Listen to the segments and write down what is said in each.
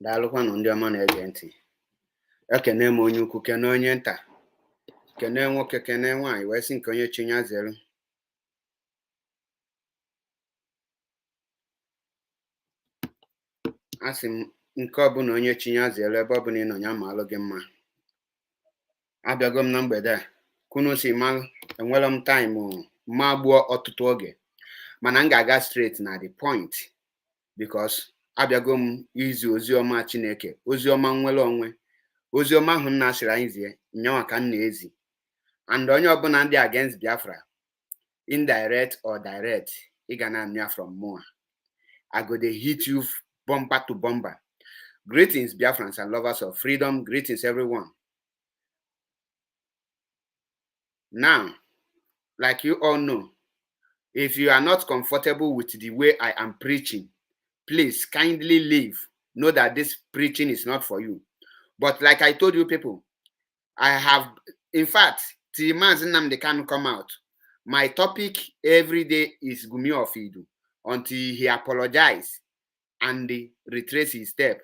Daalụkwanụ ndị ọma na-ege ntị. Ekene m onye ukwu, kene onye nta, kene nwoke, kene nwaanyị, wee sị nke onye chi ya zere. Asị m nke ọbụla onye chi ya zere, ebe ọbụla ị nọ ya ma alụ gị mma. Abịago m na mgbede a, kwunu si malụ, enwere m taịm ma gbuo ọtụtụ oge, mana m ga-aga straight na the point because abịago m izi oziọma Chineke, oziọma nnwere onwe, oziọma ahụ nna sịrị anyị zie nyanwa ka m na-ezi. And onye ọbụla ndị against Biafra, indirect or direct, ị ga na-amịa from more. I go dey hit you bumper to bumper. Greetings, Biafrans and lovers of freedom. Greetings, everyone. Now, like you all know, if you are not comfortable with the way I am preaching, please kindly leave. Know that this preaching is not for you. But like I told you people, I have, in fact, till Nnamdi can come out, my topic every day is Gumi of Idu until he apologizes and retrace his step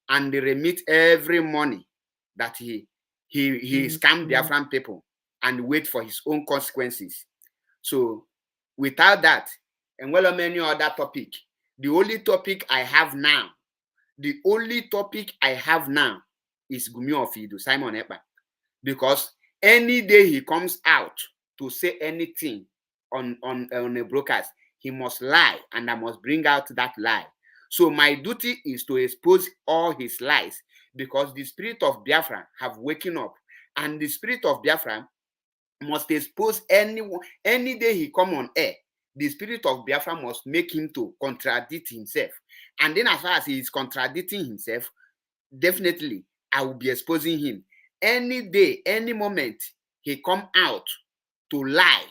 and remit every money that he scammed Biafran people and wait for his own consequences. So without that, and well many other topic, the only topic I have now is Gumi of Idu, Simon Ekpa. Because any day he comes out to say anything on a broadcast, he must lie, and I must bring out that lie. So my duty is to expose all his lies, because the spirit of Biafra have waken up, and the spirit of Biafra must expose anyone. Any day he come on air, the spirit of Biafra must make him to contradict himself. And then as far as he is contradicting himself, definitely I will be exposing him. Any day, any moment he come out to lie,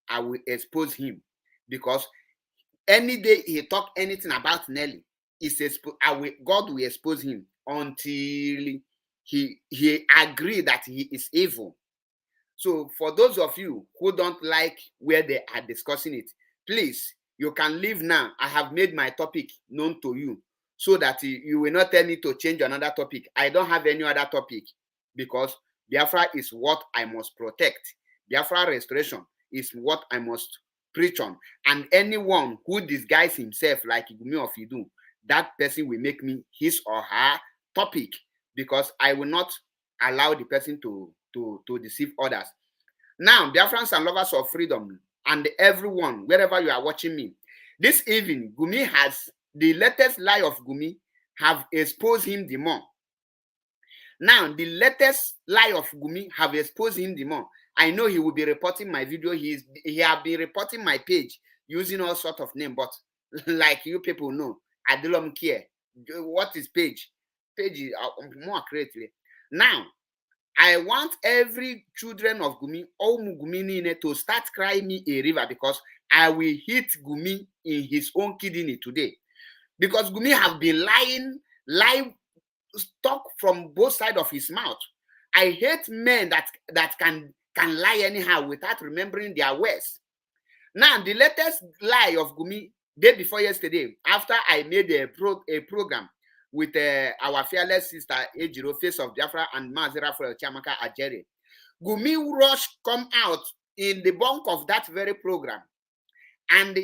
I will expose him. Because any day he talk anything about Nelly, God will expose him until he agree that he is evil. So for those of you who don't like where they are discussing it, please, you can leave now. I have made my topic known to you so that you will not tell me to change another topic. I don't have any other topic, because Biafra is what I must protect. Biafra restoration is what I must preach on. And anyone who disguises himself like Gumi of Idu, that person will make me his or her topic, because I will not allow the person to deceive others. Now, Biafrans and lovers of freedom, and everyone, wherever you are watching me, this evening, Gumi has, the latest lie of Gumi have exposed him the more. Now, the latest lie of Gumi have exposed him the more. I know he will be reporting my video. He have been reporting my page using all sorts of names, but like you people know, I don't care. What is page? Page is more creatively. Now, I want every children of Gumi, all Gumi, to start crying me a river, because I will hit Gumi in his own kidney today. Because Gumi have been lying talk from both sides of his mouth. I hate men that can lie anyhow without remembering their words. Now, the latest lie of Gumi, day before yesterday, after I made a program with our fearless sister Ejiro, Face of Biafra, and Mazera for Chamaka Ajere, Gumi rush come out in the bunk of that very program, and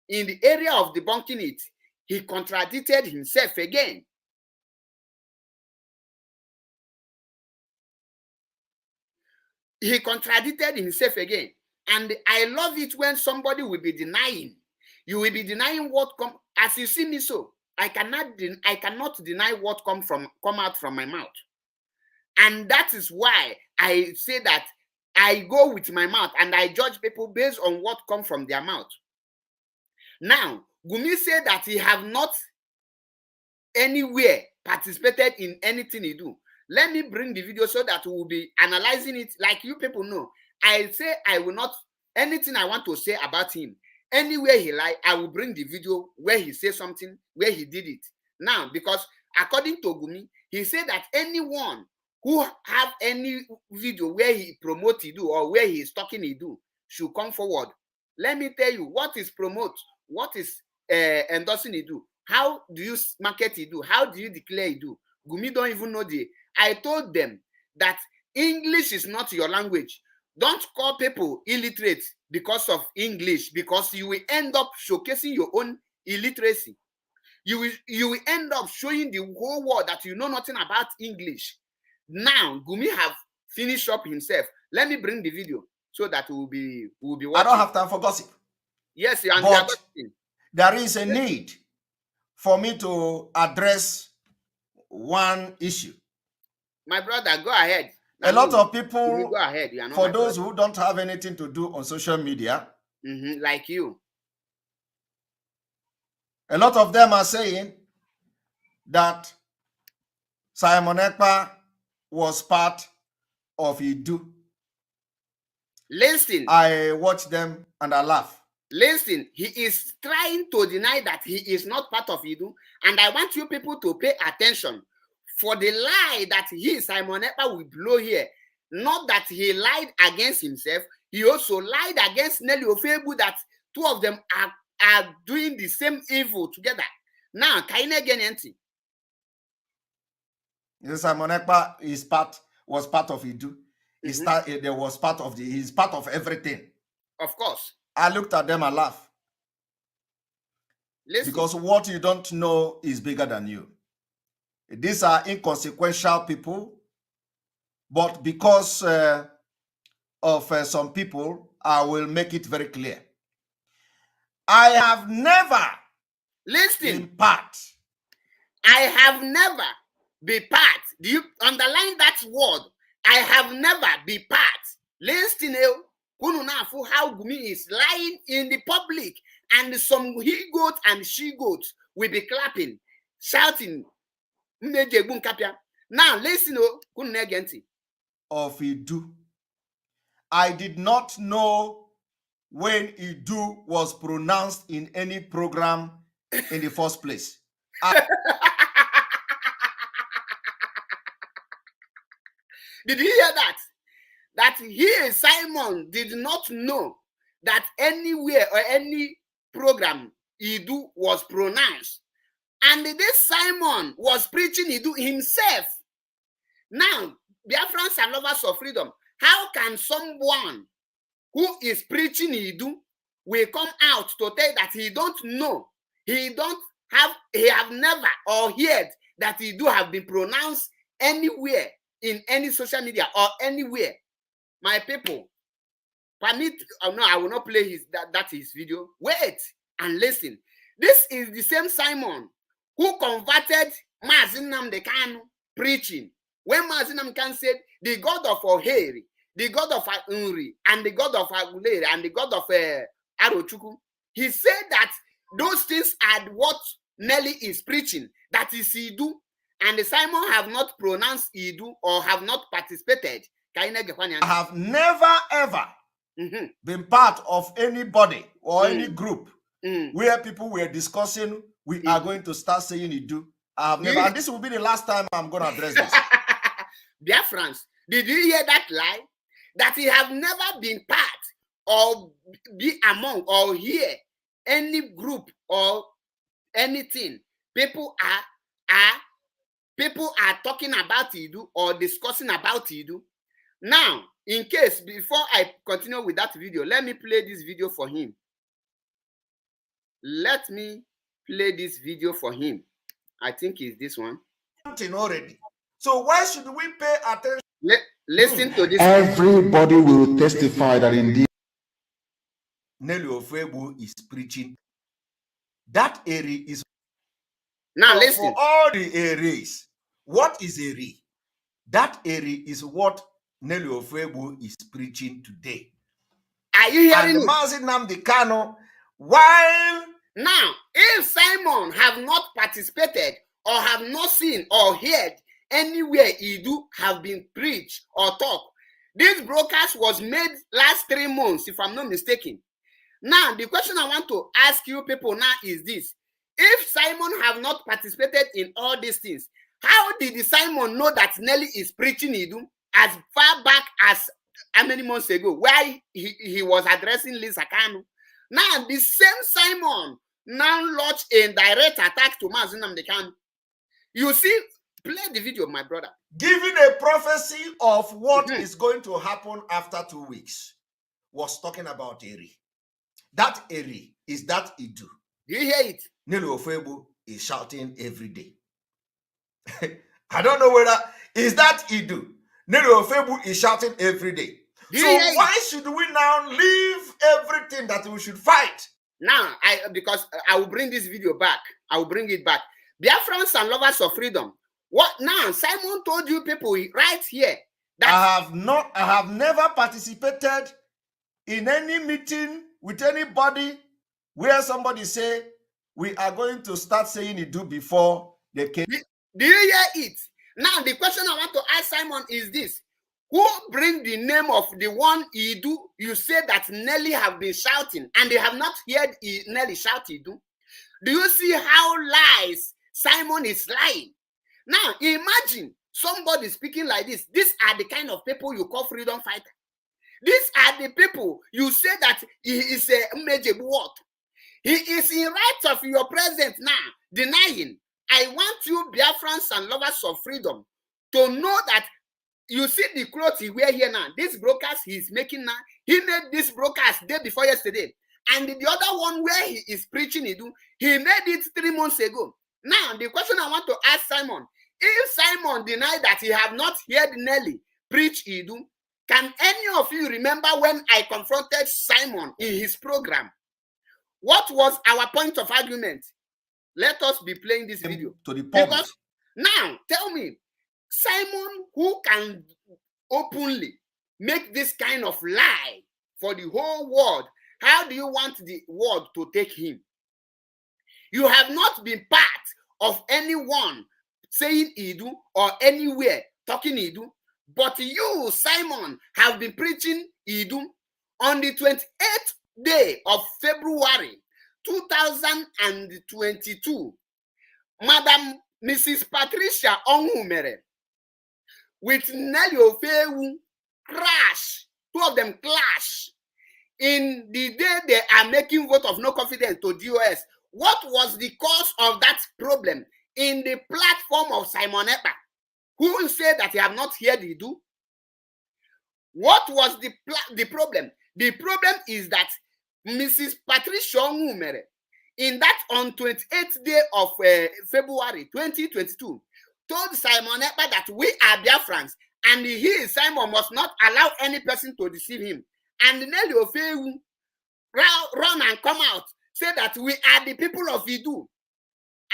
in the area of debunking it, he contradicted himself again. He contradicted himself again. And I love it when somebody will be denying. You will be denying what come, as you see me so. I cannot deny what come out from my mouth. And that is why I say that I go with my mouth and I judge people based on what comes from their mouth. Now, Gumi said that he have not anywhere participated in anything he do. Let me bring the video so that we will be analyzing it. Like you people know, I say I will not, anything I want to say about him, anywhere he lie, I will bring the video where he says something, where he did it. Now, because according to Gumi, he said that anyone who have any video where he promote he do, or where he is talking he do, should come forward. Let me tell you, what is promote, what is endorsing Idu, how do you market Idu, how do you declare Idu? Gumi don't even know the. I told them that English is not your language. Don't call people illiterate because of English, because you will end up showcasing your own illiteracy. You will end up showing the whole world that you know nothing about English. Now, Gumi have finished up himself. Let me bring the video so that we'll be watching. I don't have time for gossip. Yes, but there is a need for me to address one issue. My brother, go ahead. A lot of people, go ahead. For those who don't have anything to do on social media, like you, a lot of them are saying that Simon Ekpa was part of Idu. Listen. I watch them and I laugh. Listen, he is trying to deny that he is not part of Idu. And I want you people to pay attention for the lie that he, Simon Ekpa, will blow here. Not that he lied against himself. He also lied against Nelly Ofebu, that two of them are doing the same evil together. Now, Kaine Genenti. Simon Ekpa was part of Idu. He's part of everything. Of course. I looked at them and laughed. Listen. Because what you don't know is bigger than you. These are inconsequential people, but because of some people, I will make it very clear. I have never been part. I have never been part. Do you underline that word? I have never been part. Listen, how Gumi is lying in the public, and some he-goat and she-goat will be clapping, shouting. Now listen, of Idu. I did not know when Idu was pronounced in any program in the first place. Did you hear that? That he, Simon, did not know that anywhere or any program Idu was pronounced. And this Simon was preaching Idu himself. Now, Biafrans and lovers of freedom, how can someone who is preaching Idu will come out to tell that he don't know, he have never or heard that Idu have been pronounced anywhere in any social media or anywhere? My people, permit, no, I will not play his video. Wait and listen. This is the same Simon who converted Mazi Nnamdi Kanu preaching. When Mazi Nnamdi Kanu said, the God of Oheri, the God of Unri, and the God of Agulere, and the God of Arochukwu, he said that those things are what Nelly is preaching, that is Idu, and the Simon have not pronounced Idu or have not participated. I have never ever been part of anybody or any group where people were discussing we are going to start saying Idu. I have never, and this will be the last time I'm going to address this. Biafrans, did you hear that lie? That he have never been part or be among or hear any group or anything. People are talking about Idu or discussing about Idu. Now, in case, before I continue with that video, let me play this video for him. Let me play this video for him. I think it's this one. Already. So why should we pay attention? Listen to this. Everybody will testify that indeed Nelly Ofebu is preaching. That area is now listen. For all the areas, what is area? That area is what Nelly Ofebu is preaching today. Are you hearing and Mazi Nnamdi Kanu, while now, if Simon have not participated or have not seen or heard anywhere Idu have been preached or taught, this broadcast was made last 3 months, if I'm not mistaken. Now, the question I want to ask you people now is this. If Simon have not participated in all these things, how did the Simon know that Nelly is preaching Idu as far back as how many months ago, where he was addressing Lisa Kanu. Now, the same Simon now launched a direct attack to Mazi Nnamdi Kanu. You see, play the video, my brother. Giving a prophecy of what is going to happen after 2 weeks, was talking about Eri. That Eri is that Idu. Do you hear it? Nelu Ofebu is shouting every day. I don't know whether is that Idu. Nelu Ofebu is shouting every day. So why should we now leave everything that we should fight? Now, because I will bring this video back. I will bring it back. Biafrans and lovers of freedom. What now? Simon told you people right here that I have never participated in any meeting with anybody where somebody say we are going to start saying Idu before they came. Do you hear it? Now, the question I want to ask Simon is this. Who bring the name of the one Idu? You say that Nelly have been shouting and they have not heard Nelly shout Idu. Do you see how lies Simon is lying? Now, imagine somebody speaking like this. These are the kind of people you call freedom fighter. These are the people you say that he is a major what? He is in right of your presence now, denying. I want you, Biafrans and lovers of freedom, to know that you see the clothes he wear here now. This broadcast he's making now, he made this broadcast day before yesterday. And the other one where he is preaching Idu, he made it 3 months ago. Now, the question I want to ask Simon, if Simon denied that he have not heard Nelly preach Idu, can any of you remember when I confronted Simon in his program? What was our point of argument? Let us be playing this video. To the public. Because now, tell me, Simon, who can openly make this kind of lie for the whole world, how do you want the world to take him? You have not been part of anyone saying Idu or anywhere talking Idu, but you, Simon, have been preaching Idu on the 28th day of February 2022. Madam Mrs. Patricia Onwumere with Nelly Ofewu crash, 2 of them clash in the day they are making vote of no confidence to DOS. What was the cause of that problem in the platform of Simon Ekpa, who said that he have not heard Idu? What was the problem? The problem is that Mrs. Patricia Onwumere, in that on 28th day of February 2022, told Simon Ekpa that we are Biafrans and he, Simon, must not allow any person to deceive him. And Nelly Ofewu run and come out, say that we are the people of Idu.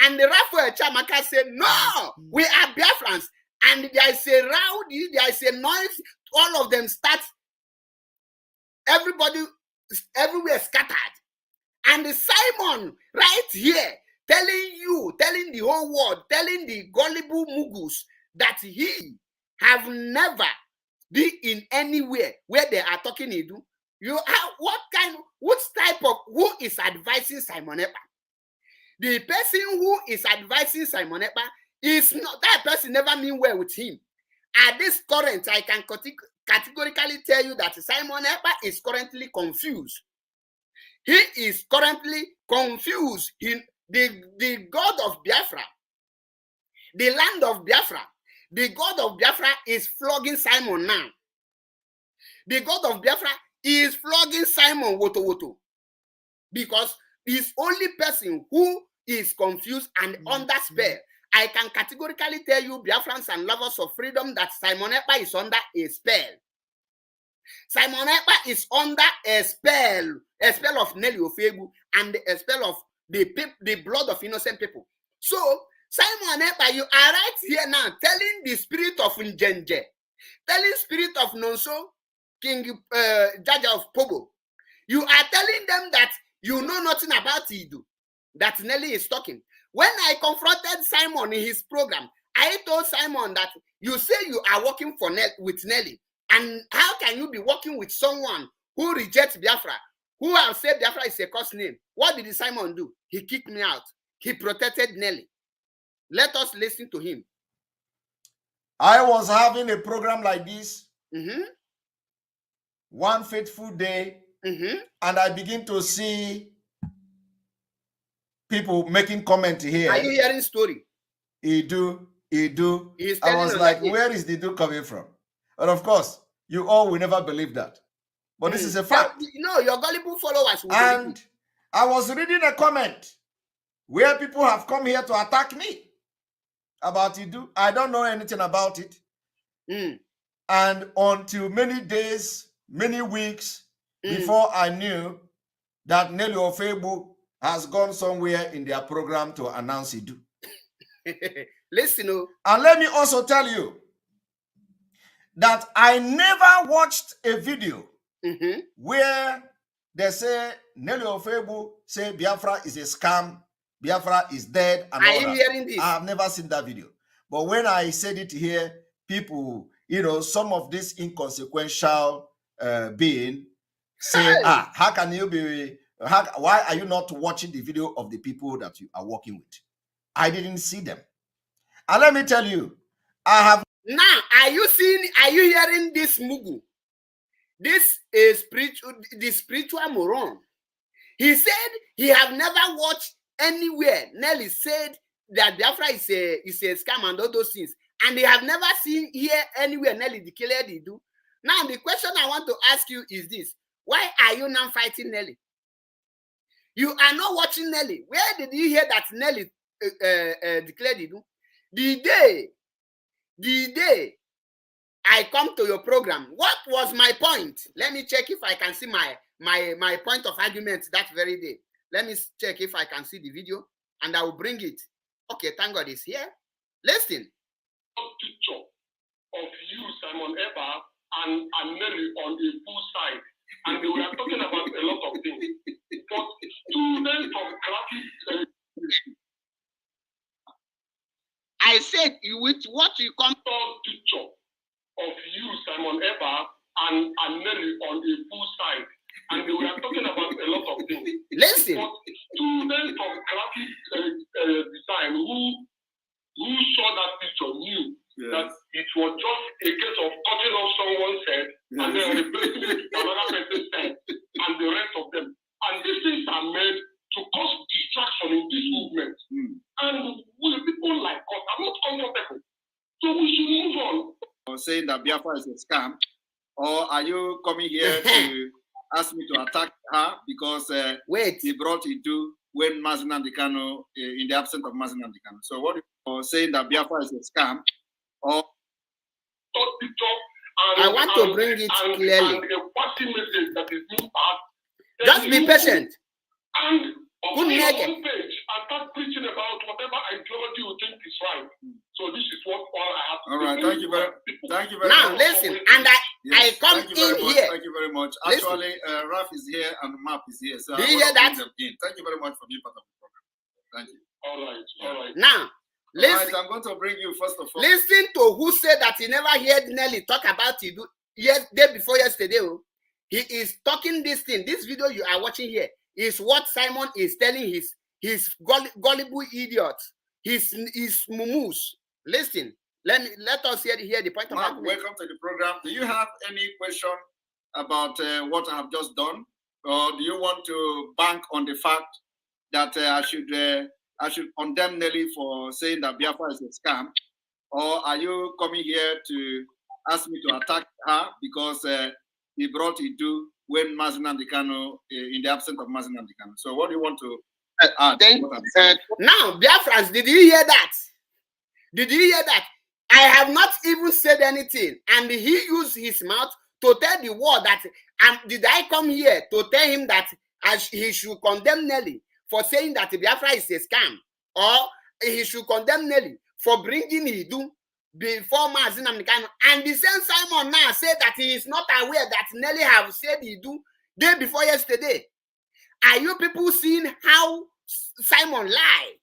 And the Raphael Chamaka said, no, we are Biafrans. And there is a rowdy, there is a noise, all of them start, everybody, everywhere scattered. And Simon, right here, telling you, telling the whole world, telling the gullible mugus that he have never been in anywhere where they are talking Idu. You have what type of, who is advising Simon Ekpa? The person who is advising Simon Ekpa is not, that person never mean well with him. At this current, I can categorically tell you that Simon Ekpa is currently confused. He is currently confused. The God of Biafra, the land of Biafra, the God of Biafra is flogging Simon now. The God of Biafra is flogging Simon woto woto, because he's only person who is confused and under spell. I can categorically tell you, Biafrans and lovers of freedom, that Simon Ekpa is under a spell. Simon Ekpa is under a spell of Nelly Ofewu and a spell of the blood of innocent people. So, Simon Ekpa, you are right here now telling the spirit of Njenje, telling spirit of Nonso, King Jaja of Pogo. You are telling them that you know nothing about Idu, that Nelly is talking. When I confronted Simon in his program, I told Simon that you say you are working with Nelly, and how can you be working with someone who rejects Biafra, who have said Biafra is a curse name? What did Simon do? He kicked me out. He protected Nelly. Let us listen to him. I was having a program like this. one fateful day, and I begin to see people making comment here. Are you hearing story? He do. He's I telling was us like, that, where is the do coming from? And of course, you all will never believe that. But this is a fact. No, your gullible followers will And believe it. I was reading a comment where people have come here to attack me about Idu. I don't know anything about it. And until many days, many weeks before I knew that Nelly Ofebu has gone somewhere in their program to announce Idu. Listen, and let me also tell you that I never watched a video where they say Nelly Ofebu say Biafra is a scam, Biafra is dead, and all that. Hearing this? I have never seen that video. But when I said it here, people, some of this inconsequential being say, how can you be, why are you not watching the video of the people that you are working with? I didn't see them. And let me tell you, I have. Now, are you hearing this Mugu? This is the spiritual moron. He said he have never watched anywhere Nelly said that Biafra is a scam and all those things. And they have never seen here anywhere Nelly declared he do. Now, the question I want to ask you is this. Why are you now fighting Nelly? You are not watching Nelly. Where did you hear that Nelly declared he do? The day I come to your program, what was my point? Let me check if I can see my point of argument that very day. Let me check if I can see the video, and I will bring it. Okay, thank God it's here. Listen. Picture of you, Simon Eba, and Nelly on a full side, and they were talking about a lot of things. But students from graphic. I said, with what you come picture of you, Simon Eba, and Nelly on a full side, and they were talking about a lot of things. Listen. But students from graphic design who saw that picture knew that it was just a case of cutting off someone's head and then replacing it with another person's head and the rest of them. And these things are made to cause distraction in this movement. And people like us are not comfortable. So we should move on. Or saying that Biafra is a scam, or are you coming here to ask me to attack her because he brought Idu when Mazi Nnamdi Kanu, in the absence of Mazi Nnamdi Kanu? So what are saying that Biafra is a scam, or I want to bring it clearly. And a party message that is being passed. Just be patient. And Good your nugget. own page and start preaching about whatever ideology you think is right. So this is what all I have to all right, thank you very much. Now listen, and I come in here. Thank you very much. Actually, Raf is here and Map is here. So do you hear that? Thank you very much for being part of the program. Thank you. All right. Now, listen. Right, I'm going to bring you first of all. Listen to who said that he never heard Nelly talk about it day before yesterday. He is talking this thing. This video you are watching here is what Simon is telling his gullible idiots, his mumus. Listen, let us hear the point of Mark, welcome to the program. Do you have any question about what I have just done, or do you want to bank on the fact that I should condemn Nelly for saying that Biafra is a scam, or are you coming here to ask me to attack her because he brought Idu when Mazi Nnamdi Kanu, in the absence of Mazi Nnamdi Kanu? So what do you want to add? Now, Biafrans, did you hear that? Did you hear that? I have not even said anything, and he used his mouth to tell the world that, did I come here to tell him that he should condemn Nelly for saying that Biafra is a scam, or he should condemn Nelly for bringing Idu before Mazi Nnamdi Kanu? And the same Simon now said that he is not aware that Nelly have said Idu day before yesterday. Are you people seeing how Simon lied?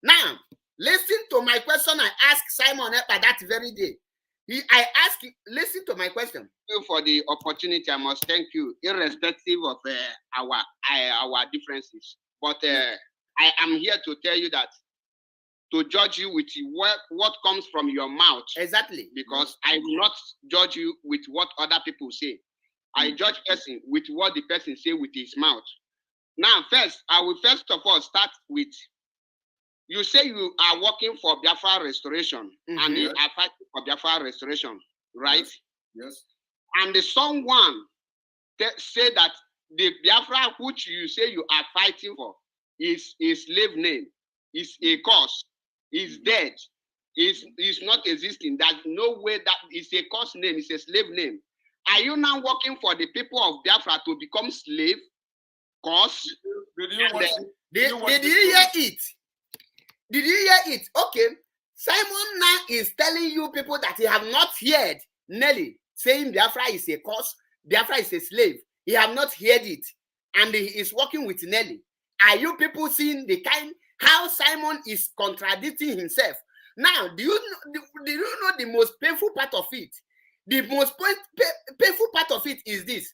Now, listen to my question I asked Simon Ekpa that very day. Listen to my question. Thank you for the opportunity. I must thank you, irrespective of our differences. But I am here to tell you that, to judge you with what comes from your mouth. Exactly. Because I will not judge you with what other people say. I judge person with what the person say with his mouth. Now, I will first of all start with, you say you are working for Biafra restoration, and you are fighting for Biafra restoration, right? Yes. And someone say that the Biafra which you say you are fighting for is a slave name, is a cause, is dead, is not existing. There's no way that is a cause name, it's a slave name. Are you now working for the people of Biafra to become slave? Cause? Did you hear it? Did you hear it? Okay. Simon now is telling you people that he have not heard Nelly saying Biafra is a cause, Biafra is a slave. He have not heard it. And he is working with Nelly. Are you people seeing the kind how Simon is contradicting himself? Now, do you know the most painful part of it? The most painful part of it is this.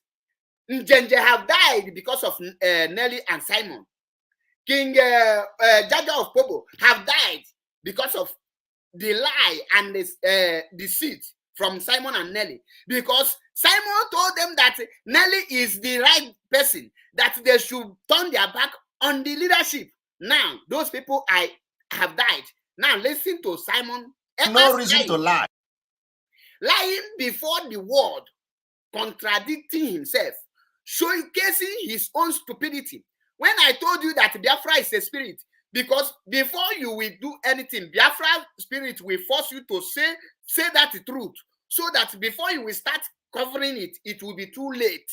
Njenje have died because of Nelly and Simon. King Jaja of Pobo have died because of the lie and the deceit from Simon and Nelly. Because Simon told them that Nelly is the right person, that they should turn their back on the leadership. Now, those people have died. Now, listen to Simon. No reason to lie. Lying before the world, contradicting himself, showcasing his own stupidity. When I told you that Biafra is a spirit, because before you will do anything, Biafra spirit will force you to say that truth, so that before you will start covering it, it will be too late.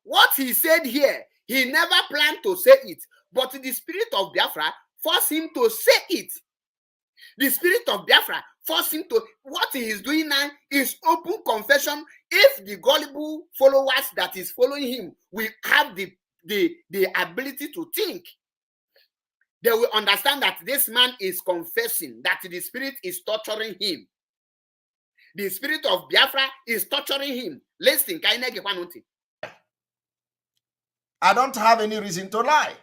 What he said here, he never planned to say it, but the spirit of Biafra forced him to say it. The spirit of Biafra forced him to, what he is doing now is open confession. If the gullible followers that is following him will have the ability to think, they will understand that this man is confessing that the spirit is torturing him. The spirit of Biafra is torturing him. Listen, I don't have any reason to lie.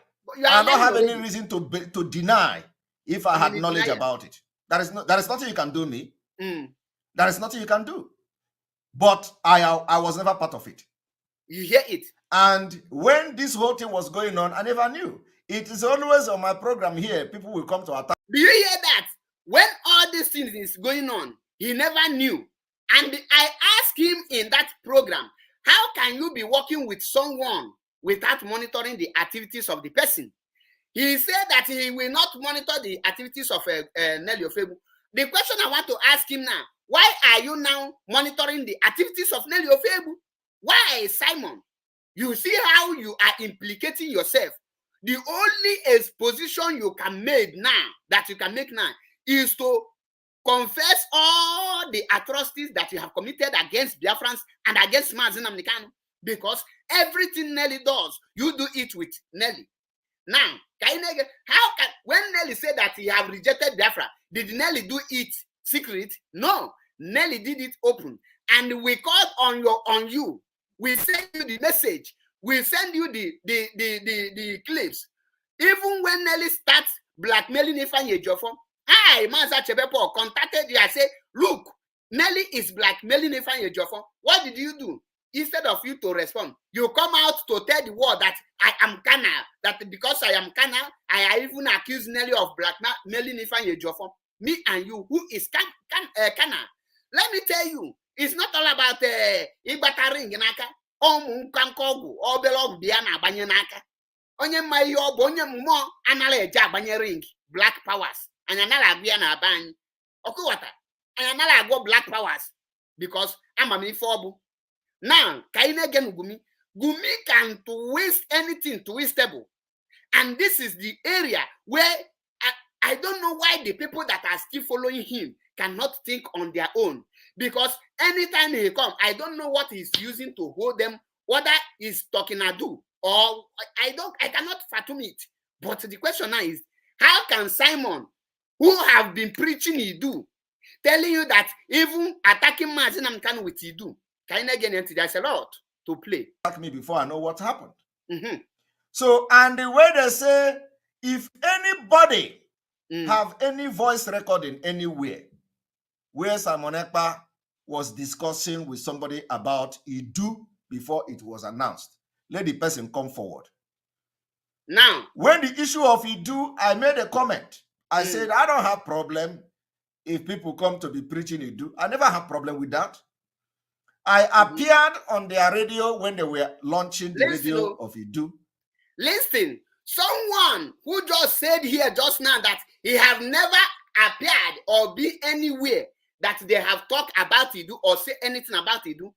I don't have any reason to deny if I had knowledge about it. There is nothing you can do me. There is nothing you can do. But I was never part of it. You hear it? And when this whole thing was going on, I never knew. It is always on my program here. People will come to attack. Do you hear that? When all these things is going on, he never knew. And I asked him in that program, how can you be working with someone without monitoring the activities of the person? He said that he will not monitor the activities of Nelly Ofebu. The question I want to ask him now, why are you now monitoring the activities of Nelly Ofebu? Why, Simon? You see how you are implicating yourself. The only exposition you can make now, is to confess all the atrocities that you have committed against Biafrans and against Mazi Nnamdi Kanu. Because everything Nelly does, you do it with Nelly. Now, when Nelly said that he have rejected Biafra, did Nelly do it secret? No, Nelly did it open. And we called on you. We send you the message. We send you the clips. Even when Nelly starts blackmailing Ifeanyi Ejiofor, I, Maza Chebepo, contacted you. I said, look, Nelly is blackmailing Ifeanyi Ejiofor. What did you do? Instead of you to respond, you come out to tell the world that I am carnal, that because I am carnal, I even accuse Nelly of blackmailing Ifeanyi Ejiofor. Me and you, who is carnal. Let me tell you, it's not all about Igbata ring naka. Onye ma ihe ọ bụ onye mmụọ anara eje agbanye ring black powers. Anya nara agụ ya na abanye. Ọkụghọta. Anya nara agụ black powers because amamife ọ bụ. Now, Gumi can twist anything twistable. And this is the area where I don't know why the people that are still following him cannot think on their own. Because anytime he comes, I don't know what he's using to hold them, whether he's talking Adu or I cannot fathom it. But the question now is, how can Simon, who have been preaching Idu, telling you that even attacking Mazi Nnamdi Kanu with Idu, there's a lot to play. Ask me before I know what happened. So, and the way they say, if anybody have any voice recording anywhere where Simon Ekpa was discussing with somebody about Idu before it was announced. Let the person come forward. Now, when the issue of Idu, I made a comment. I said, I don't have problem if people come to be preaching Idu. I never have problem with that. I appeared on their radio when they were launching the radio of Idu. Listen, someone who just said here just now that he have never appeared or be anywhere that they have talked about Idu or say anything about Idu.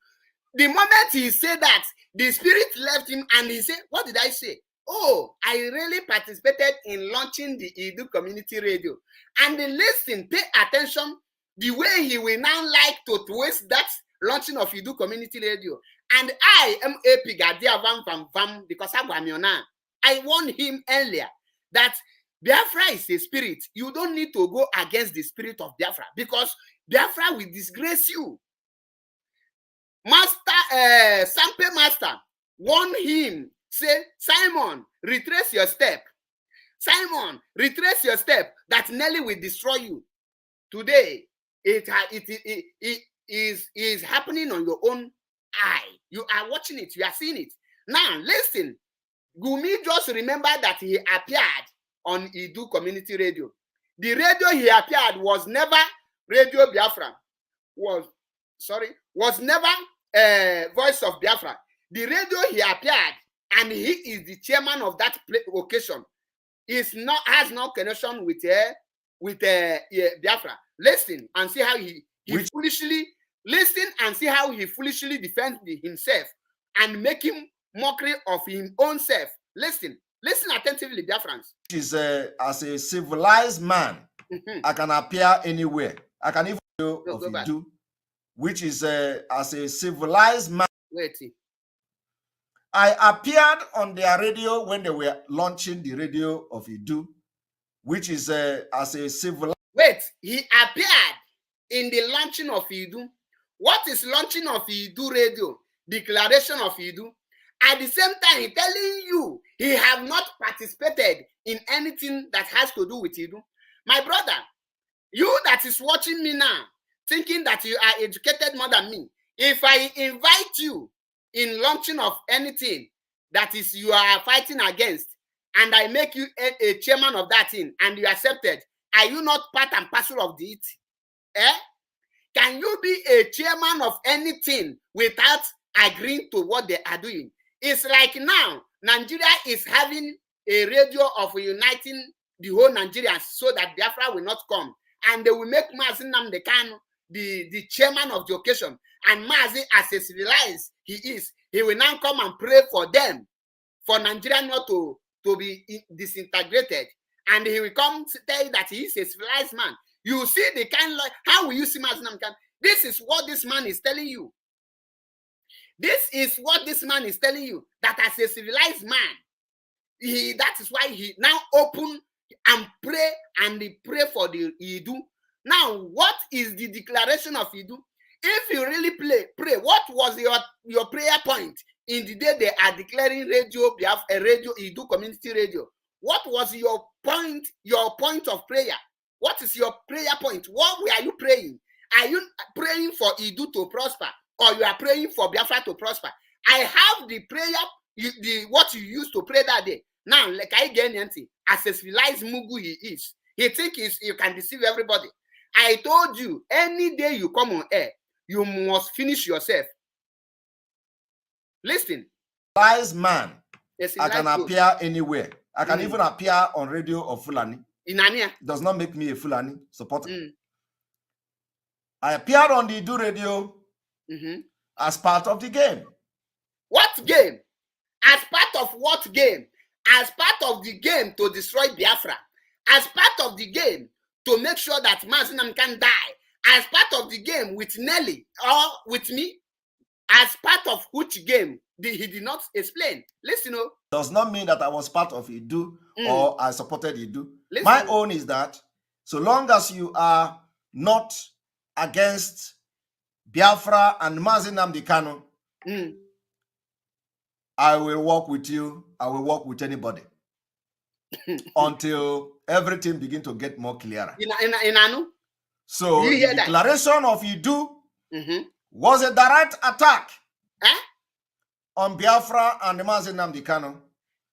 The moment he said that, the spirit left him and he said, what did I say? Oh, I really participated in launching the Idu community radio. And listen, pay attention, the way he will now like to twist that launching of Idu community radio. And I am a Gadia Vam because I warned him earlier that Biafra is a spirit. You don't need to go against the spirit of Biafra because Biafra will disgrace you. Master, Sampe Master warned him, say, Simon, retrace your step. Simon, retrace your step, that Nelly will destroy you. Today, it is happening on your own eye. You are watching it, you are seeing it. Now, listen, Gumi just remember that he appeared on Idu community radio. The radio he appeared was never Radio Biafra, was never Voice of Biafra. The radio he appeared, and he is the chairman of that occasion, has no connection with Biafra. Listen and see how he foolishly defends himself and make him mockery of his own self. Listen attentively, Biafrans. Is as a civilized man, I can appear anywhere. I can even do of Idu, which is as a civilized man. Wait. I appeared on their radio when they were launching the radio of Idu, which is as a civilized. Wait, he appeared in the launching of Idu. What is launching of Idu radio? Declaration of Idu. At the same time, he's telling you he have not participated in anything that has to do with Idu. My brother, you that is watching me now, thinking that you are educated more than me, if I invite you in launching of anything that is you are fighting against, and I make you a chairman of that thing, and you accepted, are you not part and parcel of it? Can you be a chairman of anything without agreeing to what they are doing? It's like now, Nigeria is having a radio of uniting the whole Nigerians so that Biafra will not come. And they will make Mazi Nnamdi Kanu the chairman of the occasion. And Mazi, as a civilized he is, he will now come and pray for them, for Nigeria not to be disintegrated. And he will come to tell you that he is a civilized man. You see the kind of, how will you see Mazi Nnamdi Kanu? This is what this man is telling you. This is what this man is telling you, that as a civilized man, that is why he now open and pray, and he pray for the Idu. Now, what is the declaration of Idu? If you really pray, what was your prayer point in the day they are declaring radio Idu community radio? What was your point of prayer? What is your prayer point? What were you praying? Are you praying for Idu to prosper, or you are praying for Biafra to prosper? I have the prayer, what you used to pray that day. Now, like I get anything, as a civilized Mugu he is, he thinks you can deceive everybody. I told you, any day you come on air, you must finish yourself. Listen. Civilized man, I can appear anywhere. I can even appear on radio of Fulani. Inania does not make me a Fulani supporter. I appeared on the Idu radio as part of the game. What game? As part of what game? As part of the game to destroy Biafra. As part of the game to make sure that Mazi Nnamdi can die. As part of the game with Nelly or with me. As part of which game? He did not explain. Listen, does not mean that I was part of Idu or I supported Idu. My own is that so long as you are not against Biafra and Mazi Nnamdi Kanu, I will work with you. I will work with anybody until everything begin to get more clearer. So the declaration of Idu was a direct attack on Biafra and the Mazi Nnamdi Kanu.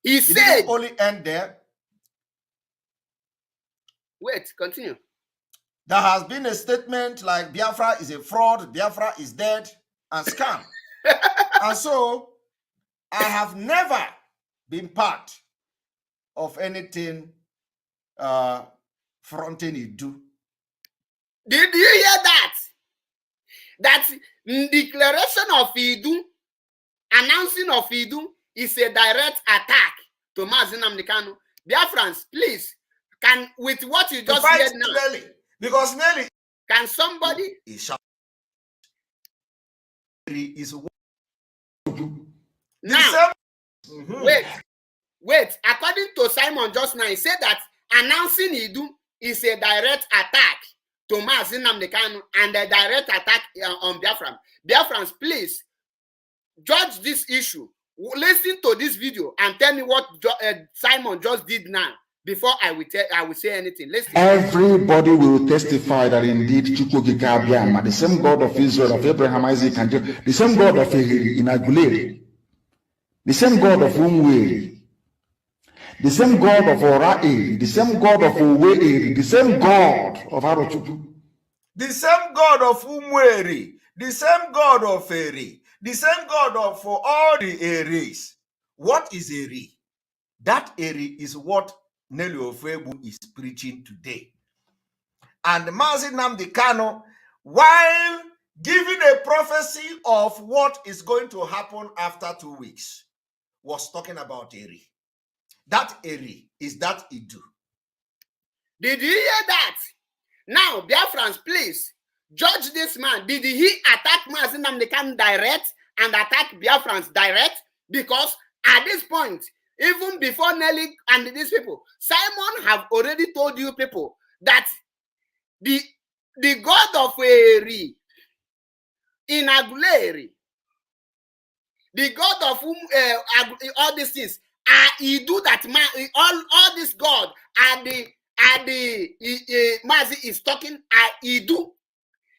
He It said, didn't only end there. wait, continue. There has been a statement like Biafra is a fraud, Biafra is dead, and scam. And so I have never been part of anything fronting Idu. Did you hear that? That declaration of Idu, announcing of Idu, is a direct attack to Mazi Nnamdi Kanu. Biafrans, please, can with what you just said now, Nelly, because Nelly, can somebody is now wait, according to Simon just now, he said that announcing Idu is a direct attack to Mazi Nnamdi Kanu and a direct attack on Biafran. Biafrans, please judge this issue. Listen to this video and tell me what Simon just did now before I will say anything. Listen. Everybody will testify that indeed Chukwukikabiama, the same God of Israel, of Abraham, Isaac, and Jacob, the same God of Inaguleri, the same God of Umweri, the same God of Orae, the same God of Uweri, the same God of Arochukwu, the same God of Umweri, the same God of Eri, the same God of all the Eris. What is Eri? That Eri is what Nelly Ofebu is preaching today. And Mazi Nnamdi Kanu, while giving a prophecy of what is going to happen after 2 weeks, was talking about Eri. That Eri is that Idu. Did you hear that? Now, Biafrans, please judge this man. Did he attack Mazi Nnamdi Kanu direct and attack Biafrans direct? Because at this point, even before Nelly and these people, Simon have already told you people that the God of Eri, Inaguleri, the God of whom all these things are Idu, that man, all this God are the Mazi is talking are Idu.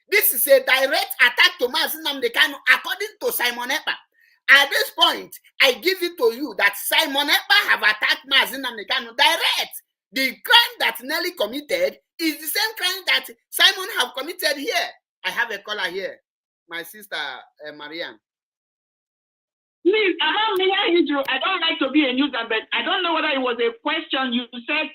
This is a direct attack to Mazi Nnamdi Kanu according to Simon Ekpa. At this point, I give it to you that Simon Ekpa have attacked Mazi Nnamdi Kanu direct. The crime that Nelly committed is the same crime that Simon have committed here. I have a caller here, my sister Marianne. Please, I don't like to be a newsman, but I don't know whether it was a question. You said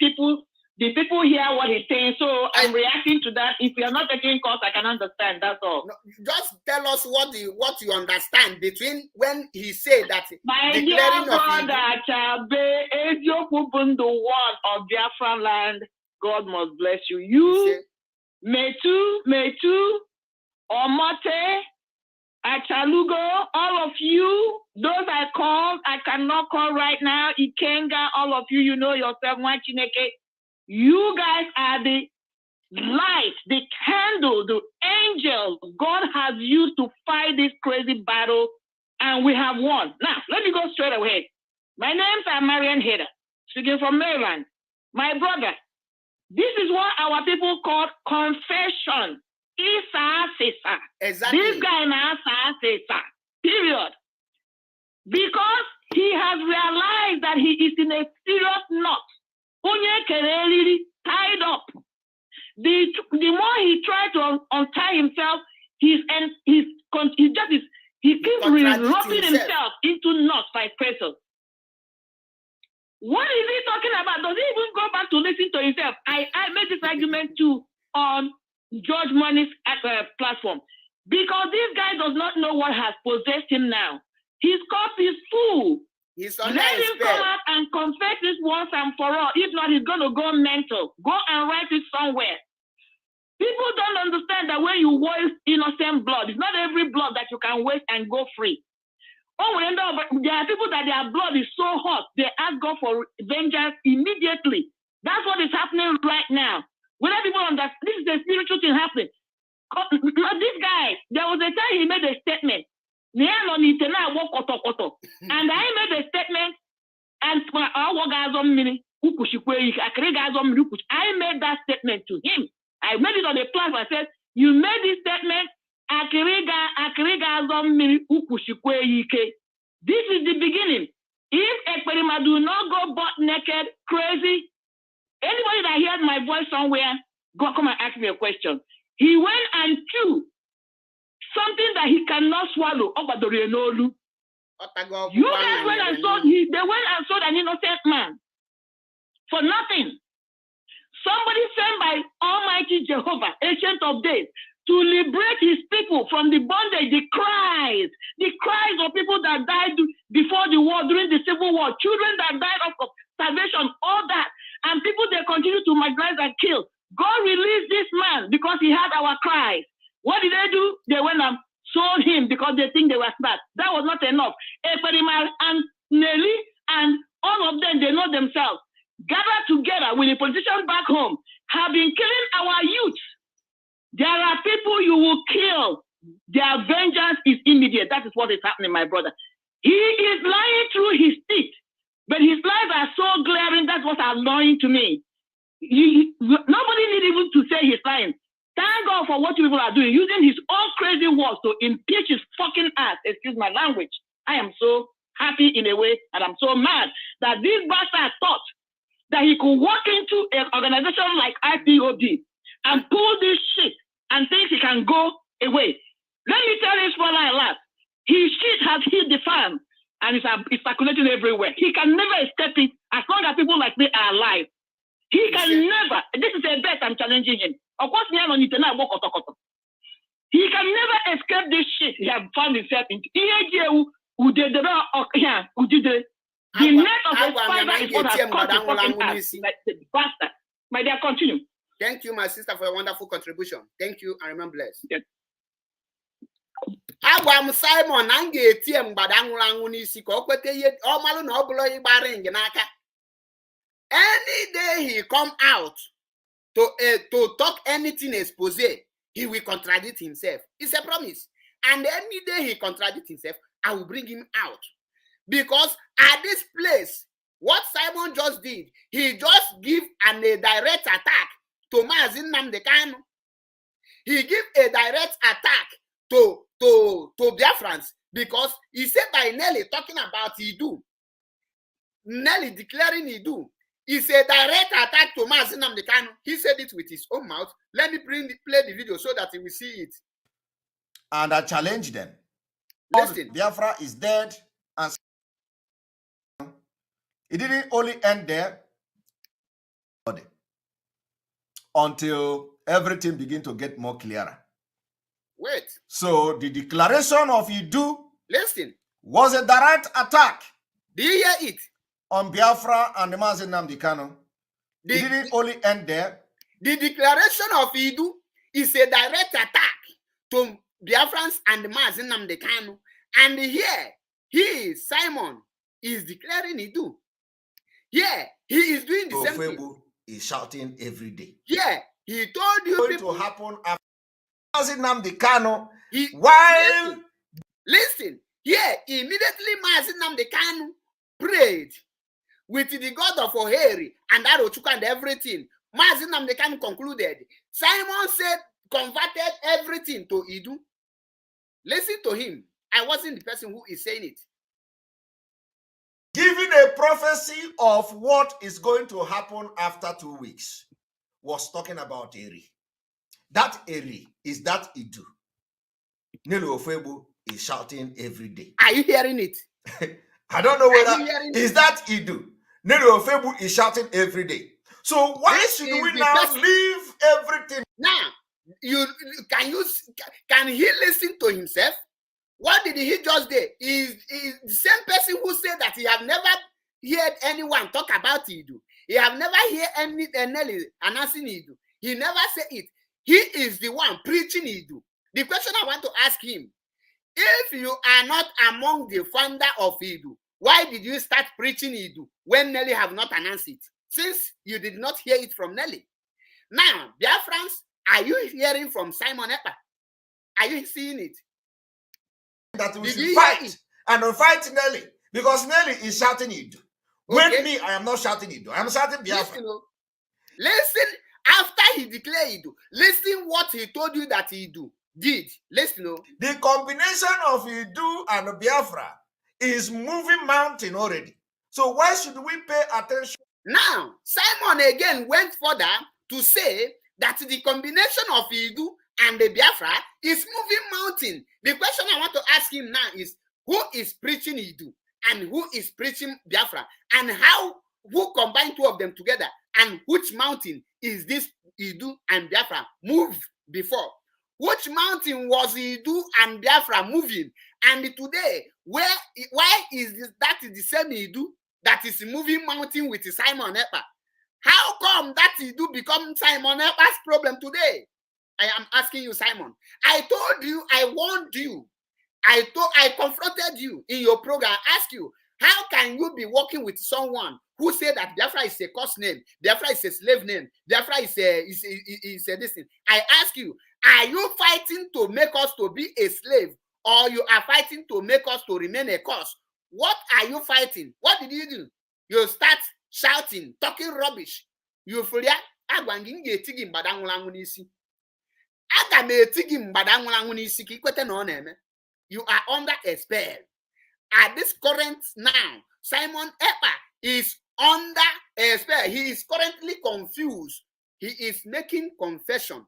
the people hear what he's saying, so I'm reacting to that. If you're not taking calls, I can understand. That's all. No, just tell us what you understand between when he said that. My dear brother, Chabe, the one of Biafra land. God must bless you. You, Metu, Omote, Achalugo, all of you, those I called, I cannot call right now. Ikenga, all of you, you know yourself, Chineke. You guys are the light, the candle, the angel God has used to fight this crazy battle, and we have won. Now, let me go straight away. My name's Marian Heder, speaking from Maryland. My brother, this is what our people call confession. Exactly. This guy now period. Because he has realized that he is in a serious knot. Tied up. The more he tries to untie himself, he keeps wrapping himself into knots like pressure. What is he talking about? Does he even go back to listen to himself? I made this argument too on George Money's platform, because this guy does not know what has possessed him now. His cup is full. Let him come out and confess this once and for all. If not, he's going to go mental. Go and write it somewhere. People don't understand that when you waste innocent blood, it's not every blood that you can waste and go free. Oh, there are people that their blood is so hot, they ask God for vengeance immediately. That's what is happening right now. Whether people understand, this is a spiritual thing happening. This guy, there was a time he made a statement. And I made a statement, and I made that statement to him. I made it on the platform. I said, you made this statement, This is the beginning. If Ekperima do not go butt naked, crazy, anybody that hears my voice somewhere, go come and ask me a question. He went and chewed something that he cannot swallow. You guys went and sold, they went and sold an innocent man for nothing. Somebody sent by Almighty Jehovah, Ancient of Days, to liberate his people from the bondage, the cries of people that died before the war, during the Civil War, children that died of starvation, all that, and people they continue to marginalize and kill. God released this man because he had our cries. What did they do? They went and sold him because they think they were smart. That was not enough. Ekperima and Nelly and all of them, they know themselves. Gathered together with the politicians back home, have been killing our youth. There are people you will kill. Their vengeance is immediate. That is what is happening, my brother. He is lying through his teeth, but his lies are so glaring. That's what's annoying to me. Nobody need even to say he's lying. Thank God for what you people are doing, using his own crazy words to impeach his fucking ass. Excuse my language. I am so happy in a way, and I'm so mad that this bastard thought that he could walk into an organization like IPOB and pull this shit and think he can go away. Let me tell you small and last. His shit has hit the fan and it's circulating everywhere. He can never escape it as long as people like me are alive. He can never. This is a bet I'm challenging him. Of course, he can never escape this shit he has found himself into. The net of the spider is what has caught the fucking ass. Like the bastard. My dear, continue. Thank you, my sister, for your wonderful contribution. Thank you, and remain blessed. Yes. Agwa Simon na ngeti mgbada nwụrụ anwụ n'isi ka o kwete ihe ọ malụ na ọ bụla ịgba ring n'aka. Any day he come out to talk anything expose, he will contradict himself. It's a promise. And any day he contradicts himself, I will bring him out. Because at this place, what Simon just did, he just give a direct attack to Mazi Nnamdi Kanu. He give a direct attack to Biafrans because he said by Nelly talking about Idu. Nelly declaring Idu is a direct attack to Mazi Nnamdi Kanu. He said it with his own mouth. Let me play the video so that he will see it. And I challenge them. Listen. Biafra is dead. And it didn't only end there until everything began to get more clearer. Wait. So the declaration of Idu, listen, was a direct attack. Do you hear it? On Biafra and the Mazi Nnamdi Kanu. It didn't only end there. The declaration of Idu is a direct attack to Biafrans and the Mazi Nnamdi Kanu. And here, Simon, is declaring Idu. Yeah, he is doing the same thing. Is shouting every day. Yeah, he told you it's going to happen after Mazi Nnamdi Kanu. While listen, immediately Mazi Nnamdi Kanu prayed with the God of Oheri and Arochukwu and everything. Mazi Nnamdi Kanu concluded. Simon said, converted everything to Idu. Listen to him. I wasn't the person who is saying it. Giving a prophecy of what is going to happen after 2 weeks, was talking about Eri. That Eri is that Idu. Nelu Ofebu is shouting every day. Are you hearing it? I don't know whether is that Idu. Nelu Ofebu is shouting every day. So why should we now leave everything? Now, can he listen to himself? What did he just do? Is the same person who said that he have never heard anyone talk about Idu. He have never heard any Nelly announcing Idu. He never said it. He is the one preaching Idu. The question I want to ask him, if you are not among the founder of Idu, why did you start preaching Idu when Nelly have not announced it? Since you did not hear it from Nelly. Now, Biafrans, are you hearing from Simon Ekpa? Are you seeing it? That we should fight and fight Nelly because Nelly is shouting Idu. Okay. When me, I am not shouting Idu. I am shouting Biafra. Listen, after he declared Idu, listen what he told you that Idu did. Listen. The combination of Idu and Biafra is moving mountain already. So why should we pay attention? Now, Simon again went further to say that the combination of Idu and the Biafra is moving mountain. The question I want to ask him now is, who is preaching Idu and who is preaching Biafra, and who combine two of them together, and which mountain is this Idu and Biafra moved before? Which mountain was Idu and Biafra moving? And today, why is that is the same Idu that is moving mountain with Simon Ekpa? How come that Idu become Simon Ekpa's problem today? I am asking you, Simon. I told you, I warned you. I confronted you in your program. I asked you, how can you be working with someone who said that Biafra is a curse name, Biafra is a slave name, Biafra is a this thing? I ask you, are you fighting to make us to be a slave, or you are fighting to make us to remain a curse? What are you fighting? What did you do? You start shouting, talking rubbish. You feel ya? Aga m eti gị mgbada nwụrụ anwụ n'isi ka ikwete na ọ na-eme. You are under a spell. At this current now, Simon Ekpa is under a spell. He is currently confused. He is making confession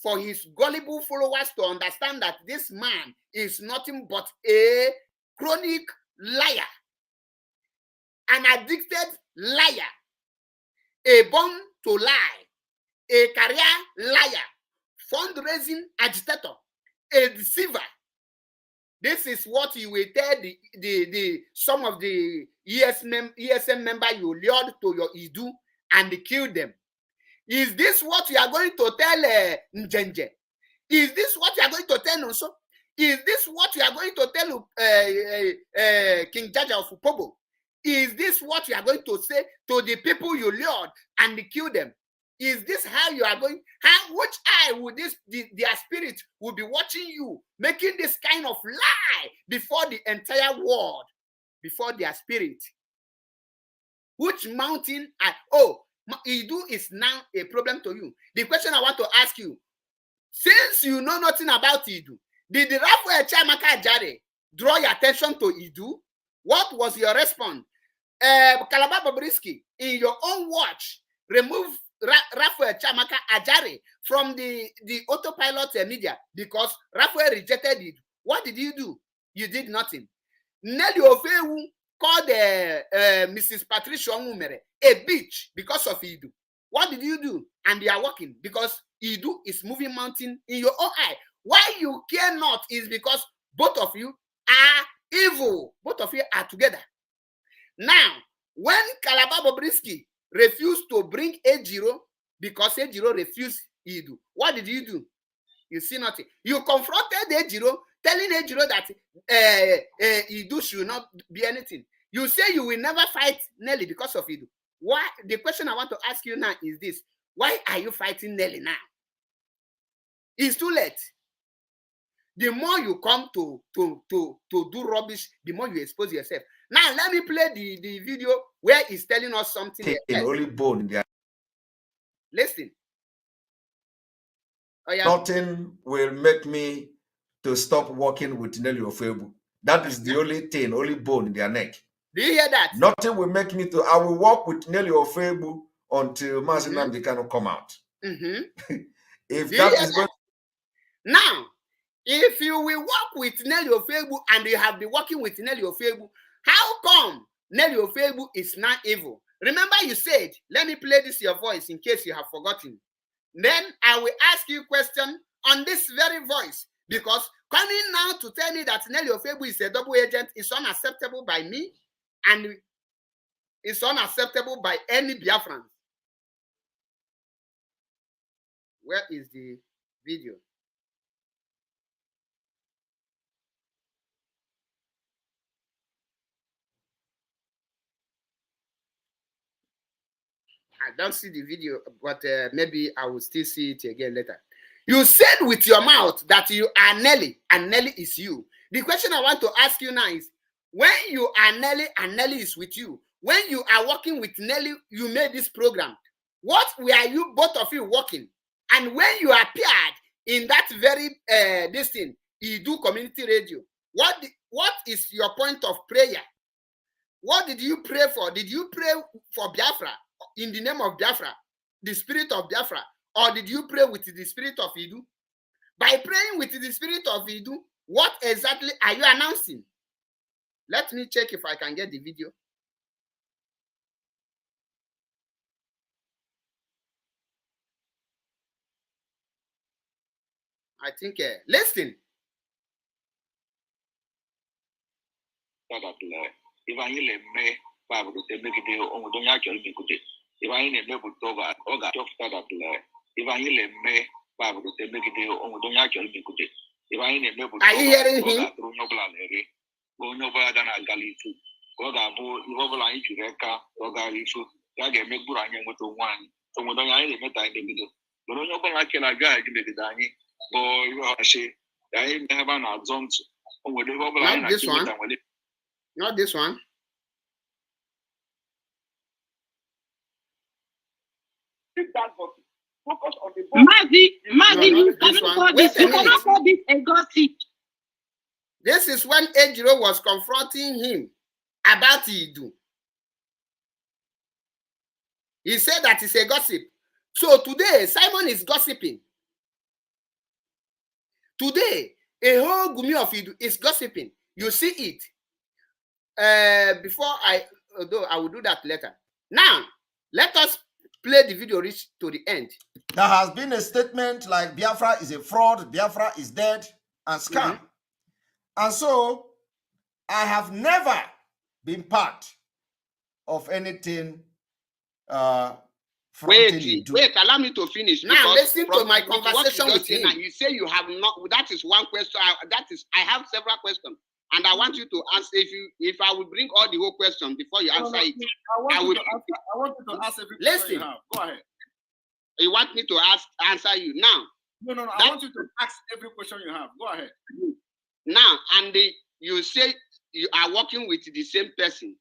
for his gullible followers to understand that this man is nothing but a chronic liar, an addicted liar, a born to lie, a career liar, fundraising agitator, a deceiver. This is what you will tell some of the ESM member you lured to your Idu and kill them. Is this what you are going to tell Njenje? Is this what you are going to tell Nonso? Is this what you are going to tell King Jaja of Upobo? Is this what you are going to say to the people you lured and kill them? Is this how you are going? Which eye would their spirit will be watching you making this kind of lie before the entire world, before their spirit? Which mountain? Idu is now a problem to you. The question I want to ask you, since you know nothing about Idu, did the Raphael Chiamaka Ajare draw your attention to Idu? What was your response? Calabar Bobrisky, in your own watch, remove Raphael Chiamaka Ajare from the autopilot media because Raphael rejected it. What did you do? You did nothing. Nelly Ofewu called Mrs. Patricia Onwumere a bitch because of Idu. What did you do? And they are working because Idu is moving mountain in your own eye. Why you care not is because both of you are evil. Both of you are together. Now, when Calabar Bobrisky refused to bring Ejiro because Ejiro refused Idu, what did you do? You see nothing. You confronted Ejiro, telling Ejiro that Idu should not be anything. You say you will never fight Nelly because of Idu. Why? The question I want to ask you now is this: why are you fighting Nelly now? It's too late. The more you come to do rubbish, the more you expose yourself. Now let me play the video where he's telling us something. Only bone there. Listen. Oh, yeah. Nothing will make me to stop working with Nelly Ofebu. That is the only thing, only bone in their neck. Do you hear that? Nothing will make me to. I will work with Nelly Ofebu until Mazin Nnamdi Kanu come out. If that is going. Now, if you will work with Nelly Ofebu and you have been working with Nelly Ofebu, how come Nelly Ofebu is not evil? Remember you said, let me play this your voice in case you have forgotten. Then I will ask you a question on this very voice, because coming now to tell me that Nelly Ofebu is a double agent is unacceptable by me, and it's unacceptable by any Biafran. Where is the video? I don't see the video, but maybe I will still see it again later. You said with your mouth that you are Nelly and Nelly is you. The question I want to ask you now is, when you are Nelly and Nelly is with you, when you are working with Nelly, you made this program. What were you, both of you, working? And when you appeared in that very, this thing, Idu Community Radio, What is your point of prayer? What did you pray for? Did you pray for Biafra in the name of Biafra, the spirit of Biafra, or did you pray with the spirit of Idu? By praying with the spirit of Idu, what exactly are you announcing? Let me check if I can get the video. I think, listen. If I need a may, Bible to make it on the natural make it. If I need a maybe over, or got off that up there. If I need a may, Bible to make it on the natural make it. If I need a maybe, are you hearing him? Go no better than a Galitu. Go that boy, you overline to Reka, or Galitu. I get make Buranya with the one. So when I need a meta in the middle. But no one I can guide you make it, Danny. Boy, you are a shame. I have an outzones. Not this one. Not this one. Focus on the Mazi, you cannot call this a gossip. This is when Ejiro was confronting him about Idu. He said that it's a gossip. So today, Simon is gossiping. Today, a whole Gumi of Idu is gossiping. You see it. Although I will do that later. Now, let us play the video reach to the end. There has been a statement like Biafra is a fraud, Biafra is dead, and scam. And so, I have never been part of anything wait, allow me to finish. Now, listen to my conversation with him. You say you have not, that is one question. I have several questions. And I want you to answer. If I will bring all the whole question before you answer it, I want you to ask every question you have. Go ahead. You want me to answer you now? No. I want you to ask every question you have. Go ahead. Now, and you say you are working with the same person.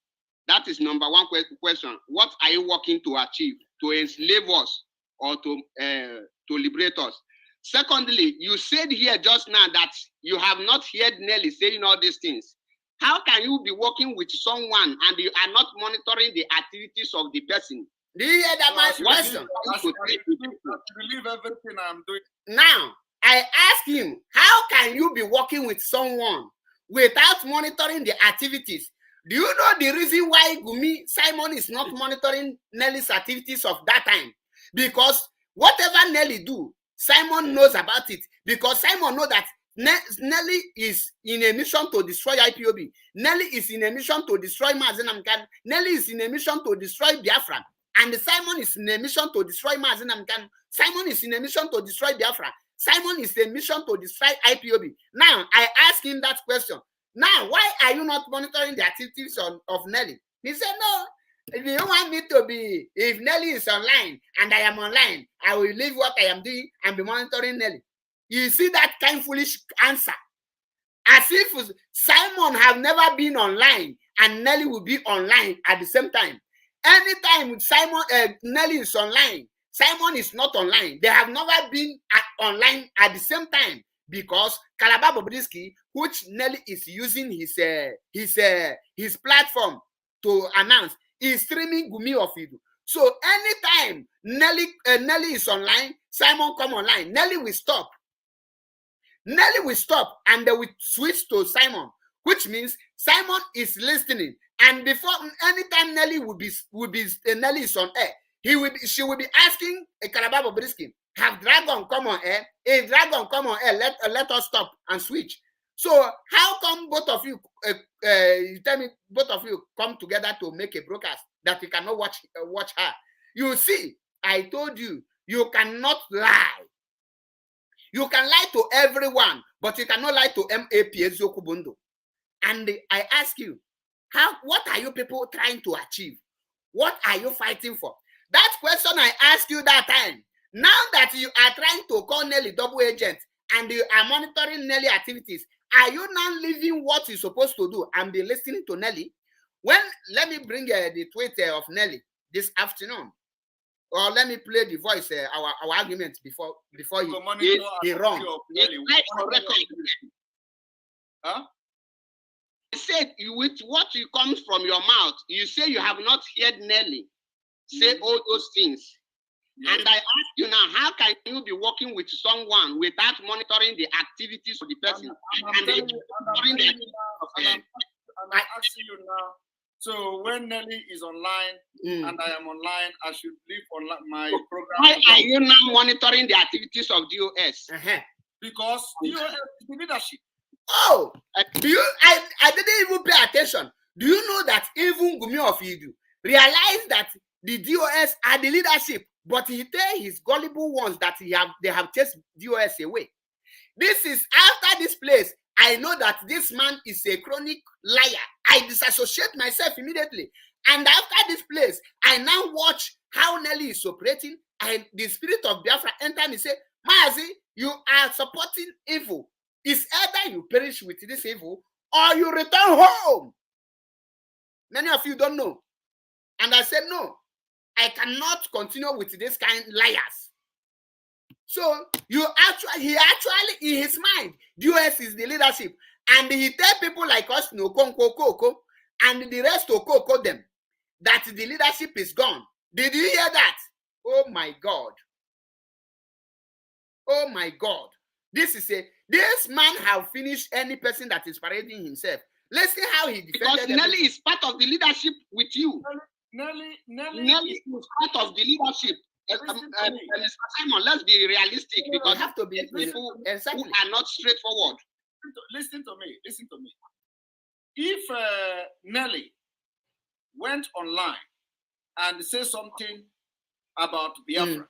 That is number one question. What are you working to achieve? To enslave us or to liberate us? Secondly, you said here just now that you have not heard Nelly saying all these things. How can you be working with someone and you are not monitoring the activities of the person? Do you hear that my question? Believe everything I'm doing. Now, I ask him, how can you be working with someone without monitoring the activities? Do you know the reason why Simon is not monitoring Nelly's activities of that time? Because whatever Nelly do, Simon knows about it. Because Simon knows that Nelly is in a mission to destroy IPOB. Nelly is in a mission to destroy Mazenamkan. Nelly is in a mission to destroy Biafra. And Simon is in a mission to destroy Mazenamkan. Simon is in a mission to destroy Biafra. Simon is in a mission to destroy IPOB. Now, I ask him that question. Now, why are you not monitoring the activities of Nelly? He said, no. If you want me to be, if Nelly is online and I am online, I will leave what I am doing and be monitoring Nelly. You see that kind of foolish answer. As if Simon have never been online and Nelly will be online at the same time. Anytime Nelly is online, Simon is not online. They have never been online at the same time because Calabar Bobrisky, which Nelly is using his platform to announce, is streaming Gumi of Idu. So anytime Nelly is online, Simon come online. Nelly will stop. Nelly will stop and they will switch to Simon, which means Simon is listening. And before anytime Nelly Nelly is on air, she will be asking a Calabar Bobrisky, have Dragon come on air? If Dragon come on air, let us stop and switch. So how come both of you, you tell me, both of you come together to make a broadcast that you cannot watch her? You see, I told you, you cannot lie. You can lie to everyone, but you cannot lie to MAP Ezokubundo. And I ask you, what are you people trying to achieve? What are you fighting for? That question I asked you that time. Now that you are trying to call Nelly double agent and you are monitoring Nelly activities, are you now leaving what you're supposed to do and be listening to Nelly? Let me bring the tweet of Nelly this afternoon. Or let me play the voice, our argument before he wrong. Huh? said, with what comes from your mouth, you say you have not heard Nelly say all those things. Yes. And I ask you now, how can you be working with someone without monitoring the activities of the person? I'm asking you now. So when Nelly is online and I am online, I should leave online my program. Why are you now monitoring the activities of DOS? Because DOS is the leadership. Oh, do you? I didn't even pay attention. Do you know that even Gumi of Idu realized that the DOS are the leadership, but he tell his gullible ones that they have chased DOS away. This is after this place. I know that this man is a chronic liar. I disassociate myself immediately. And after this place, I now watch how Nelly is operating, and the spirit of Biafra enter me say, Mazi, you are supporting evil. It's either you perish with this evil or you return home. Many of you don't know. And I said, no, I cannot continue with this kind of liars. So he actually, in his mind, US is the leadership. And he tell people like us, no, Koko, and the rest of Koko them, that the leadership is gone. Did you hear that? Oh my God. Oh my God. This man have finished any person that is parading himself. Let's see how he defended. Because Nelly is part of the leadership with you. Nelly is part of the leadership. Simon, let's be realistic, because have to be people who are not straightforward. Listen to me. If Nelly went online and said something about Biafra,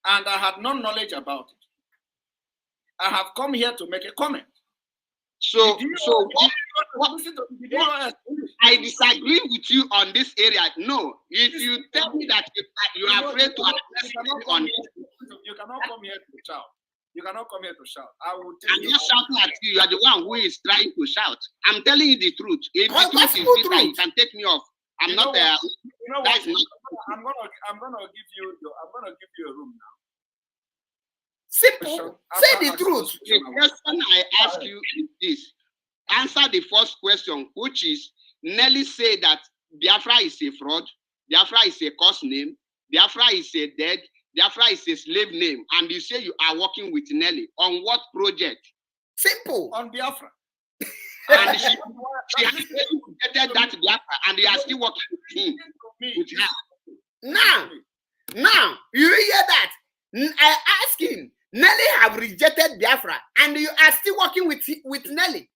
and I had no knowledge about it, I have come here to make a comment. So I disagree with you on this area. No, if you tell me that you are afraid to address on it, you cannot come here to shout. You cannot come here to shout. I'm not shouting at you. You are the one who is trying to shout. I'm telling you the truth. If the truth is bitter, you can take me off. I'm not there. You know what? I'm gonna give you a room now. Simple. Say the truth. The question I ask you is this. Answer the first question, which is, Nelly say that Biafra is a fraud, Biafra is a curse name, Biafra is a dead, Biafra is a slave name, and you say you are working with Nelly. On what project? Simple. On Biafra. And she has rejected that Biafra, and you are still working with him. With her. Now, you hear that? I ask him, Nelly have rejected Biafra, and you are still working with Nelly.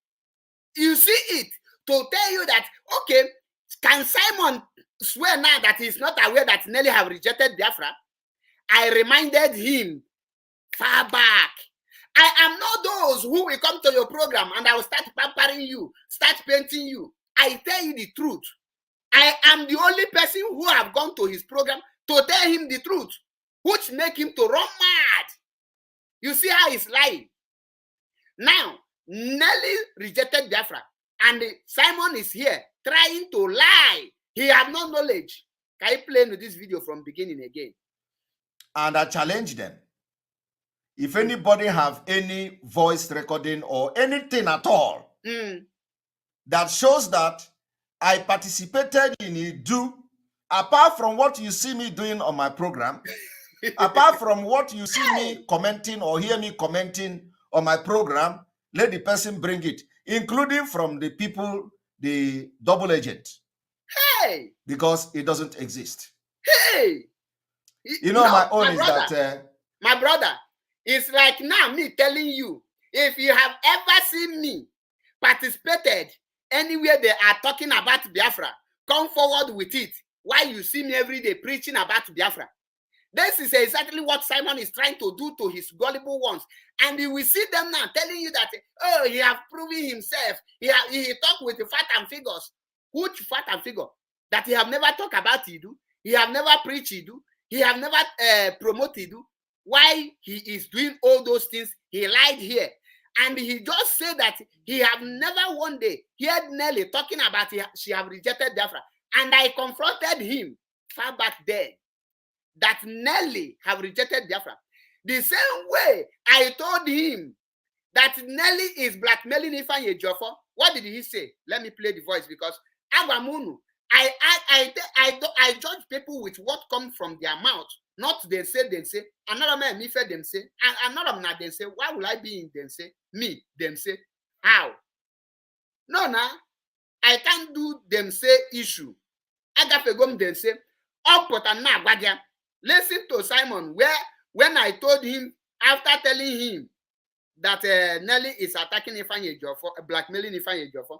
You see it to tell you that, okay, can Simon swear now that he's not aware that Nelly have rejected Biafra? I reminded him far back. I am not those who will come to your program and I will start pampering you, start painting you. I tell you the truth. I am the only person who have gone to his program to tell him the truth, which make him to run mad. You see how he's lying. Now, Nelly rejected Biafra, and Simon is here trying to lie. He have no knowledge. Can you play with this video from beginning again? And I challenge them. If anybody have any voice recording or anything at all that shows that I participated in Idu, apart from what you see me doing on my program, apart from what you see me commenting or hear me commenting on my program, let the person bring it, including from the people, the double agent. Hey! Because it doesn't exist. Hey! You know, my own is that... my brother, it's like now me telling you, if you have ever seen me participated anywhere they are talking about Biafra, come forward with it. Why you see me every day preaching about Biafra? This is exactly what Simon is trying to do to his gullible ones. And you will see them now telling you that, oh, he have proven himself. He talk with the fact and figures. Which fact and figure? That he have never talked about Idu. He have never preached Idu. He have never promoted Idu. Why he is doing all those things? He lied here. And he just said that he have never one day heard Nelly talking about she have rejected Biafra. And I confronted him far back then that Nelly have rejected Biafra. The same way I told him that Nelly is blackmailing Ifeanyi Ejiofor What did he say? Let me play the voice because Agwamunu, I judge people with what comes from their mouth, not they say. Another man, me fed them say, and another man they say, why will I be in them say? Me, them say, how? No, nah, I can't do them say issue. Agapegom them say, up but I'm not badia. Listen to Simon, where when I told him after telling him that Nelly is attacking Ifeanyi Ejiofor, blackmailing Ifeanyi Ejiofor,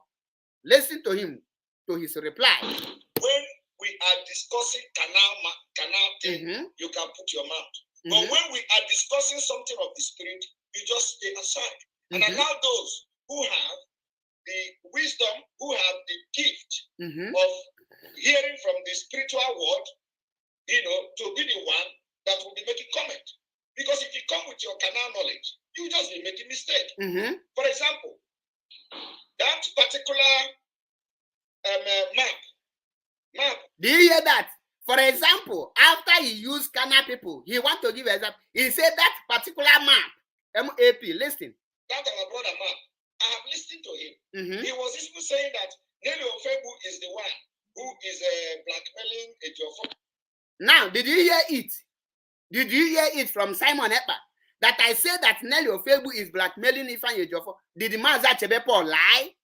listen to him, to his reply. When we are discussing canal thing, you can put your mouth. But when we are discussing something of the spirit, you just stay aside and allow those who have the wisdom, who have the gift of hearing from the spiritual word, to be the one that will be making comment. Because if you come with your canal knowledge, you just be making mistake. For example, that particular map. Do you hear that? For example, after he used canal people, he want to give example. He said that particular map, MAP, listen. That our brother map, I have listened to him. He was even saying that Nelly Ofebu is the one who is blackmailing Ejiofor. Now, did you hear it? Did you hear it from Simon Ekpa? That I said that Nelly Ofebu is blackmailing Ifeanyi Ejiofor. Did Maza Chebepo lie?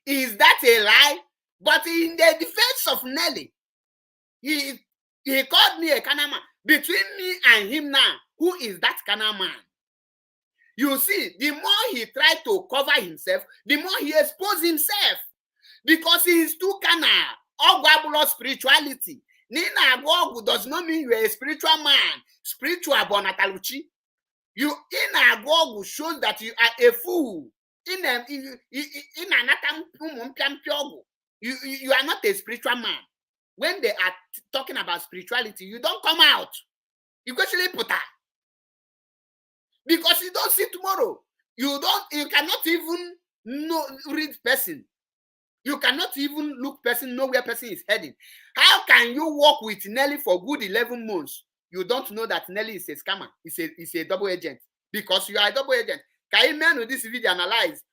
Is that a lie? But in the defense of Nelly, he called me a Kana man. Between me and him now, who is that Kana man? You see, the more he tried to cover himself, the more he exposed himself. Because he is too Kana. Ogwabulo spirituality. Nina Agwogu does not mean you are a spiritual man. Spiritual Bonataluchi. You in Agwogu shows that you are a fool. You are not a spiritual man. When they are talking about spirituality, you don't come out. You actually put that. Because you don't see tomorrow. You cannot even read person. You cannot even look person, know where person is heading. How can you work with Nelly for good 11 months? You don't know that Nelly is a scammer. He's a double agent. Because you are a double agent. Can you man with this video analyze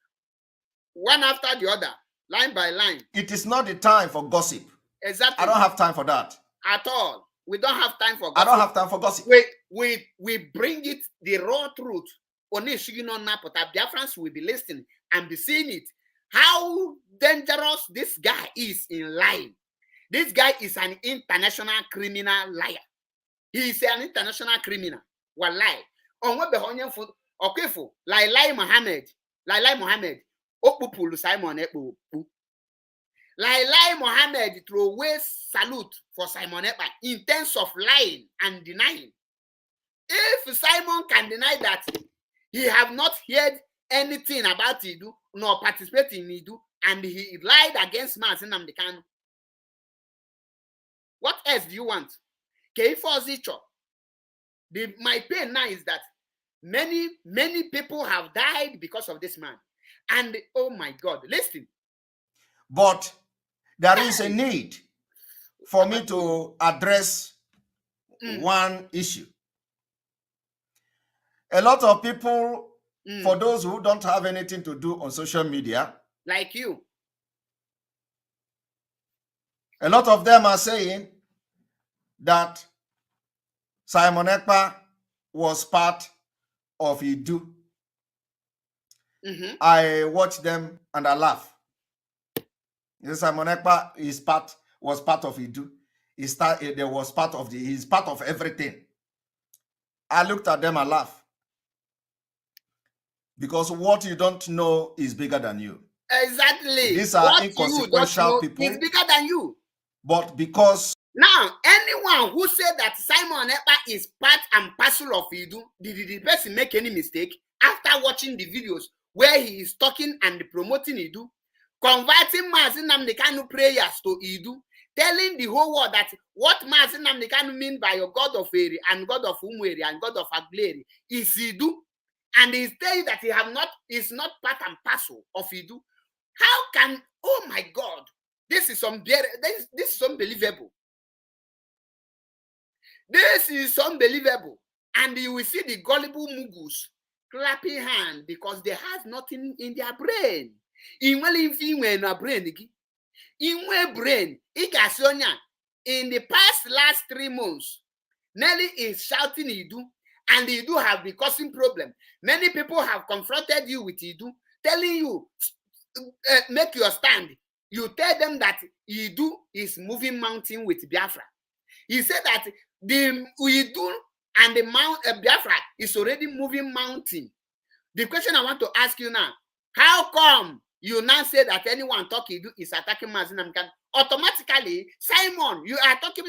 one after the other, line by line? It is not the time for gossip. Exactly. I don't have time for that. At all. We don't have time for gossip. I don't have time for gossip. We bring it, the raw truth. Only Biafrans will be listening and be seeing it. How dangerous this guy is in lying. This guy is an international criminal liar. He is an international criminal. Wallahi. On what the okefo, Lai Mohammed, Okpupulu Simon Ekpo. Lai Mohammed throw away salute for Simon Ekpa in terms of lying and denying. If Simon can deny that he have not heard anything about Idu, nor participate in Idu, and he lied against Mazi Nnamdi Kanu, what else do you want? My pain now is that many people have died because of this man. And oh my God, listen. But there is a need for me to address one issue. A lot of people, for those who don't have anything to do on social media, like you, a lot of them are saying that Simon Ekpa was part of Idu. I watch them and I laugh. Simon Ekpa was part of Idu. He's part of everything. I looked at them and laughed. Because what you don't know is bigger than you. Exactly. These are inconsequential people. It's bigger than you. But because now, anyone who said that Simon Ekpa is part and parcel of Idu, did the person make any mistake after watching the videos where he is talking and promoting Idu, converting Mazi Nnamdi Kanu prayers to Idu, telling the whole world that what Mazi Nnamdi Kanu mean by your God of Eri and God of Umweri and God of Agleri is Idu, and he saying that is not part and parcel of Idu? How can, oh my God, this is unbelievable. This is unbelievable. And you will see the gullible mugus clapping hand because they have nothing in their brain. Inwele ife inwe na brain gị. Inwe brain, ị ga-asị onye a, in the past last 3 months, Nelly is shouting Idu, and Idu have been causing problem. Many people have confronted you with Idu, telling you, make your stand. You tell them that Idu is moving mountain with Biafra. He said that the Idu and the Mount Biafra is already moving mountain. The question I want to ask you now, how come you now say that anyone talking Idu is attacking Mazinamkan? Automatically, Simon, you are attacking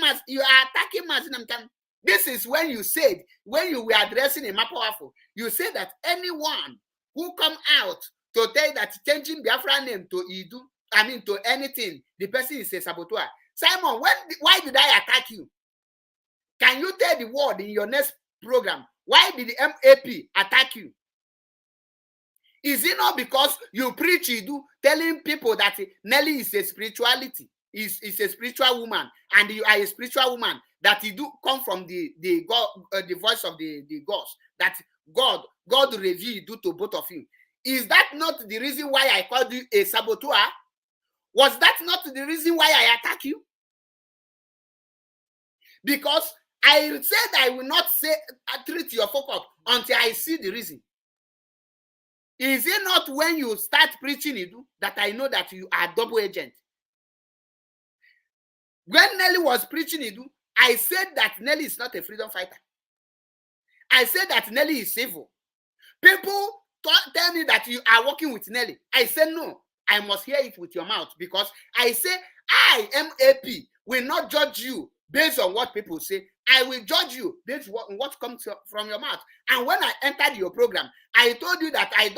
Mazinamkan. This is when you said, when you were addressing a Mapoafo, you said that anyone who come out to tell that changing Biafra name to Idu, to anything, the person is a saboteur. Simon, why did I attack you? Can you tell the world in your next program, why did the MAP attack you? Is it not because you preach Idu, telling people that Nelly is a spirituality, is a spiritual woman, and you are a spiritual woman, that Idu come from the God, the voice of the gods, that God revealed Idu to both of you? Is that not the reason why I called you a saboteur? Was that not the reason why I attack you? Because I said I will not treat your focus until I see the reason. Is it not when you start preaching Idu that I know that you are double agent? When Nelly was preaching Idu, I said that Nelly is not a freedom fighter. I said that Nelly is evil. People tell me that you are working with Nelly. I said no. I must hear it with your mouth, because I say I, MAP, will not judge you based on what people say. I will judge you based on what comes from your mouth. And when I entered your program, I told you that I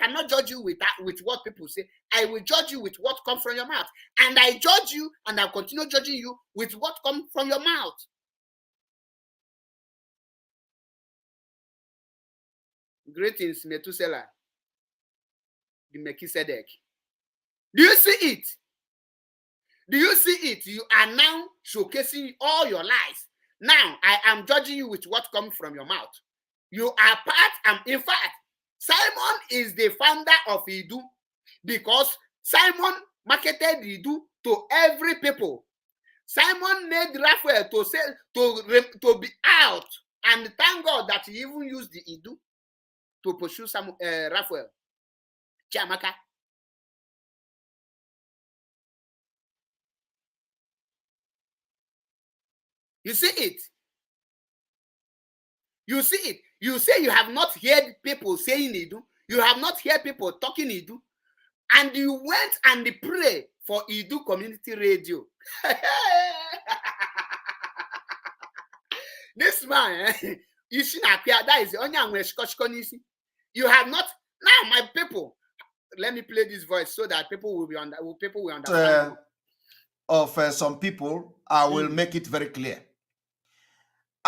cannot judge you with what people say. I will judge you with what comes from your mouth. And I judge you, and I'll continue judging you with what comes from your mouth. Greetings, Methuselah, the Melchizedek. Do you see it? Do you see it? You are now showcasing all your lies. Now, I am judging you with what comes from your mouth. You are part, in fact, Simon is the founder of Idu, because Simon marketed Idu to every people. Simon made Raphael to be out, and thank God that he even used the Idu to pursue Raphael. Chiamaka. You see it? You see it? You say you have not heard people saying Idu. You have not heard people talking Idu. And you went and prayed for Idu Community Radio. This man, you see, that is only you have not. Now, my people, let me play this voice so that people will understand. Of some people, I will make it very clear.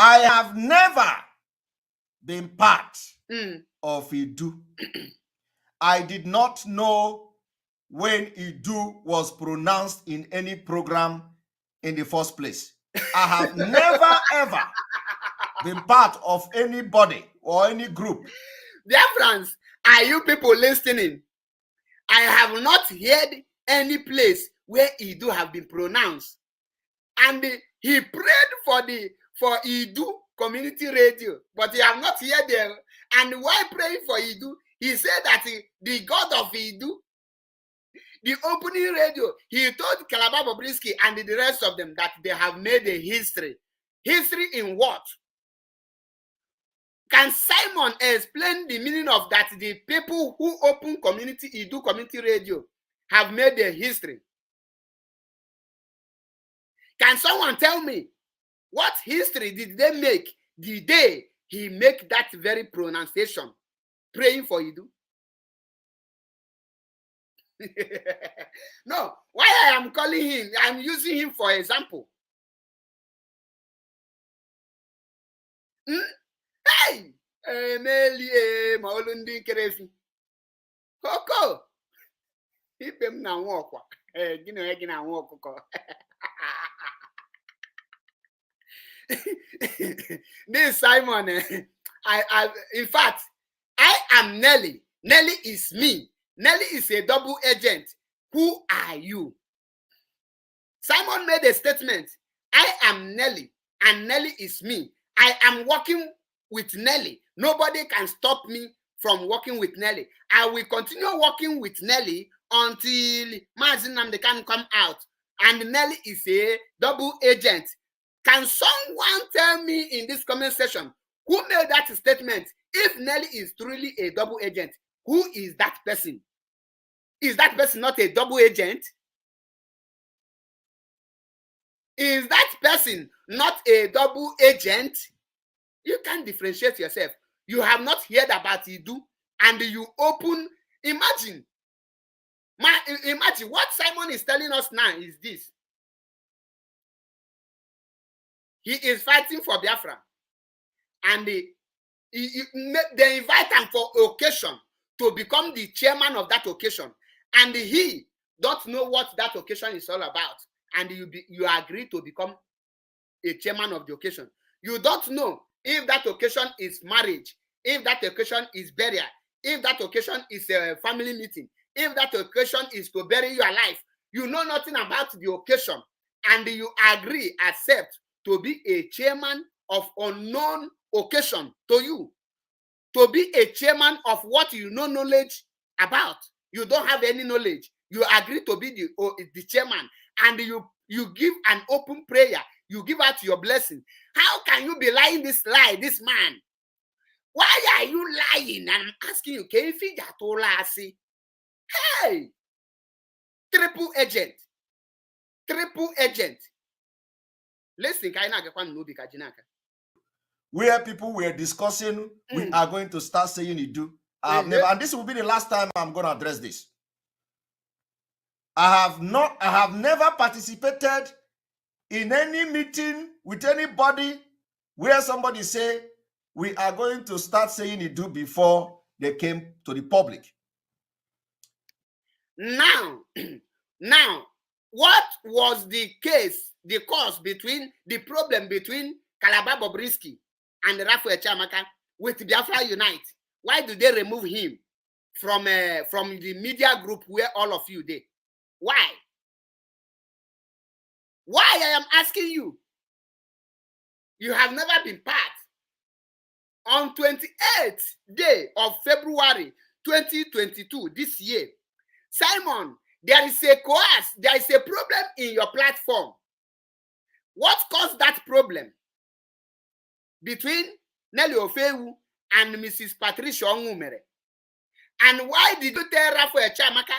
I have never been part of Idu. I did not know when Idu was pronounced in any program in the first place. I have never ever been part of anybody or any group. Dear friends, are you people listening? I have not heard any place where Idu have been pronounced. And he prayed for Idu Community Radio, but he have not heard them. And while praying for Idu, he said that the God of Idu, the opening radio, he told Calabar Bobrisky and the rest of them that they have made a history. History in what? Can Simon explain the meaning of that? The people who open Idu Community Radio have made a history. Can someone tell me what history did they make the day he make that very pronunciation, praying for Idu? No, why I am calling him, I'm using him for example. Hey, Emeli Maulundi Kerefi. Koko. Ipem na nwokwa. Gina nwokoko. This Simon, in fact, I am Nelly. Nelly is me. Nelly is a double agent. Who are you? Simon made a statement. I am Nelly, and Nelly is me. I am working with Nelly. Nobody can stop me from working with Nelly. I will continue working with Nelly until Mazi Nnamdi can come out. And Nelly is a double agent. Can someone tell me in this comment section who made that statement? If Nelly is truly a double agent, who is that person? Is that person not a double agent? Is that person not a double agent? You can't differentiate yourself. You have not heard about Idu, and you open. Imagine what Simon is telling us now is this. He is fighting for Biafra, and they invite him for occasion to become the chairman of that occasion, and he don't know what that occasion is all about, and you agree to become a chairman of the occasion. You don't know if that occasion is marriage, if that occasion is burial, if that occasion is a family meeting, if that occasion is to bury you alive. You know nothing about the occasion, and you agree, accept to be a chairman of unknown occasion to you, to be a chairman of what you know knowledge about. You don't have any knowledge. You agree to be the chairman, and you give an open prayer. You give out your blessing. How can you be lying this lie, this man? Why are you lying? And I'm asking you, can you figure out? Hey, triple agent. Listen, where people were discussing, we are going to start saying Idu. And this will be the last time I'm going to address this. I have never participated in any meeting with anybody where somebody say we are going to start saying Idu before they came to the public. Now, what was the problem between Calabar Bobrisky and Raphael Chamaka with Biafra Unite? Why did they remove him from the media group where all of you did? Why? Why, I am asking you? You have never been part. On 28th day of February 2022, this year, Simon, there is a problem in your platform. What caused that problem between Nelly Ofewu and Mrs. Patricia Ongumere? And why did you tell Raphael Chamaka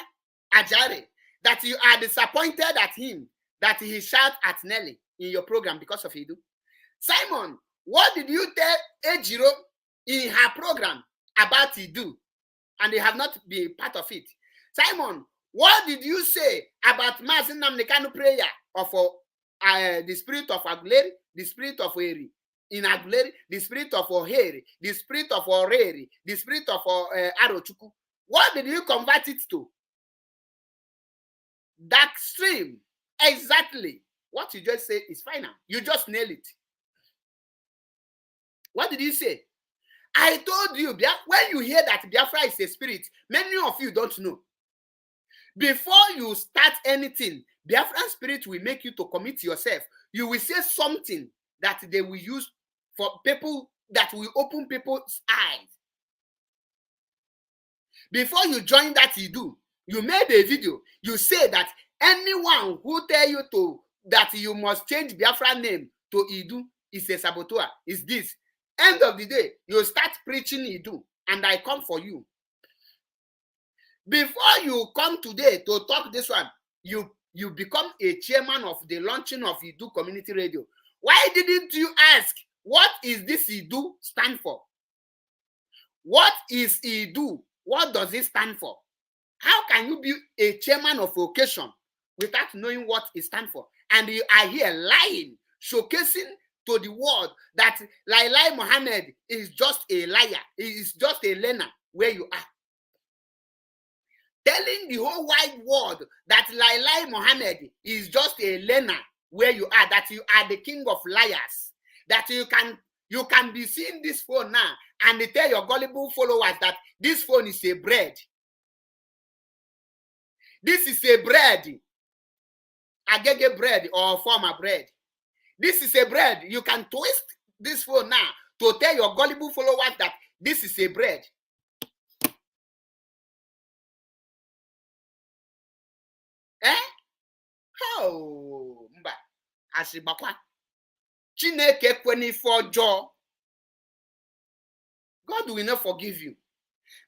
Ajare that you are disappointed at him, that he shout at Nelly in your program because of Idu? Simon, what did you tell Ejiro in her program about Idu? And they have not been part of it. Simon, what did you say about Mazi Nnamdi Kanu prayer of the spirit of Aguleri, the spirit of Eri in Aguleri, the spirit of Oheri, the spirit of Oreri, the spirit of Arochukwu? What did you convert it to? Dark stream. Exactly. What you just say is final. You just nail it. What did you say? I told you, when you hear that Biafra is a spirit, many of you don't know. Before you start anything, Biafran spirit will make you to commit yourself. You will say something that they will use for people, that will open people's eyes. Before you join that Idu, you made a video. You say that anyone who tell you that you must change Biafra name to Idu is a saboteur. Is this? End of the day, you start preaching Idu, and I come for you. Before you come today to talk this one, you become a chairman of the launching of Idu Community Radio. Why didn't you ask, what is this Idu stand for? What is Idu? What does it stand for? How can you be a chairman of occasion without knowing what it stands for? And you are here lying, showcasing to the world that Lailai Mohammed is just a liar. He is just a learner where you are. Telling the whole wide world that Lailai Mohammed is just a learner where you are, that you are the king of liars, that you can be seeing this phone now and tell your gullible followers that this phone is a bread. This is a bread. Agege bread or former bread. This is a bread. You can twist this phone now to tell your gullible followers that this is a bread. Oh, mba. Asibakwa. Chineke kweni for joy. God will not forgive you.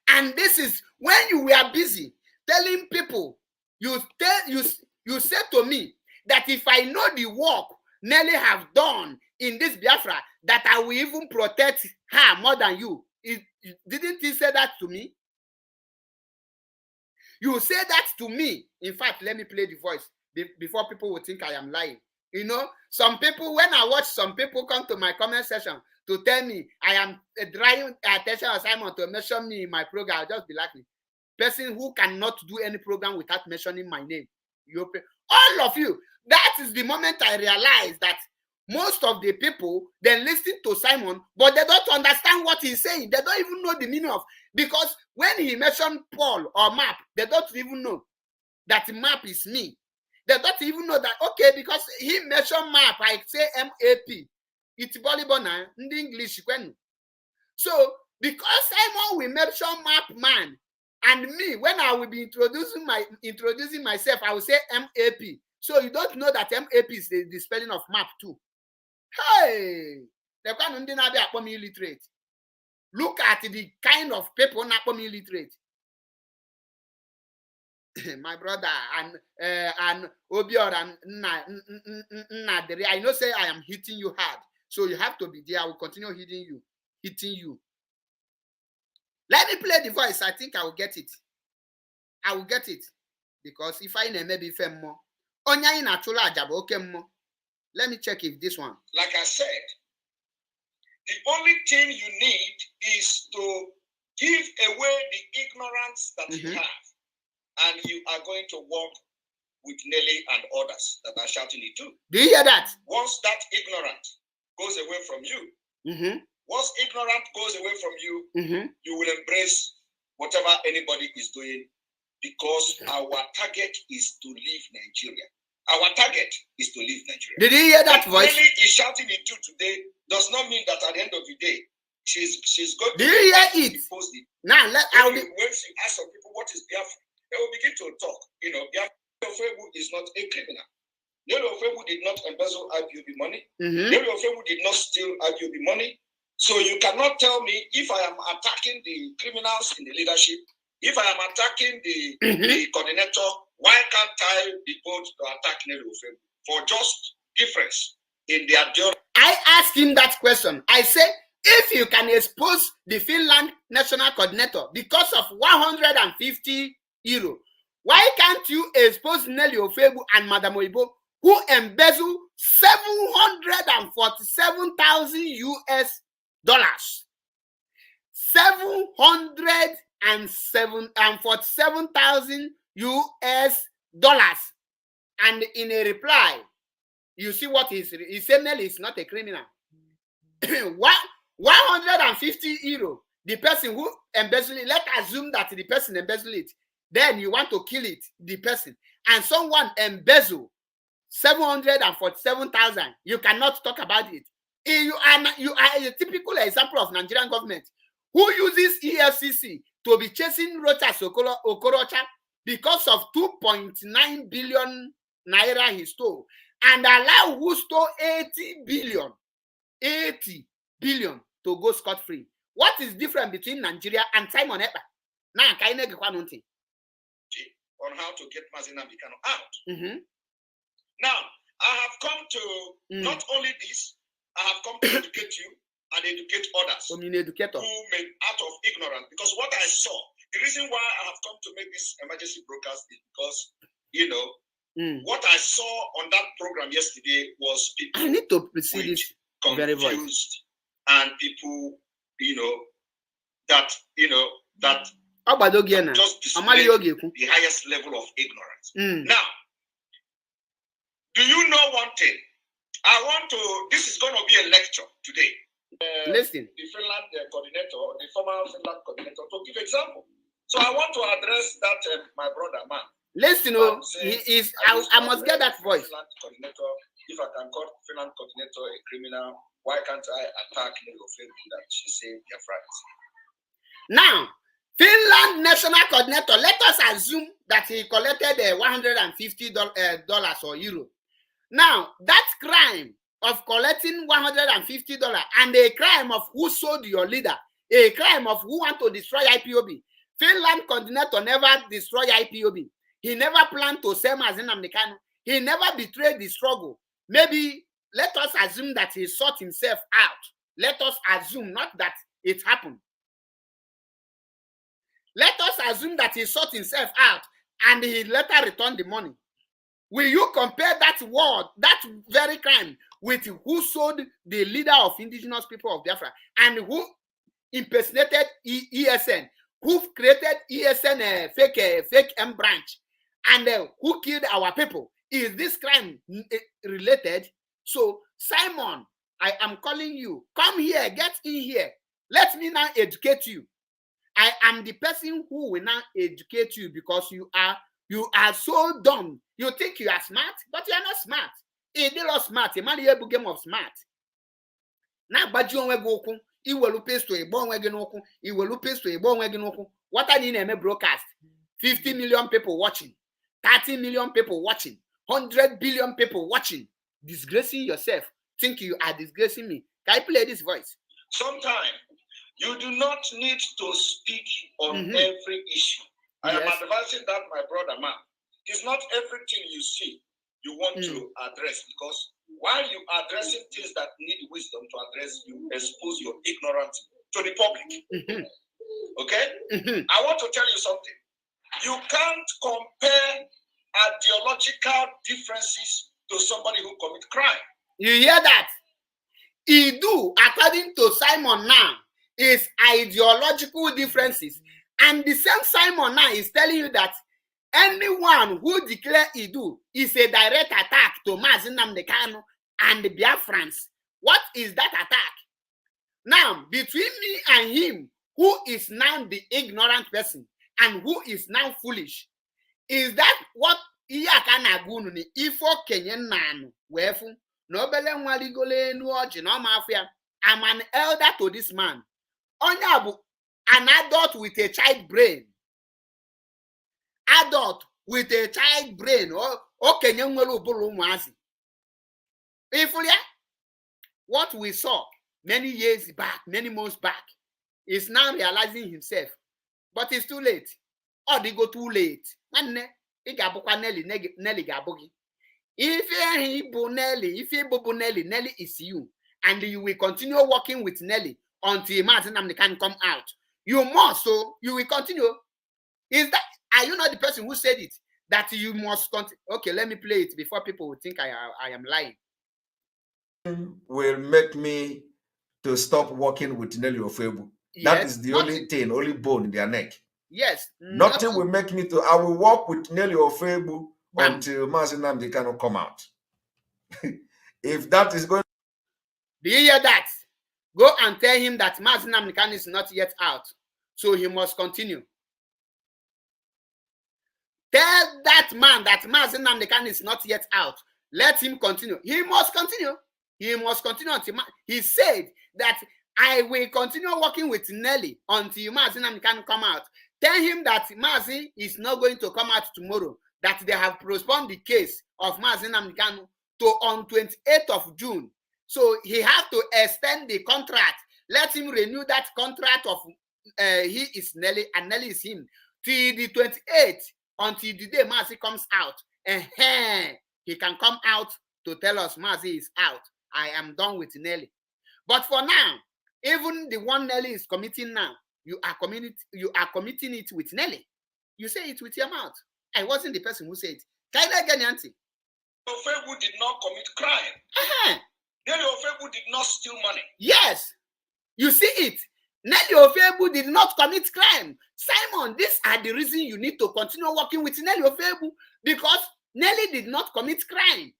And this is when you were busy telling people, you said to me that if I know the work Nelly have done in this Biafra, that I will even protect her more than you. Didn't he say that to me? You say that to me. In fact, let me play the voice before people will think I am lying. You know, some people, when I watch some people come to my comment section to tell me I am drawing attention assignment to mention me in my program, I'll just be laughing. Person who cannot do any program without mentioning my name. All of you. That is the moment I realized that most of the people, they listen to Simon, but they don't understand what he's saying. They don't even know the meaning of, because when he mentioned Paul or map, they don't even know that map is me. They don't even know that, okay, because he mentioned map, I say MAP. It's Bolibona in the English. So, because Simon will mention map man, and me, when I will be introducing myself, I will say MAP. So you don't know that MAP is the spelling of map too. Hey, the kind of not be illiterate. Look at the kind of people not illiterate. My brother and Obior and Naderi, I know say I am hitting you hard, so you have to be there. I will continue hitting you. Let me play the voice. I think I will get it. I will get it because if I maybe fem more, onya in achula ajabo okay more. Let me check if this one. Like I said, the only thing you need is to give away the ignorance that you have, and you are going to work with Nelly and others that are shouting it too. Do you hear that? Once that ignorance goes away from you, once ignorance goes away from you, you will embrace whatever anybody is doing, because our target is to leave Nigeria. Our target is to leave Nigeria. Did you hear that voice? Nelly is shouting it too today does not mean that at the end of the day she's going to. Do you hear it? Now once you ask some people what is Biafra, they will begin to talk. You know, Biafra is not a criminal. Nelly Ofebu did not embezzle IPOB money. Nelly Ofebu did not steal IPOB money. So you cannot tell me if I am attacking the criminals in the leadership, if I am attacking the coordinator, why can't I be bold to attack Nelly Ofebu for just difference in their job? I asked him that question. I said, if you can expose the Finland national coordinator because of 150 euro, why can't you expose Nelly Ofebu and Madam Oibo, who embezzled $747,000 US? $747,000 US. And in a reply, you see what he said, Nelly is not a criminal. 150 euro. The person who embezzled it, let's assume that the person embezzled it. Then you want to kill it, the person. And someone embezzled 747,000. You cannot talk about it. You are a typical example of Nigerian government who uses EFCC to be chasing Rochas Okorocha because of 2.9 billion naira he stole, and allow who stole 80 billion to go scot-free. What is different between Nigeria and Simon Ekpa? Now, on how to get Mazina Bikano out. Now, I have come to not only this, I have come to educate you and educate others who made out of ignorance. Because what I saw, the reason why I have come to make this emergency broadcast is because, you know, what I saw on that program yesterday was people I need to proceed this very confused and people, you know, that just display the highest level of ignorance. Now, do you know one thing? This is going to be a lecture today. Listen. The Finland coordinator, the former Finland coordinator, to give example. So I want to address that, my brother man. Listen, he is. I must get that voice. If I can call finance coordinator a criminal, why can't I attack Leo Febu that she said they're friends? Now, Finland national coordinator, let us assume that he collected $150 or euro. Now, that crime of collecting $150 and a crime of who sold your leader, a crime of who want to destroy IPOB. Finland coordinator never destroy IPOB. He never planned to sell Mazi Nnamdi Kanu. He never betrayed the struggle. Maybe let us assume that he sought himself out. Let us assume, not that it happened. Let us assume that he sought himself out and he later returned the money. Will you compare that word, that very crime, with who sold the leader of indigenous people of Biafra and who impersonated ESN, who created ESN fake M branch, and who killed our people? Is this crime related? So, Simon, I am calling you. Come here, get in here. Let me now educate you. I am the person who will now educate you because you are so dumb. You think you are smart, but you are not smart. It is not smart. A man able game of smart. Now, but you only go. You will paste to a bon wagon. You will paste to a bon wagon. What I need a broadcast. 50 million people watching, 30 million people watching, 100 billion people watching. Disgracing yourself. Think you are disgracing me. Can I play this voice? Sometimes you do not need to speak on every issue. I am advising that, my brother man. It's not everything you see you want to address, because while you are addressing things that need wisdom to address, you expose your ignorance to the public. Okay? I want to tell you something. You can't compare ideological differences to somebody who commits crime. You hear that? Idu, according to Simon now, is ideological differences. And the same Simon now is telling you that anyone who declare Idu is a direct attack to Mazi Nnamdi Kanu and the Biafrans. What is that attack? Now, between me and him, who is now the ignorant person and who is now foolish, is that what Iyakanagunu ifo Kenyan nanu wefu nobele nwaligole nu oji no mafia? I'm an elder to this man. Onyabu, an adult with a child brain. Adult with a child brain. O Kenyan nwelu bulu mwazi. Ifulia, what we saw many years back, many months back, is now realizing himself. But it's too late. Or they go too late. Nelly Gabogi. If you Nelly, Nelly is you. And you will continue working with Nelly until Mazi Nnamdi can come out. You must, so you will continue. Are you not the person who said it? That you must continue. Okay, let me play it before people will think I am lying. Will make me to stop working with Nelly Ofebu. Yes, that is the only thing, only bone in their neck. Yes. Nothing will make me to. I will work with Nelly Ofebu until Mazi Nnamdi cannot come out. If that is going. Do you hear that? Go and tell him that Mazi Nnamdi Kanu is not yet out, so he must continue. Tell that man that Mazi Nnamdi Kanu is not yet out. Let him continue. He must continue. He must continue until he said that I will continue working with Nelly until Mazi Nnamdi Kanu come out. Tell him that Mazi is not going to come out tomorrow, that they have postponed the case of Mazi Nnamdi Kanu to on 28th of June. So he has to extend the contract. Let him renew that contract of he is Nelly and Nelly is him till the 28th, until the day Mazi comes out. And he can come out to tell us Mazi is out. I am done with Nelly. But for now, even the one Nelly is committing now, you are committing it with Nelly. You say it with your mouth. I wasn't the person who said it. Kaila Ganyanti. Ofebu did not commit crime. Nelly Ofebu did not steal money. Yes. You see it. Nelly Ofebu did not commit crime. Simon, these are the reasons you need to continue working with Nelly Ofebu, because Nelly did not commit crime.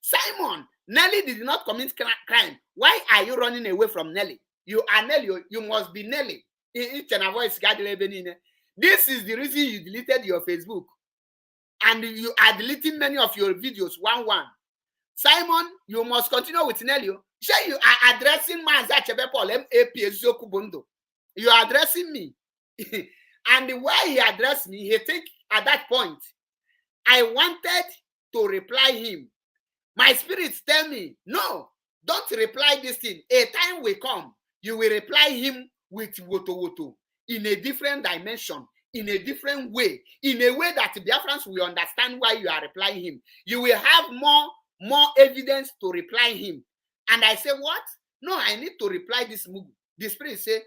Simon, Nelly did not commit crime. Why are you running away from Nelly? You are Nelly. You must be Nelly. Each and voice. This is the reason you deleted your Facebook. And you are deleting many of your videos, one. Simon, you must continue with Nelly. Sure, you are addressing Mazachebepo MAP Ezokubundo. You are addressing me. And why he addressed me, he think at that point, I wanted to reply him. My spirits tell me, no, don't reply this thing. A time will come, you will reply him with woto in a different dimension, in a different way, in a way that the Biafrans will understand why you are replying him. You will have more evidence to reply him. And I say, what? No, I need to reply this Mugu. The spirit say,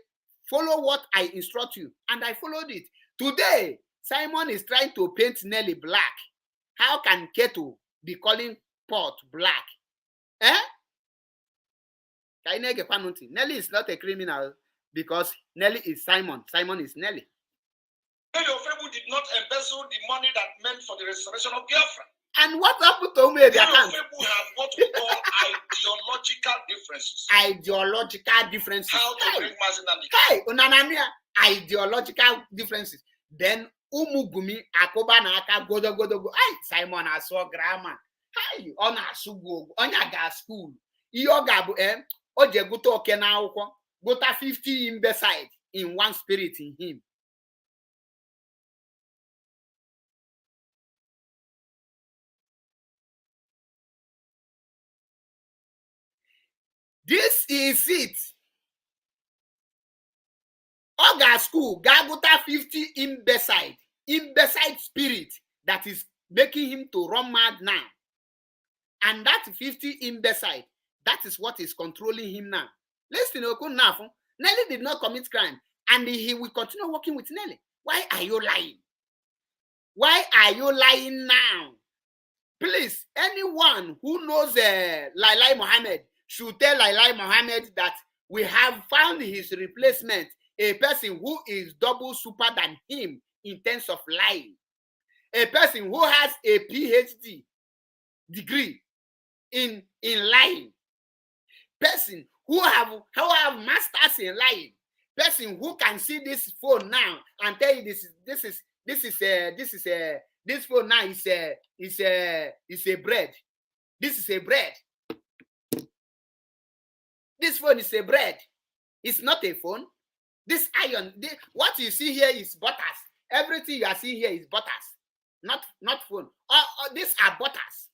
follow what I instruct you. And I followed it. Today, Simon is trying to paint Nelly black. How can Keto be calling pot black? Eh? Nelly is not a criminal because Nelly is Simon. Simon is Nelly. Nelly Ofebu did not embezzle the money that meant for the restoration of Biafra. And what happened to me? Nelly Ofebu have what we call ideological differences. Ideological differences. How to bring Mazinandi. Hey, unanamia. Ideological differences. Then Gumi akoba na aka godo. Ay, Simon aso grammar. Hi, on asugo, on ga school. Yoga bu oje guto oke na akwụkwọ. Gota 50 imbecile in one spirit in him. This is it. Oga school, Gaguta 50 imbecile spirit that is making him to run mad now. And that 50 imbecile, that is what is controlling him now. Listen, Nelly did not commit crime, and he will continue working with Nelly. Why are you lying? Why are you lying now? Please, anyone who knows Lailai Mohammed should tell Lailai Mohammed that we have found his replacement, a person who is double super than him in terms of lying. A person who has a PhD degree in lying. Person who have masters in lying. Person who can see this phone now and tell you this phone now is a bread. This is a bread. This phone is a bread. It's not a phone. This iron, what you see here is butters. Everything you are seeing here is butters, not phone. These are butters.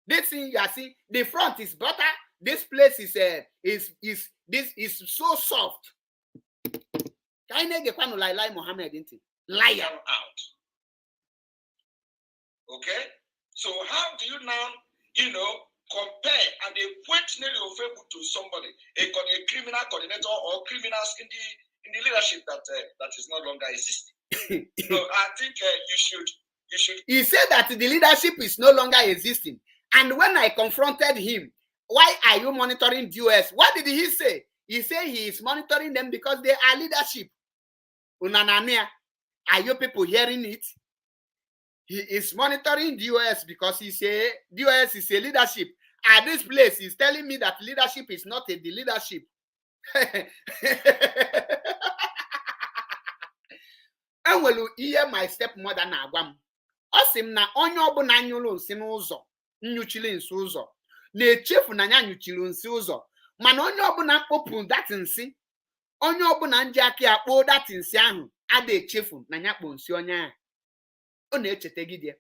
This thing you are seeing, the front is butter. This place is so soft. Mohammed liar out. Okay, so how do you now, compare and equate Nelly Ofebu to somebody, a criminal coordinator or criminals in the leadership that is no longer existing? So I think you should. He said that the leadership is no longer existing. And when I confronted him, why are you monitoring DOS? What did he say? He said he is monitoring them because they are leadership. Unanania, are you people hearing it? He is monitoring DOS because he say DOS is a leadership. At this place, he's telling me that leadership is not the leadership. And will you hear my stepmother na agwam? Osim na onye ọbụla nyụrụ nsị n'ụzọ, nyụchiri nsị ụzọ, na-echefu na ya nyụchiri nsị ụzọ, mana onye ọbụla kpopụ that nsị, onye ọbụla nji aka akpọ that nsị ahụ, ada echefu na ya kpọ nsị onye ahụ. Ọ na-echete gị die.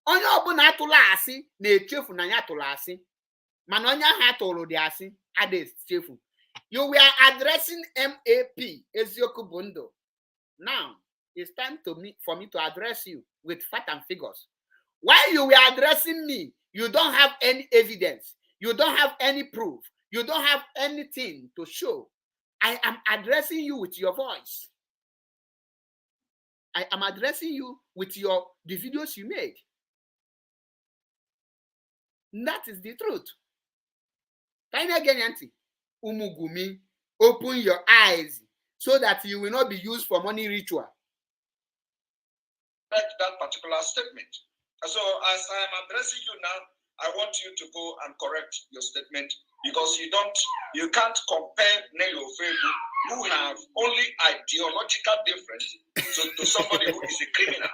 Onye ọbụla atụrụ asị na-echefu na ya tụrụ asị, mana onye ahụ atụrụ dị asị, ada echefu. You were addressing MAP, Eziokwu Bundo. Now, it's time for me to address you with fact and figures. While you were addressing me, you don't have any evidence. You don't have any proof. You don't have anything to show. I am addressing you with your voice. I am addressing you with the videos you made. That is the truth. Umugumi, open your eyes so that you will not be used for money ritual. That particular statement. So as I am addressing you now, I want you to go and correct your statement because you can't compare Nelly Ofebu, who have only ideological difference, to somebody who is a criminal.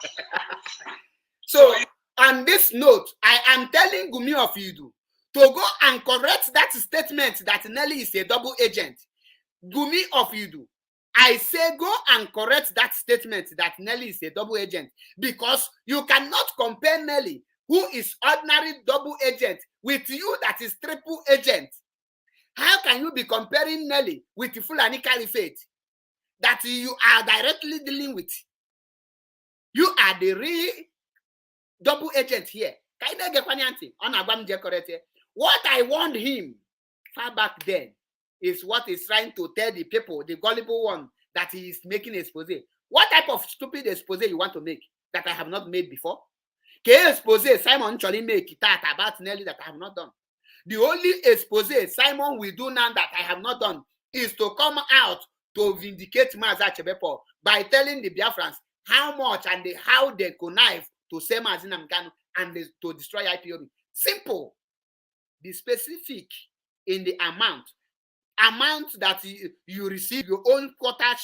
So on this note, I am telling Gumi of Idu to go and correct that statement that Nelly is a double agent. Gumi of Idu, I say go and correct that statement that Nelly is a double agent, because you cannot compare Nelly, who is ordinary double agent, with you that is triple agent. How can you be comparing Nelly with the Fulani Caliphate that you are directly dealing with? You are the real double agent here. What I warned him far back then is what he's trying to tell the people, the gullible one, that he is making expose. What type of stupid expose you want to make that I have not made before? Can expose Simon Choli make that about Nelly that I have not done? The only expose Simon will do now that I have not done is to come out to vindicate Maza Chebepo by telling the Biafrans how much and how they connive to say Mazina Mkanu and to destroy IPOB. Simple. Be specific in the amount that you receive, your own quota,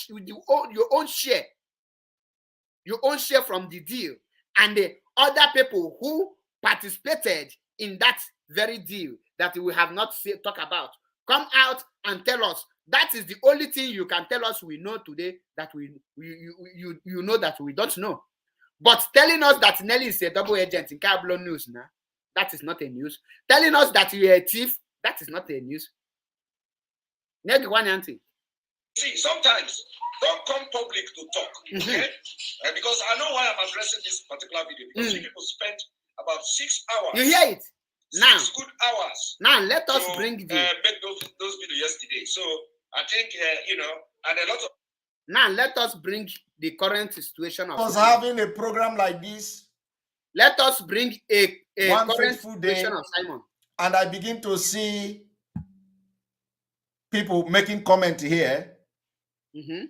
your own share from the deal, and the other people who participated in that very deal that we have not talked about. Come out and tell us. That is the only thing you can tell us we know today that you know that we don't know. But telling us that Nelly is a double agent in Cablo News now, that is not a news. Telling us that you are a thief, that is not a news. See, sometimes don't come public to talk, okay? Because I know why I'm addressing this particular video. Because you people spent about 6 hours. You hear it? Now, 6 good hours. Now let us bring make those videos yesterday. So I think and a lot of. Now let us bring the current situation of. I was having a program like this. Let us bring a one current fateful day, situation of Simon. And I begin to see people making comment here.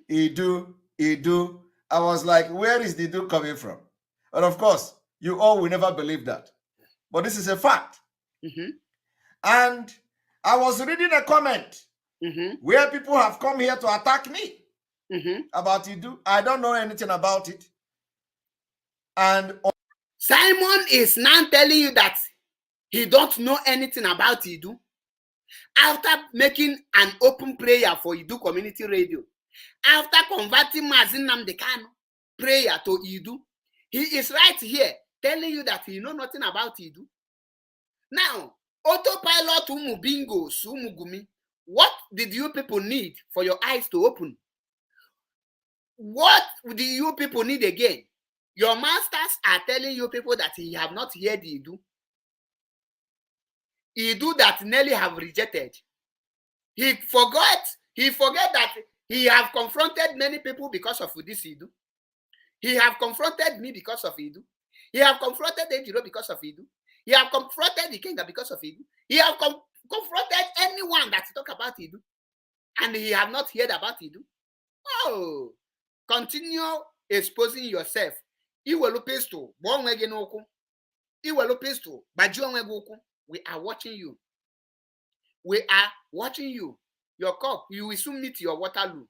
He do. I was like, where is the do coming from? But of course, you all will never believe that. But this is a fact. And I was reading a comment where people have come here to attack me about Idu. I don't know anything about it. And Simon is now telling you that he don't know anything about Idu. After making an open prayer for Idu Community Radio, after converting Mazin Namdekano prayer to Idu, he is right here telling you that he know nothing about Idu. Now, autopilot Bingo, Gumi, what did you people need for your eyes to open? What do you people need again? Your masters are telling you people that he have not heard Idu. Idu that Nelly have rejected. He forgot that he have confronted many people because of this Idu. He have confronted me because of Idu. He have confronted Ejiro because of Idu. He have confronted the Kenga because of Idu. He have confronted anyone that talk about Idu. And he have not heard about Idu. Oh, continue exposing yourself. Iwelu pistol, Iwelu pistol, we are watching you. We are watching you. Your cup, you will soon meet your Waterloo.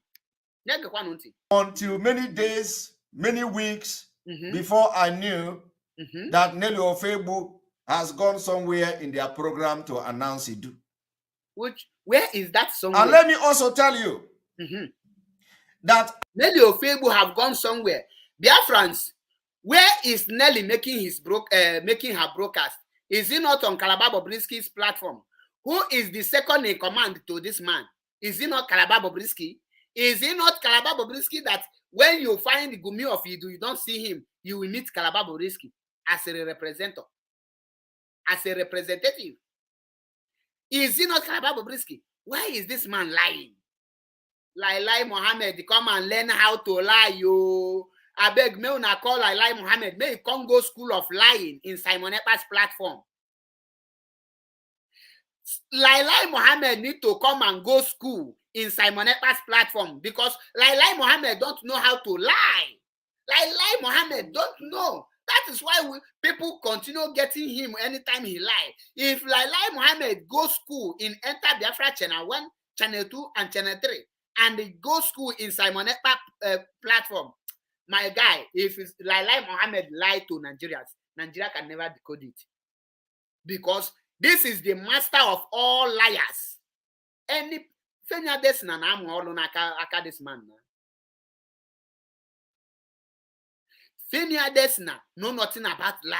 Until many days, many weeks before I knew that Nelly Ofebu has gone somewhere in their program to announce Idu. Where is that somewhere? And let me also tell you that Nelly Ofebu have gone somewhere. Biafrans, where is Nelly making her broadcast? Is he not on Calabar Bobrisky's platform? Who is the second in command to this man? Is he not Calabar Bobrisky? Is he not Calabar Bobrisky that when you find the Gumi of Idu, you don't see him, you will meet Calabar Bobrisky as a representative? As a representative? Is he not Calabar Bobrisky? Why is this man lying? Lai Mohammed, come and learn how to lie, yo. I beg me una call Lai Mohammed. May you come go school of lying in Simon Ekpa's platform. Lai Mohammed need to come and go school in Simon Ekpa's platform because Lai Mohammed don't know how to lie. Lai Mohammed don't know That is why people continue getting him anytime he lie. If Lai Mohammed go school in Enter Biafra Channel 1, Channel 2, and Channel 3, and he go school in Simon Ekpa platform, my guy, if Lai Mohammed lie to Nigerians, Nigeria can never decode it. Because this is the master of all liars. Any Fenya Desna na all on aka this man. Fenya Desna know nothing about lie.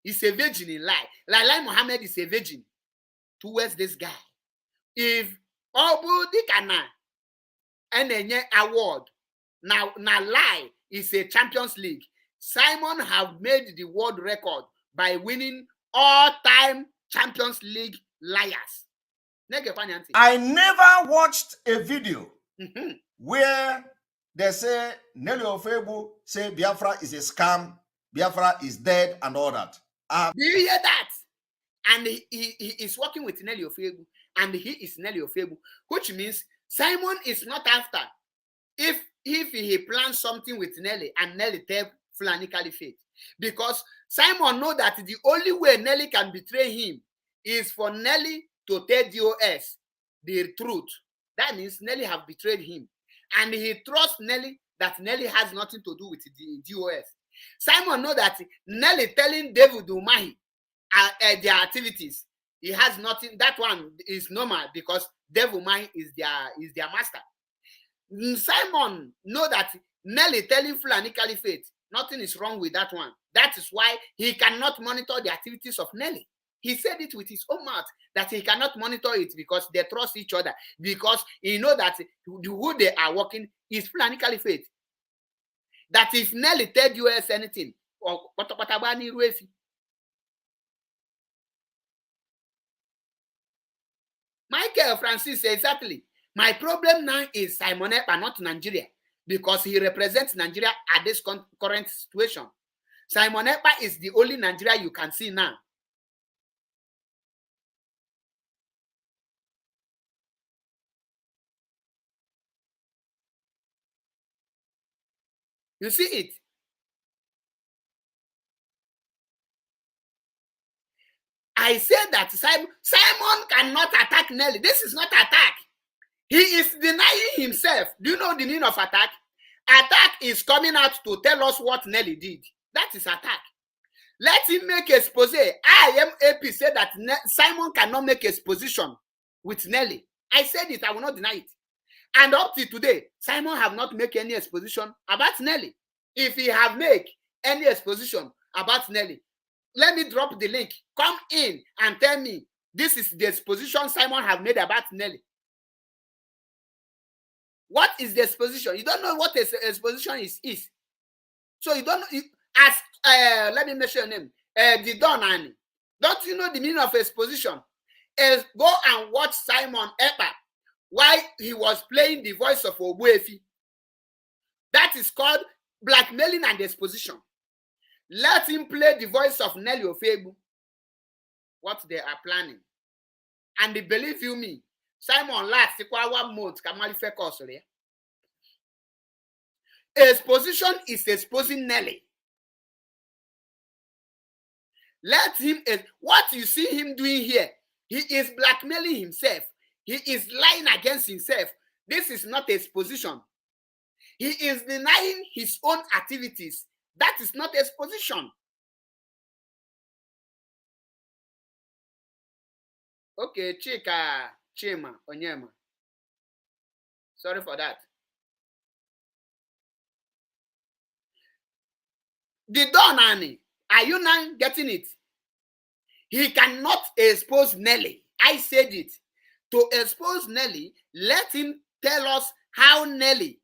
He's a virgin in lie. Lai Mohammed is a virgin towards this guy. If Obudi Kana and award now lie is a Champions League, Simon have made the world record by winning all-time Champions League liars. I never watched a video where they say Nelly Ofebu say Biafra is a scam, Biafra is dead, and all that. Do you hear that? And he is working with Nelly Ofebu, and he is Nelly Ofebu, which means Simon is not after. If he plans something with Nelly and Nelly tell Fulani Caliphate, because Simon know that the only way Nelly can betray him is for Nelly to tell DOS the truth. That means Nelly have betrayed him. And he trusts Nelly that Nelly has nothing to do with the DOS. Simon know that Nelly telling David Umahi their activities, he has nothing. That one is normal because David Umahi is their master. Simon know that Nelly telling Fulani Caliphate, nothing is wrong with that one. That is why he cannot monitor the activities of Nelly. He said it with his own mouth that he cannot monitor it because they trust each other. Because he know that who they are working is Fulani Caliphate. That if Nelly tell US anything, or Michael Francis says exactly. My problem now is Simon Ekpa, not Nigeria, because he represents Nigeria at this current situation. Simon Ekpa is the only Nigeria you can see now. You see it? I said that Simon cannot attack Nelly. This is not attack. He is denying himself. Do you know the meaning of attack? Attack is coming out to tell us what Nelly did. That is attack. Let him make a expose. IMAP said that Simon cannot make a exposition with Nelly. I said it. I will not deny it. And up to today, Simon have not made any exposition about Nelly. If he have made any exposition about Nelly, let me drop the link. Come in and tell me this is the exposition Simon have made about Nelly. What is the exposition? You don't know what the exposition is. So you don't know. Let me mention your name. The Don Annie. Don't you know the meaning of exposition? Go and watch Simon Ekpa while he was playing the voice of Ogbuefi. That is called blackmailing and exposition. Let him play the voice of Nelly Ofebu. What they are planning. And believe you me, Simon last month Kamali Fekos. Exposition is exposing Nelly. Let him, what you see him doing here, he is blackmailing himself. He is lying against himself. This is not exposition. He is denying his own activities. That is not exposition. Okay, Chima, Onyema. Sorry for that. The Don Annie, are you now getting it? He cannot expose Nelly. I said it. To expose Nelly, let him tell us how Nelly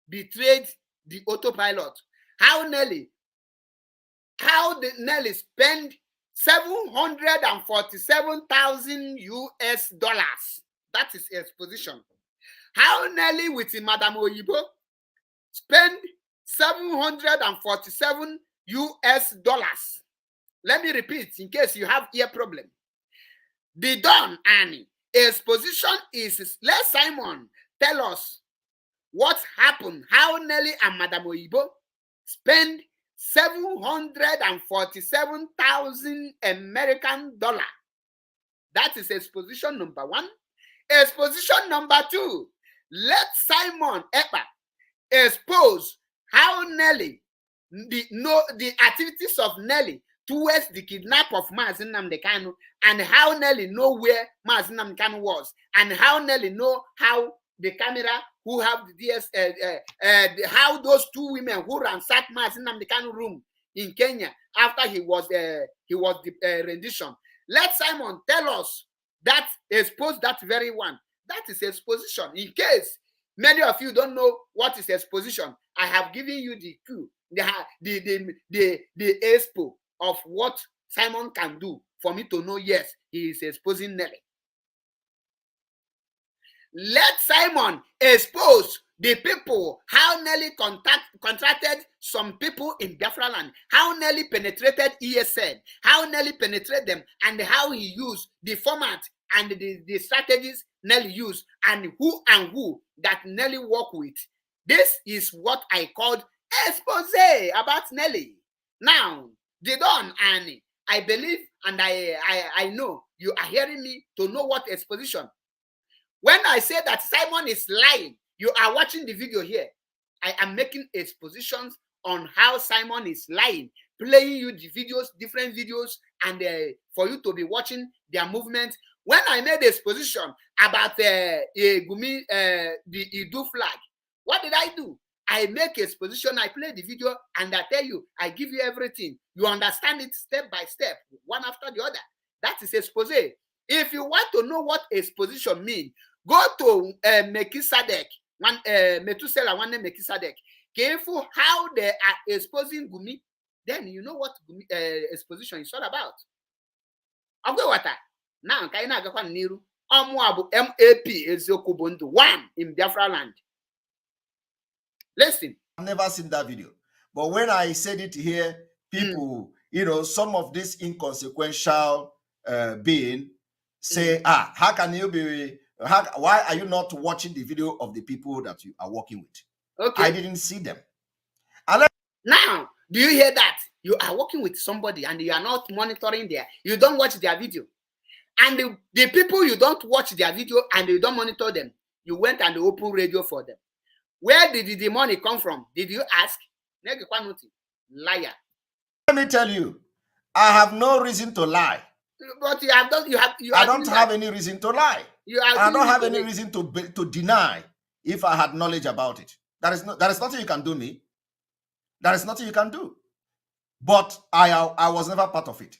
betrayed the autopilot. How Nelly spent $747,000 US. That is exposition. How Nelly with Madam Oyibo spent $747 US. Let me repeat in case you have ear problem. The Don Annie exposition is let Simon tell us what happened, how Nelly and Madam Oyibo spend $747,000 American dollar. That is exposition number 1. Exposition number 2, let Simon Ekpa expose how Nelly, the activities of Nelly towards the kidnap of Mazi Nnamdi Kanu, and how Nelly know where Mazi Nnamdi Kanu was, and how Nelly know how the camera who have the DS, how those 2 women who ransacked Mazi Nnamdi Kanu room in Kenya after he was the rendition. Let Simon tell us that, expose that very one. That is exposition. In case many of you don't know what is exposition, I have given you the clue, the expo of what Simon can do for me to know, yes, he is exposing Nelly. Let Simon expose the people, how Nelly contracted some people in Biafra land, how Nelly penetrated ESN, how Nelly penetrated them, and how he used the format and the strategies Nelly used, and who that Nelly worked with. This is what I called expose about Nelly. Now, Jidon, and I believe and I know you are hearing me to know what exposition. When I say that Simon is lying, you are watching the video here. I am making expositions on how Simon is lying, playing you the videos, different videos, and for you to be watching their movement. When I made exposition about Gumi, the Idu flag, what did I do? I make exposition, I play the video, and I tell you, I give you everything. You understand it step by step, one after the other. That is expose. If you want to know what exposition means, go to Melchizedek, Methuselah, one name Melchizedek. Careful how they are exposing Gumi, then you know what Gumi, exposition is all about. Okay, what? Now, Kaina Gafan Niru, Omwabu MAP Ezokubundu, 1 in Biafra land. Listen. I've never seen that video. But when I said it here, people, some of this inconsequential being say, how can you be, why are you not watching the video of the people that you are working with? Okay. I didn't see them. Now, do you hear that? You are working with somebody and you are not monitoring you don't watch their video. And the people you don't watch their video and you don't monitor them, you went and open radio for them. Where did the money come from? Did you ask? Liar. Let me tell you, I have no reason to lie. But you have done. I don't have any reason to lie. I don't have any reason to deny if I had knowledge about it. There is nothing you can do me. There is nothing you can do. But I was never part of it.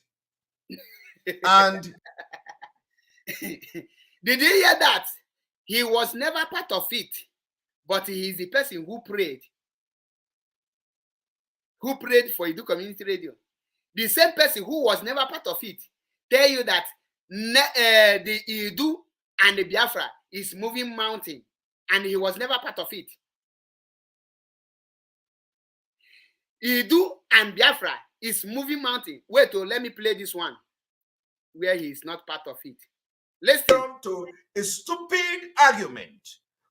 And did you hear that? He was never part of it, but he is the person who prayed. Who prayed for Idu Community Radio. The same person who was never part of it tell you that the Idu and the Biafra is moving mountain, and he was never part of it. Idu and Biafra is moving mountain. Wait, let me play this one where he is not part of it. Listen to a stupid argument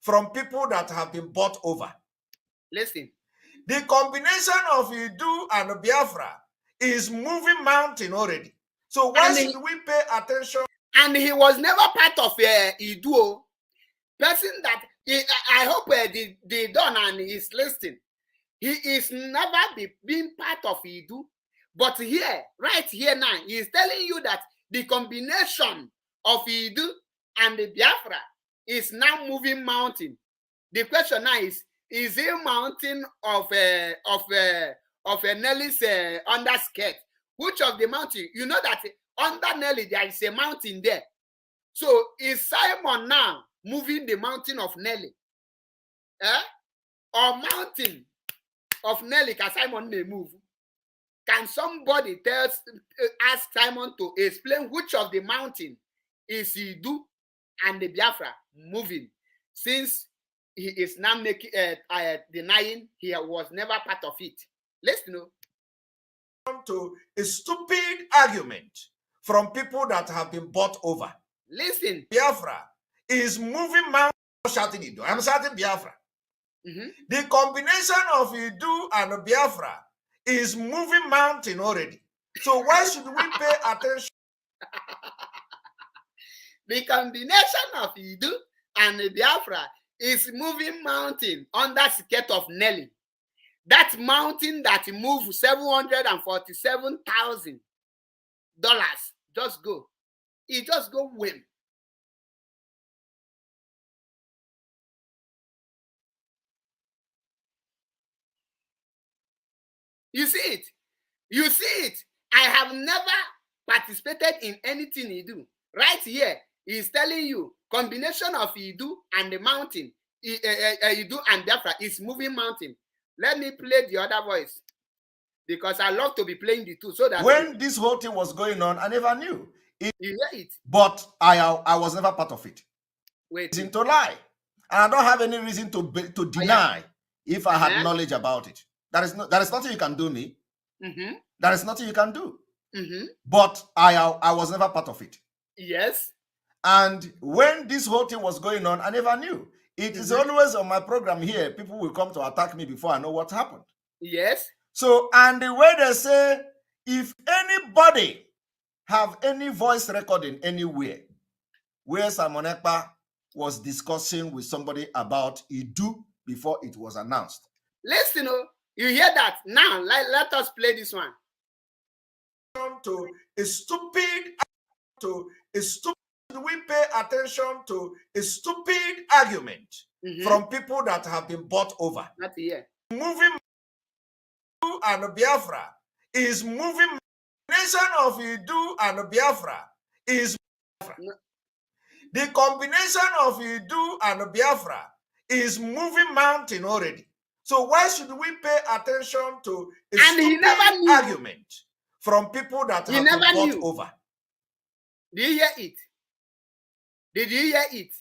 from people that have been bought over. Listen. The combination of Idu and Biafra is moving mountain already. So why should we pay attention? And he was never part of Idu. Person that I hope the Don and is listening. He is never been part of Idu. But here, right here now, he is telling you that the combination of Idu and the Biafra is now moving mountain. The question now is it mountain of a Nelly's underskirt? Which of the mountain? You know that under Nelly there is a mountain there. So is Simon now moving the mountain of Nelly? Or mountain of Nelly can Simon may move? Can somebody ask Simon to explain which of the mountain is Idu and the Biafra moving, since he is now making denying he was never part of it? Let's know. To a stupid argument from people that have been bought over. Listen. Biafra is moving mountain. Shouting Idu. I'm shouting Biafra. The combination of Idu and Biafra is moving mountain already. So why should we pay attention? The combination of Idu and Biafra is moving mountain under skirt of Nelly. That mountain that moved $747,000. Just go. It just go win. You see it. You see it. I have never participated in anything he do. Right here, he's telling you combination of Idu and the mountain. Idu and Biafra is moving mountain. Let me play the other voice because I love to be playing the two. So that when this whole thing was going on, I never knew it. You hear it? But I was never part of it. Wait. Reason to lie, and I don't have any reason to deny if I had knowledge about it. There is nothing you can do me. Mm-hmm. There is nothing you can do. Mm-hmm. But I was never part of it. Yes. And when this whole thing was going on, I never knew. It is always on my program here. People will come to attack me before I know what happened. Yes. So, and the way they say, if anybody have any voice recording anywhere where Simon Ekpa was discussing with somebody about Idu before it was announced. Listen, you hear that? Now, let us play this one. To a stupid, we pay attention to a stupid argument from people that have been bought over. Not here. Moving and Biafra is moving. Nation of Idu and Biafra is Biafra. No. The combination of Idu and Biafra is moving mountain already. So why should we pay attention to a stupid argument from people that have been bought over? Did you hear it? Did you hear it?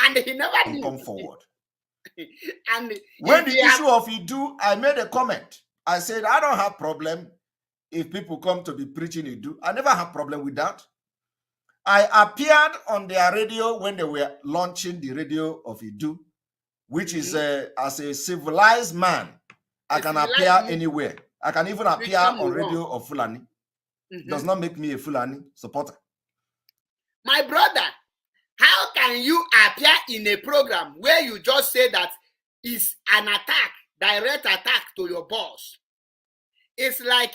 And he never knew. Come forward. And when the issue of Idu, I made a comment. I said, I don't have problem if people come to be preaching Idu. I never have problem with that. I appeared on their radio when they were launching the radio of Idu, which is as a civilized man, I can appear anywhere. I can even appear on radio of Fulani. Does not make me a Fulani supporter. My brother, how can you appear in a program where you just say that it's an attack, direct attack to your boss? It's like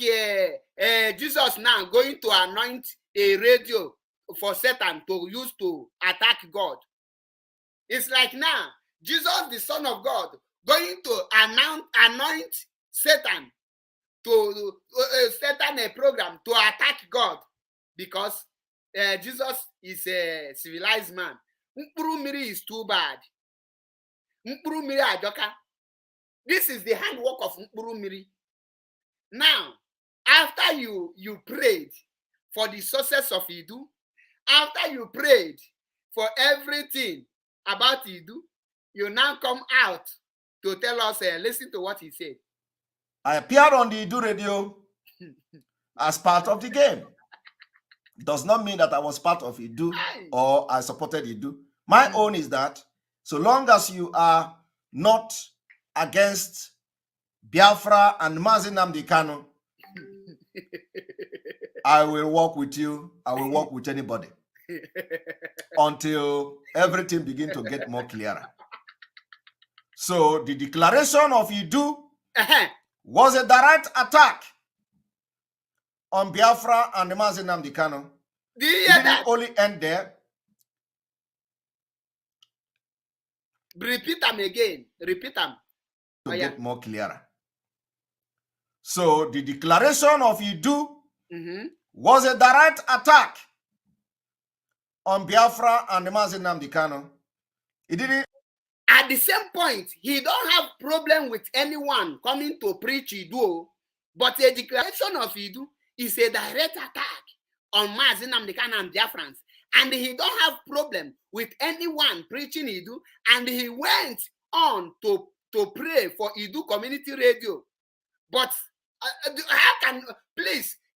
Jesus now going to anoint a radio for Satan to use to attack God. It's like now, Jesus, the Son of God, going to anoint Satan to Satan a program to attack God because Jesus is a civilized man. Mkpurumiri is too bad. Mkpurumiri ajoka. This is the handwork of Mkpurumiri. Now, after you prayed for the success of Idu, after you prayed for everything about Idu, you now come out to tell us, listen to what he said. I appeared on the Idu radio as part of the game. Does not mean that I was part of Idu or I supported Idu. My own is that so long as you are not against Biafra and Mazi Nnamdi Kanu, I will work with you. I will work with anybody until everything begins to get more clearer. So the declaration of Idu was a direct attack on Biafra and Mazi Nnamdi Kanu. It didn't only end there. Repeat them again. Repeat them. To get more clearer. So the declaration of Idu was a direct attack on Biafra and Mazi Nnamdi Kanu. It didn't. At the same point, he don't have problem with anyone coming to preach Idu, but a declaration of Idu is a direct attack on Mazi Nnamdi Kanu and Biafrans. And he don't have problem with anyone preaching Idu. And he went on to pray for Idu Community Radio. But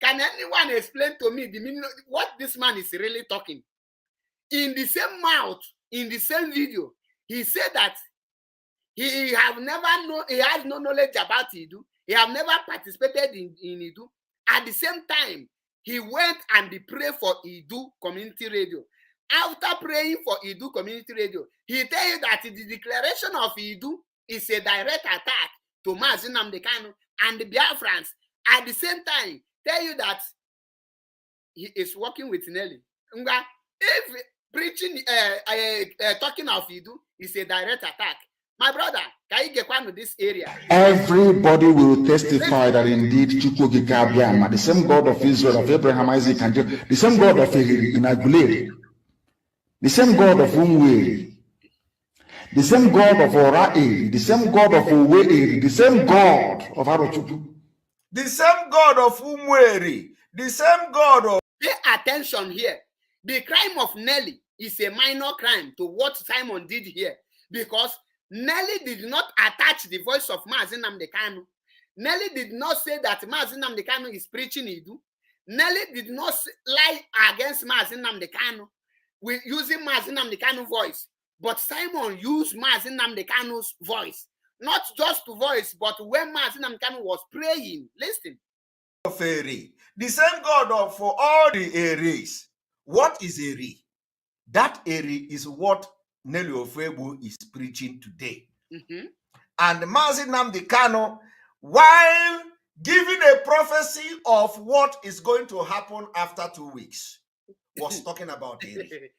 can anyone explain to me the meaning, what this man is really talking? In the same mouth, in the same video, he said that He have never known, he has no knowledge about Idu. He have never participated in Idu. At the same time, he went and he prayed for Idu Community Radio. After praying for Idu Community Radio, he tell you that the declaration of Idu is a direct attack to Mazi Nnamdi Kanu and the Biafrans. At the same time, tell you that he is working with Nelly. If preaching, talking of Idu is a direct attack, my brother, can you get one to this area? Everybody will testify that indeed Chukwuokike Abiama, the same God of Israel, of Abraham, Isaac, and Jacob, the same God of Inagulere, the same God of Umweri, the same God of Orae, the same God of Uweri, the same God of Arochukwu, the same God of Umweri, the same God of... Pay attention here. The crime of Nelly is a minor crime to what Simon did here, because Nelly did not attach the voice of Mazi Nnamdi Kanu. Nelly did not say that Mazi Nnamdi Kanu is preaching Idu. Nelly did not lie against Mazi Nnamdi Kanu with using Mazi Nnamdi Kanu voice. But Simon used Mazi Nnamdi Kanu's voice. Not just voice, but when Mazi Nnamdi Kanu was praying. Listen. Of Eri, the same God of all the Eris. What is Eri? That Eri is what Nelly Ofebu is preaching today. And Mazi Nnamdi Kanu, while giving a prophecy of what is going to happen after 2 weeks, was talking about Eri.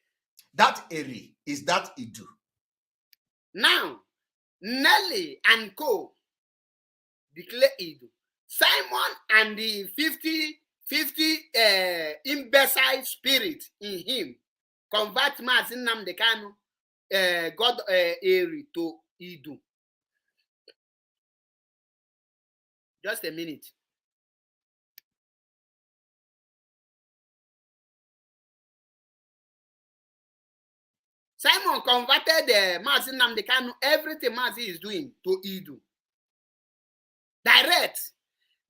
That Eri is that Idu. Now, Nelly and co declare Idu. Simon and the 50 imbecile spirit in him convert Mazi Nnamdi Kanu, God Eri, to Idu. Just a minute. Simon converted Mazi Nnamdi Kanu, everything Mazi is doing, to Idu. Direct.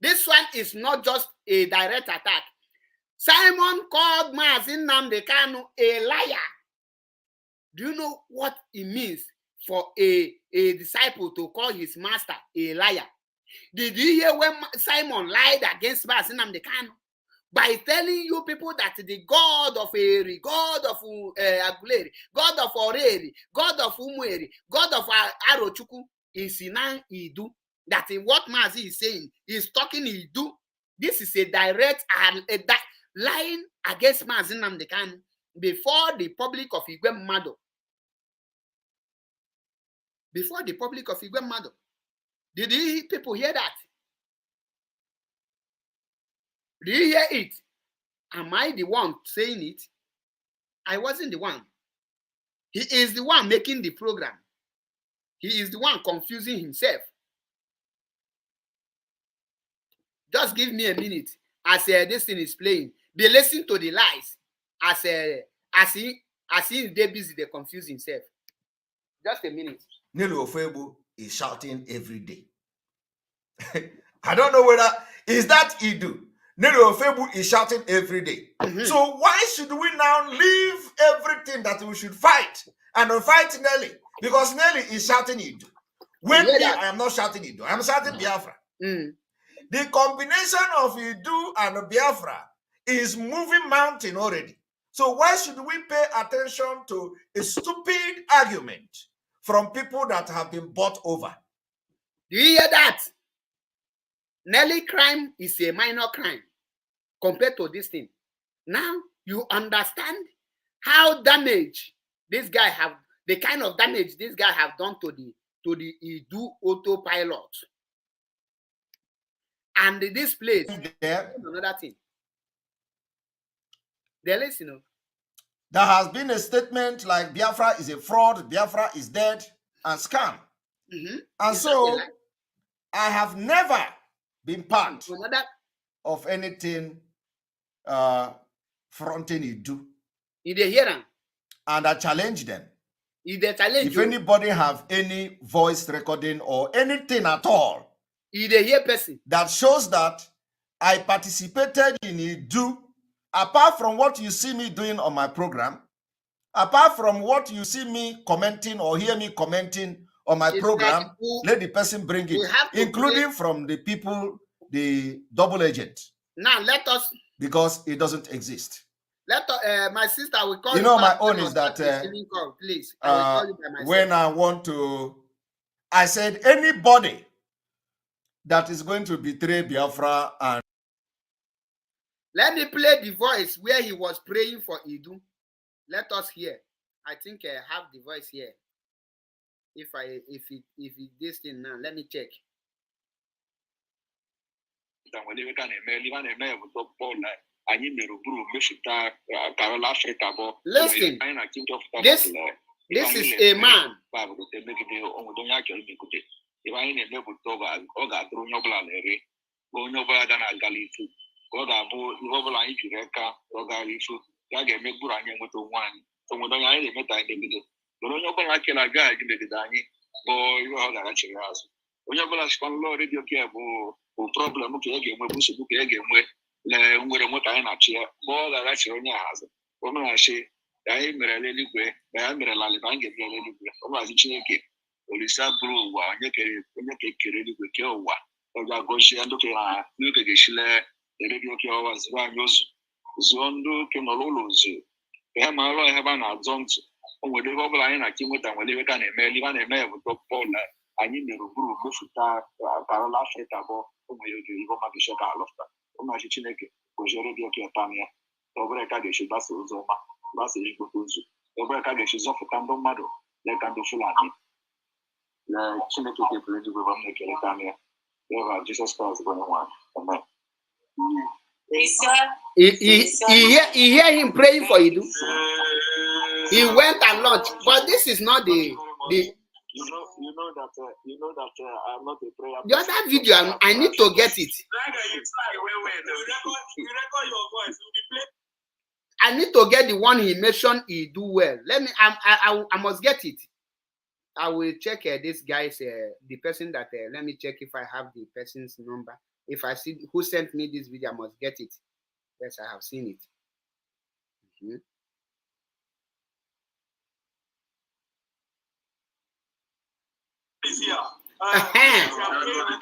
This one is not just a direct attack. Simon called Mazi Nnamdi Kanu a liar. Do you know what it means for a disciple to call his master a liar? Did you hear when Simon lied against Mazi Nnamdi Kanu? By telling you people that the God of Eri, God of Aguleri, God of Oreri, God of Umweri, God of Arochukwu is in Idu. That in what Mazi is saying, he's talking Idu. This is a direct lying against Mazi Nnamdi Kanu before the public of Igwe Mado. Before the public of Igwe Mado. Did you people hear that? Do you hear it? Am I the one saying it? I wasn't the one. He is the one making the program. He is the one confusing himself. Just give me a minute as this thing is playing. They listen to the lies as he they busy, they confuse himself. Just a minute. Nelly Ofebu is shouting every day. I don't know whether is that Idu. Nelly Ofebu is shouting every day. So why should we now leave everything that we should fight and fight Nelly? Because Nelly is shouting Idu. When I am not shouting Idu, I am shouting Biafra. The combination of Idu and Biafra is moving mountain already. So why should we pay attention to a stupid argument from people that have been bought over? Do you hear that? Nelly crime is a minor crime compared to this thing. Now you understand how damage this guy have, the kind of damage this guy have done to the Idu autopilot. And this place, another thing. They listen. There has been a statement like Biafra is a fraud, Biafra is dead, and scam. And so I have never been part of anything fronting Idu. And I challenge them. If anybody have any voice recording or anything at all that shows that I participated in Idu, apart from what you see me doing on my program, apart from what you see me commenting or hear me commenting on my It's program, like we- let the person bring we it, have to including from the people, the double agent, now let us because it doesn't exist. let my sister will call You you know, back my own when is I start that receiving call, please. I will call you by myself. when I want to, I said anybody that is going to betray Biafra, and let me play the voice where he was praying for Idu. Let us hear. I think I have the voice here. If it this thing now, let me check. Listen, this is a man. onye ọbụla sikwa n'ụlọ redio ka bụ problem ka ya ga-enwe bụ nsogbu ka ya ga-enwe nwere nwe ka anyị na-achị ya mgbe ọ ga-aghachiri onye ahazụ omeghachi anyị mere eluigwe na ya mere lalị na anyị ga-ebere eluigwe ọbụlazi Chineke olisa bụrụ ụwa onye ka ekere eluigwe kee ụwa ọ ga-agọzie ndị okenye ha n'oge ga-eshile redio ka ọwa zuru anyị ozu zụọ ndị oke nọ n'ụlọ ozu ka ha mara ọhịa ebe a na-azọ ntụ o nwere ebe ọbụla anyị na-achị nweta nwere ebe ka na-eme ebe a na-eme ya bụ dọkpọla anyị mere buru mefụta karọla Afrịka bụ ụmụ ya oge ihe ọma ga-eche ka alọfta ụmụachi Chineke gozie redio ka ịta ya obere ka ga-echi gbasa ụzọ ọma gbasa igbote ozu obere ka ga-echi zọpụta ndị mmadụ leka ndị Fulani na Chineke ga-ebere eluigwe bụ m na-ekele ka ya eva Jizọs Kraịst bụ onye nwe amen. He hear him praying for Idu. He went and launched, but this is not the. You know that I'm not a prayer. The other video, I need to get it. I need to get the one he mentioned. He do well. Let me. I must get it. I will check this guy's the person that. Let me check if I have the person's number. If I see who sent me this video, I must get it. Yes, I have seen it. Mm-hmm.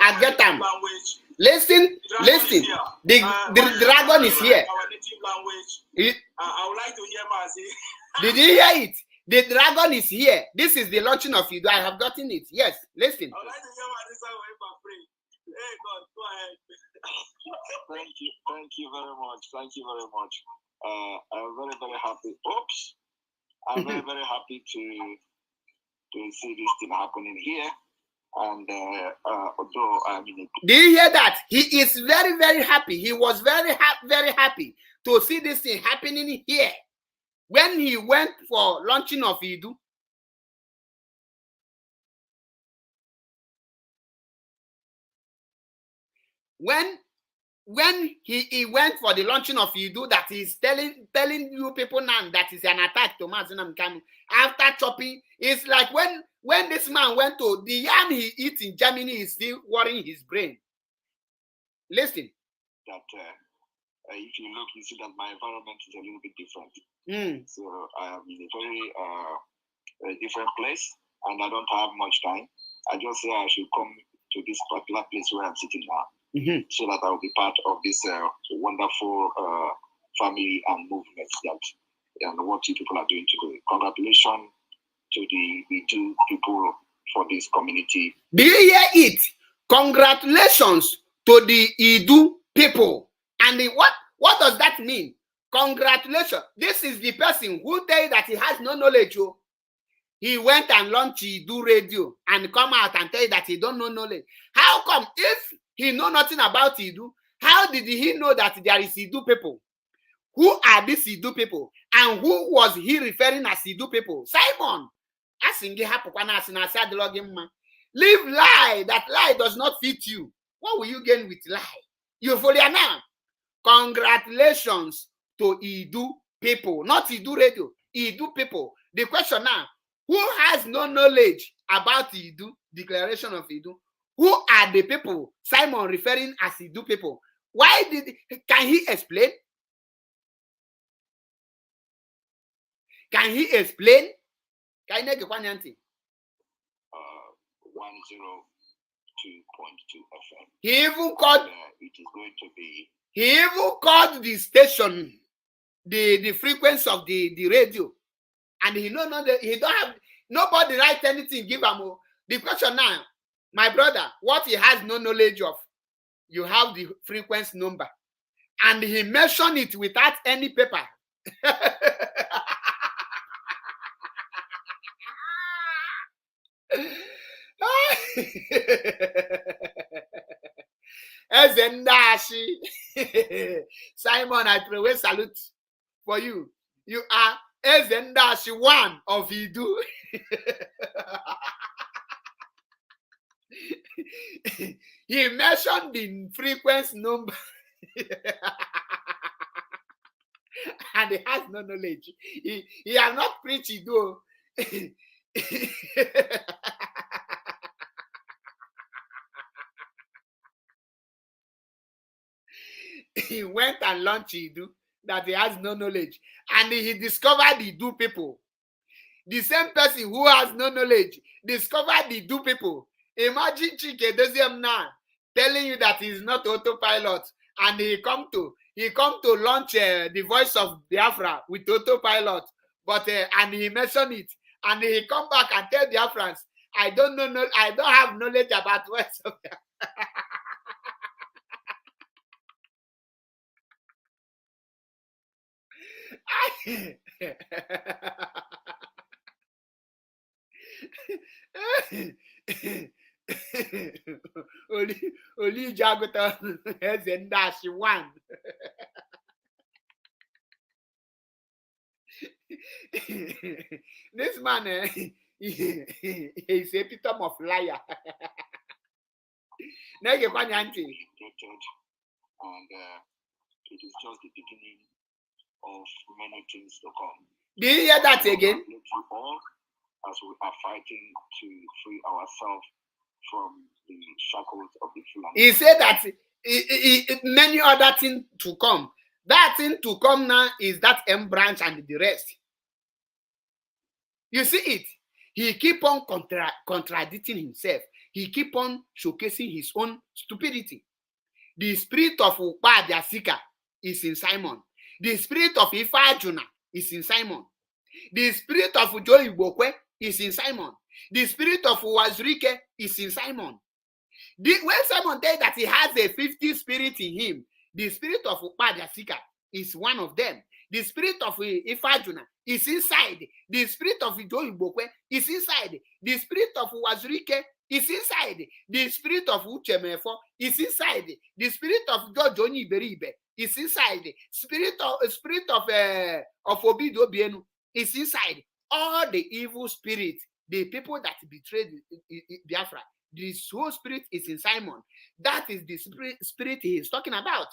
I get them. Listen. The dragon is here. I would like to hear Mazi. Did you hear it? The dragon is here. This is the launching of Idu. I have gotten it. Yes, listen. I would like to hear Mazi pray. Hey God, go ahead. Thank you very much. Thank you very much. I'm very, very happy. Oops. I'm very, very happy to see this thing happening here. And although I mean, do you hear that? He is very, very happy. He was very happy to see this thing happening here. When he went for launching of Idu, when he went for the launching of Idu, that he's telling you people now that is an attack to Mazinam Kanu. After chopping, it's like when this man went to the yam he eats in Germany is still worrying his brain. Listen. That if you look, you see that my environment is a little bit different. So I am in a very different place, and I don't have much time. I just say I should come to this particular place where I'm sitting now. So that I will be part of this wonderful family and movement and what you people are doing today. Congratulations to the Idu people for this community. Do you hear it? Congratulations to the Idu people. And what does that mean? Congratulations. This is the person who tell you that he has no knowledge. He went and launched Idu radio and come out and tell you that he don't know knowledge. How come if he know nothing about Idu, how did he know that there is Idu people? Who are these Idu people? And who was he referring as Idu people? Simon. Leave lie. That lie does not fit you. What will you gain with lie? You follow now. Congratulations to Idu people. Not Idu radio. Idu people. The question now, who has no knowledge about Idu, declaration of Idu? Who are the people Simon referring as Idu people? Why can he explain? Can he explain? FM. He even called. It is going to be. He even called the station, the frequency of the radio, and he don't have nobody write anything. Give him the question now, my brother. What he has no knowledge of, you have the frequency number, and he mentioned it without any paper. Ezendashi. Simon, I pray salute for you. You are Ezendashi one of Idu. He mentioned the frequency number. And he has no knowledge. He has not preached though. He went and launched Idu that he has no knowledge. And he discovered the Idu people. The same person who has no knowledge discovered the Idu people. Imagine Chike Doziem now telling you that he's not autopilot, and he come to launch the voice of Biafra with autopilot, but and he mentioned it, and he come back and tell Biafrans, I don't have knowledge about voice of Biafra. Oli Jagota has a dash one. This man is a epitome of liar. And it is just the beginning of many things to come. Do you hear that again? As we are fighting to free ourselves from the shackles of the Fulani. He said that many other things to come. That thing to come now is that M branch and the rest. You see it? He keep on contradicting himself. He keep on showcasing his own stupidity. The spirit of Ukpa Biasika is in Simon. The spirit of Ifa Juna is in Simon. The spirit of Joy Bokwe is in Simon. The spirit of Wazrike is in Simon. When Simon said that he has a 50 spirit in him, the spirit of Ukpa Biasika is one of them. The spirit of Ifa Juna is inside. The spirit of Joy Bokwe is inside. The spirit of Wazrike is inside. The spirit of Uchemefo is inside. The spirit of Jojoni Beribe is inside. Spirit of Obido Bienu is inside. All the evil spirit, the people that betrayed Biafra, this whole spirit is in Simon. That is the spirit he is talking about.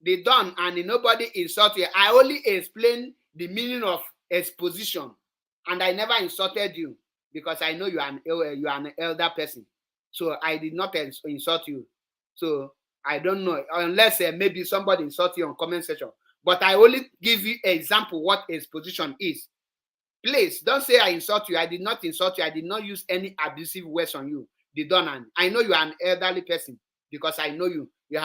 They done and nobody insult you. I only explain the meaning of exposition, and I never insulted you because I know you are an elder person. So I did not insult you. So I don't know unless maybe somebody insult you on comment section. But I only give you an example what exposition is. Please don't say I insult you. I did not insult you. I did not use any abusive words on you. They done. I know you are an elderly person because I know you. You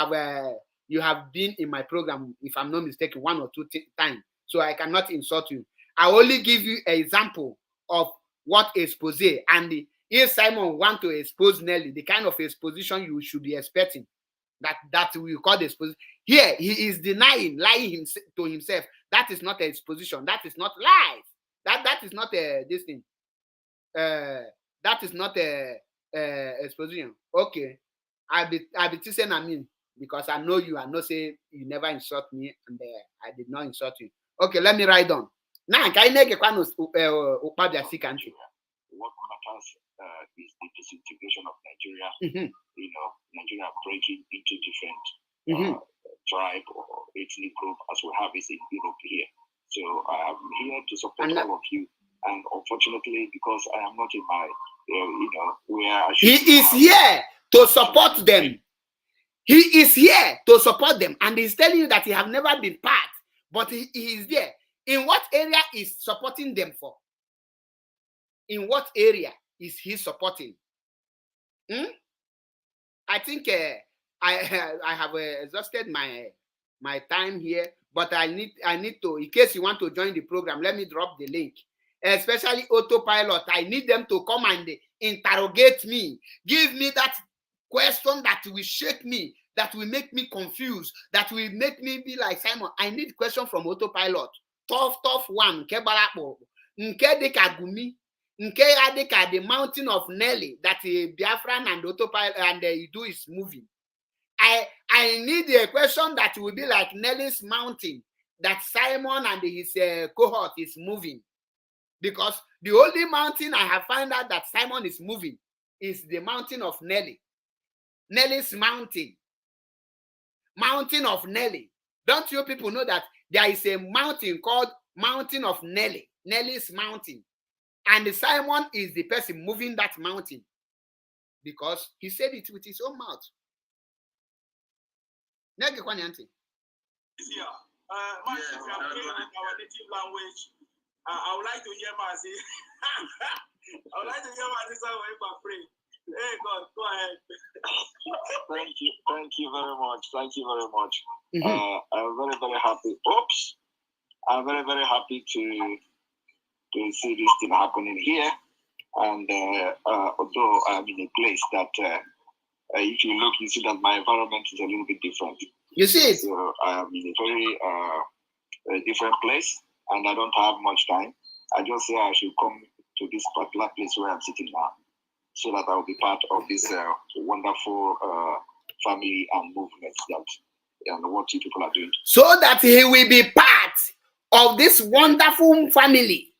have been in my program, if I'm not mistaken, 1 or 2 times. So I cannot insult you. I only give you an example of what expose. And if Simon want to expose Nelly, the kind of exposition you should be expecting, that we call the exposition. Here, he is lying to himself. That is not an exposition. That is not lies. That is not this thing. That is not a exposition. Okay. I be saying I mean, because I know you. I know say you never insult me, and I did not insult you. Okay, let me write down. Now, can I what matters is the disintegration of Nigeria. Mm-hmm. Nigeria breaking into different tribe or ethnic group as we have it in Europe here. So I am here to support all of you. And unfortunately, because I am not in my, where I should. He is here to support them. He is here to support them, and he's telling you that he have never been part, but he is there. In what area is supporting them for? in what area is he supporting? I think I have exhausted my time here, but I need to, in case you want to join the program, let me drop the link. Especially autopilot, I need them to come and interrogate me, give me that question that will shake me, that will make me confused, that will make me be like Simon. I need question from autopilot. Tough one. Nke balakpo, nke dika Gumi, nke adika the mountain of Nelly that Biafran and autopilot and Idu is moving. I need a question that will be like Nelly's mountain that Simon and his cohort is moving. Because the only mountain I have found out that Simon is moving is the mountain of Nelly. Nelly's mountain. Mountain of Nelly. Don't you people know that there is a mountain called Mountain of Nelly? Nelly's mountain. And Simon is the person moving that mountain. Because he said it with his own mouth. Yeah. Our native language. I would like to hear Mazi. I would like to hear Mazi somewhere if I pray. Hey God, go ahead. Thank you very much. I'm very, very happy. Oops. I'm very, very happy to see this thing happening here. And although I'm in a place that if you look, you see that my environment is a little bit different. You see it? So I am in a very different place. And I don't have much time. I just say I should come to this particular place where I'm sitting now, so that I will be part of this wonderful family and movement and what you people are doing. So that he will be part of this wonderful family.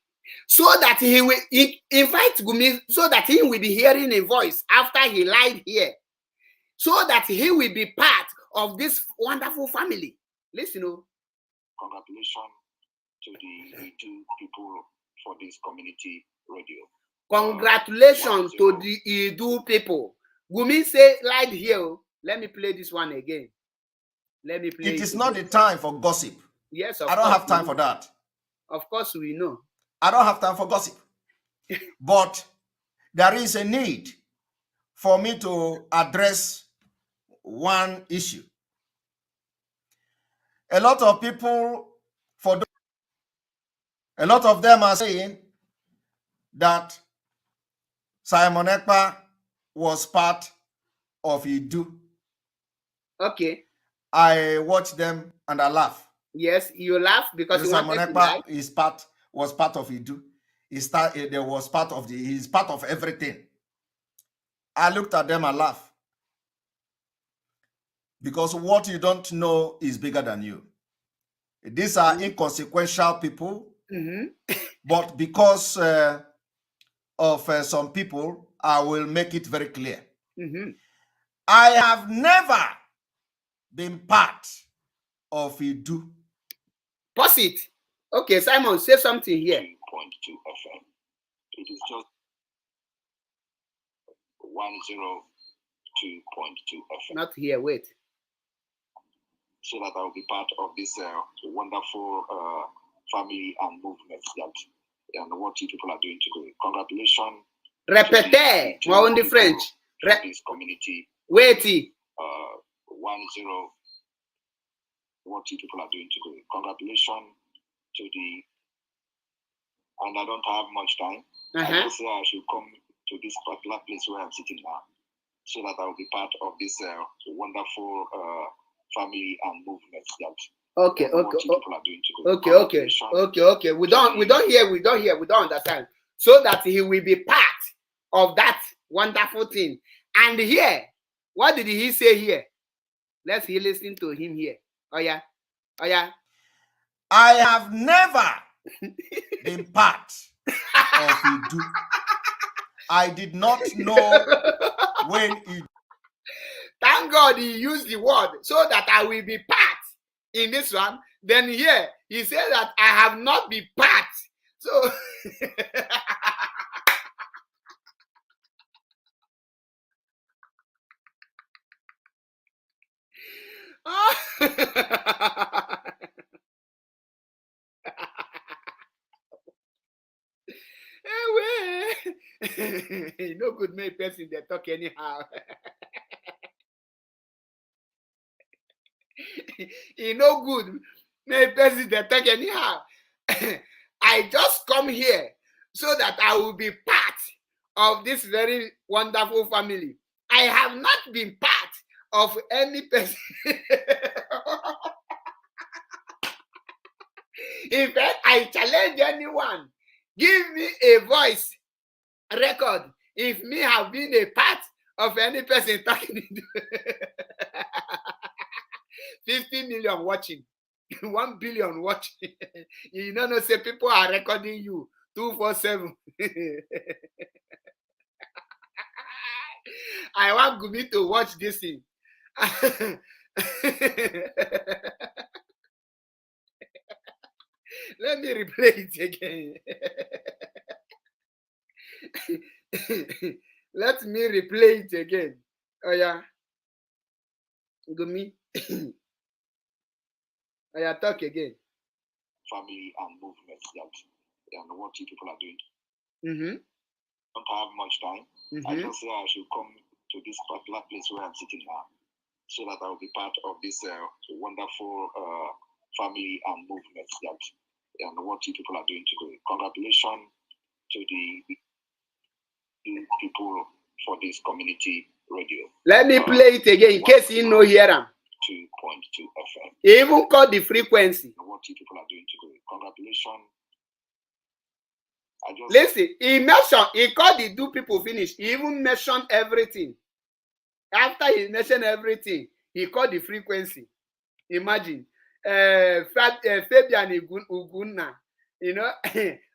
So that he will invite Gumi, so that he will be hearing a voice after he lied here. So that he will be part of this wonderful family. Listen, congratulations to the two people for this community radio. Congratulations to the Idu people. Gumi say lied here. Let me play this one again. Let me play it. It is not the time for gossip. Yes, I don't have time for that. Of course, we know. I don't have time for gossip. But there is a need for me to address one issue. A lot of people, a lot of them are saying that Simon Ekpa was part of Idu. Okay. I watch them and I laugh. Yes, you laugh because Simon Ekpa was part of Idu. He's part of everything. I looked at them and laughed. Because what you don't know is bigger than you. These are inconsequential people. But because of some people, I will make it very clear. I have never been part of Idu. Pause it. Okay, Simon, say something here. 2.2 FM. It is just 102.2 FM. Not here, wait. So that I will be part of this wonderful family and movement and what you people are doing today. Congratulations. Répétez, moi on dit French. This community. Wait. 10. What you people are doing today. Congratulations to the. And I don't have much time. I just say I should come to this particular place where I'm sitting now, so that I will be part of this wonderful family and movement Okay. We don't understand. So that he will be part of that wonderful thing. And here, what did he say here? Let's listen to him here. Oh yeah. I have never been part of Idu. I did not know when Idu. Thank God he used the word so that I will be part in this one. Then here he said that I have not been part. So No good make person they talk anyhow. He no good make person they talk anyhow. I just come here so that I will be part of this very wonderful family. I have not been part of any person. In fact, I challenge anyone, give me a voice record if me have been a part of any person talking. 50 million watching, 1 billion watching. You know, say people are recording you 247. I want Gumi to watch this thing. Let me replay it again. Let me replay it again. Oh yeah. Gumi. Oh yeah, talk again. Family and movement that and what you people are doing. Mm-hmm. Don't have much time. I just say I should come to this particular place where I'm sitting now, so that I will be part of this wonderful family and movement that and what you people are doing today. Congratulations to the people for this community radio. Let me play it again in case you know hear them. 2.2 FM. Even call the frequency. What you people are doing today. Congratulations. Listen, he mentioned, he called the two people finish. He even mentioned everything. After he mentioned everything, he called the frequency. Imagine. Fabian Ugunna, you know,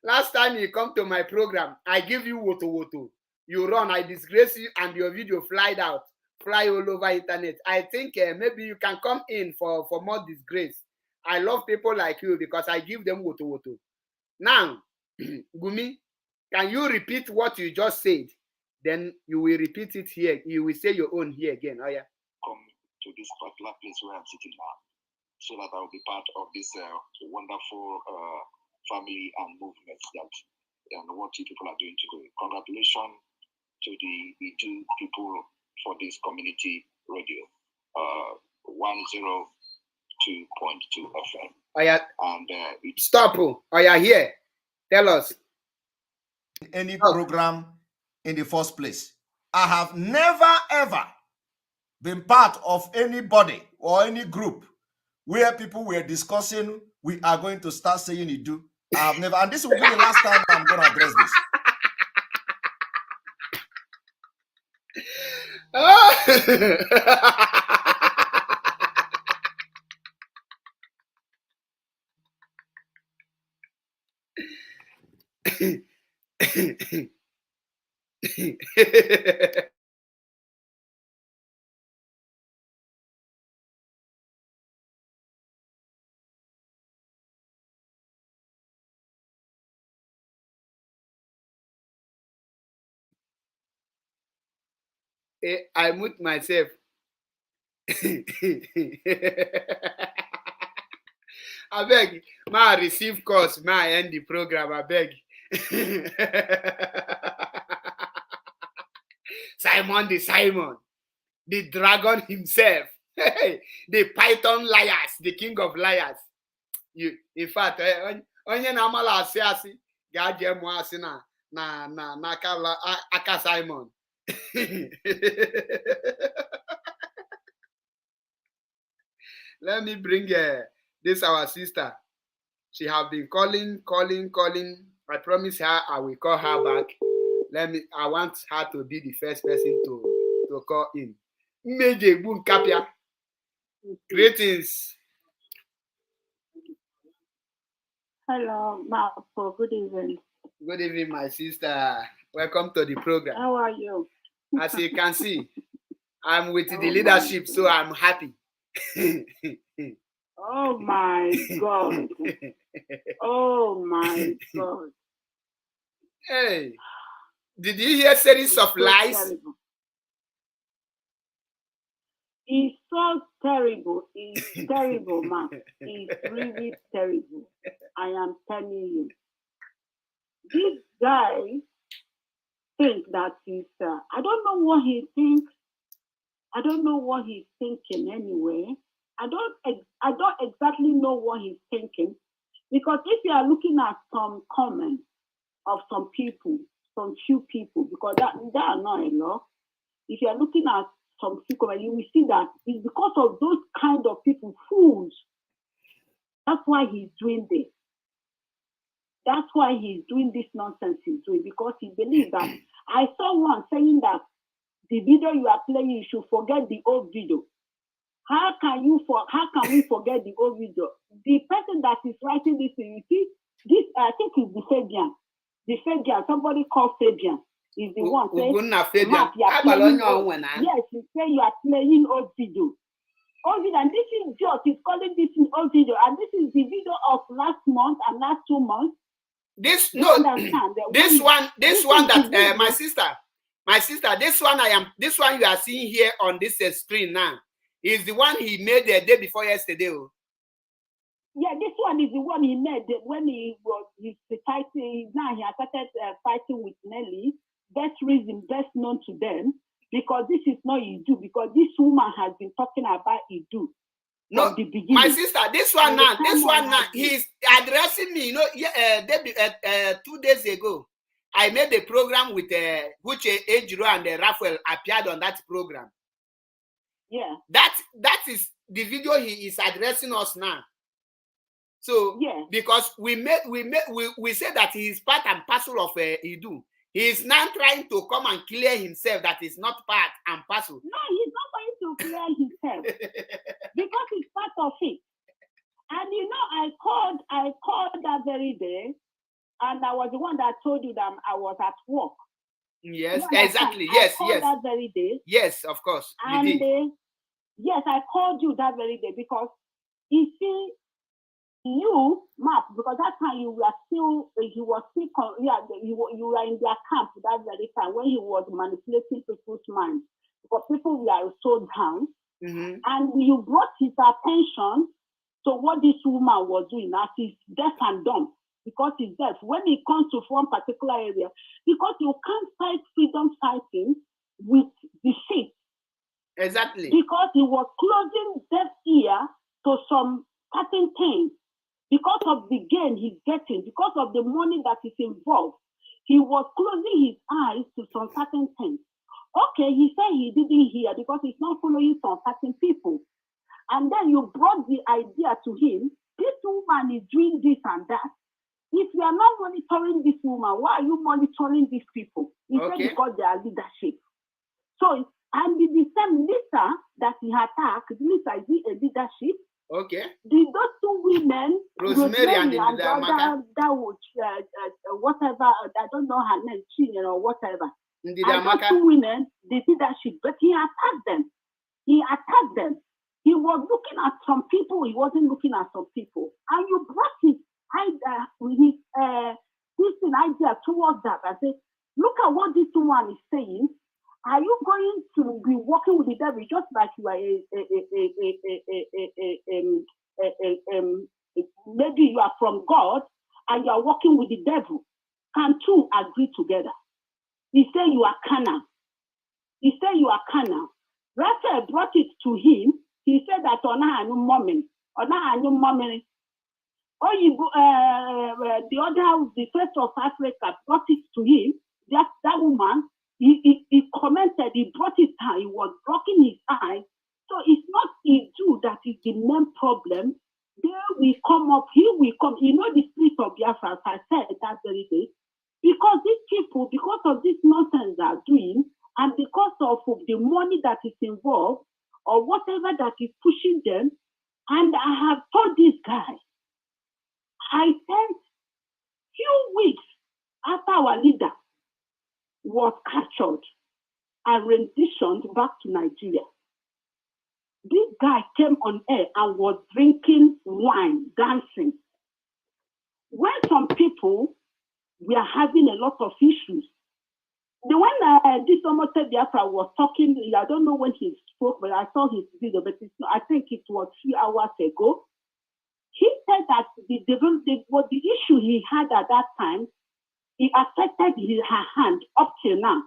last time you come to my program, I give you woto. You run, I disgrace you, and your video fly all over internet. I think maybe you can come in for more disgrace. I love people like you because I give them woto. Now, Gumi, can you repeat what you just said? Then you will repeat it here. You will say your own here again. Oh yeah. Come to this particular place where I'm sitting now, so that I will be part of this wonderful family and movement that and what you people are doing today. Congratulations to the two people for this community radio, 102.2 FM. Oh yeah. And stop. Oh yeah, here. Tell us. Any program in the first place. I have never ever been part of anybody or any group where people were discussing we are going to start saying it do. I have never, and this will be the last time I'm going to address this. I mute myself. I beg, ma receive course, ma end the program. I beg. Simon, the dragon himself, the python liars, the king of liars. You, in fact, onye na-amala asị ga-aje mụ asị na aka Simon. Let me bring this our sister. She have been calling. I promise her I will call her back. I want her to be the first person to call in. Greetings. Hello, Marco. Good evening. Good evening, my sister. Welcome to the program. How are you? As you can see, I'm with the leadership, so I'm happy. Oh my God. Oh my God. Hey, did you hear series of lies? Terrible. It's so terrible. It's terrible, man. It's really terrible. I am telling you. This guy think that is, I don't know what he thinks. I don't know what he's thinking anyway. I don't exactly know what he's thinking, because if you are looking at some comments of some people, some few people, because that are not a lot. If you are looking at some few comments, you will see that it's because of those kind of people, fools. That's why he's doing this. That's why he's doing this nonsense he's doing, because he believes that. I saw one saying that the video you are playing, you should forget the old video. How can we forget the old video? The person that is writing this, you see, this I think is the Fabian. The Fabian, somebody called Fabian, is the one saying, Mark, you are playing old. Yes, you say you are playing old video. Old video, and this is just is calling this old video, and this is the video of last month and last 2 months. This one that my sister, this one you are seeing here on this screen now is the one he made the day before yesterday. Oh. Yeah, this one is the one he made when he fighting. Now he has started fighting with Nelly. Best reason, best known to them, because this is not Idu, because this woman has been talking about Idu. No, the beginning. My sister, this one now, he's addressing me. You know, 2 days ago, I made a program with which Ejiro and Raphael appeared on that program. Yeah. That is the video he is addressing us now. So yeah, because we say that he is part and parcel of Idu. He is now trying to come and clear himself that he's not part and parcel. No, he's not going to clear himself because he's part of it. And you know, I called that very day, and I was the one that told you that I was at work. Yes, exactly. Yes, I called that very day. Yes, of course. And yes, I called you that very day because you see, you, Mark, because that time you were still, you were in their camp that very time when he was manipulating people's minds, because people were so down, and you brought his attention to what this woman was doing as he's deaf and dumb, because he's deaf. When it comes to one particular area, because you can't fight freedom fighting with deceit. Exactly. Because he was closing deaf ear to some certain things. Because of the gain he's getting, because of the money that is involved, he was closing his eyes to some certain things. Okay, he said he didn't hear because he's not following some certain people. And then you brought the idea to him, this woman is doing this and that. If you are not monitoring this woman, why are you monitoring these people? He said because they are leadership. So, and the same Lisa that he attacked, Lisa, is he a leadership? Okay. Those two women, Rosemary and the other, that would, whatever, I don't know her name, or whatever. And those two women, they did that shit, but he attacked them. He was looking at some people, he wasn't looking at some people. And you brought his idea towards that and say, look at what this one is saying. Are you going to be working with the devil just like you are maybe you are from God and you are working with the devil? Can two agree together? He said you are carnal. Raphael brought it to him. He said that the first of Africa brought it to him. That woman. He commented, he brought his eye, he was blocking his eye. So it's not Idu that is the main problem. Here we come, you know, the spirit of Biafra, as I said that very day, because these people, because of this nonsense they are doing, and because of the money that is involved, or whatever that is pushing them, and I have told this guy, I spent few weeks after our leader was captured and renditioned back to Nigeria. This guy came on air and was drinking wine, dancing. When some people were having a lot of issues, this Omote Biafra was talking, I don't know when he spoke, but I saw his video, but I think it was a few hours ago. He said that the issue he had at that time it affected her hand up till now.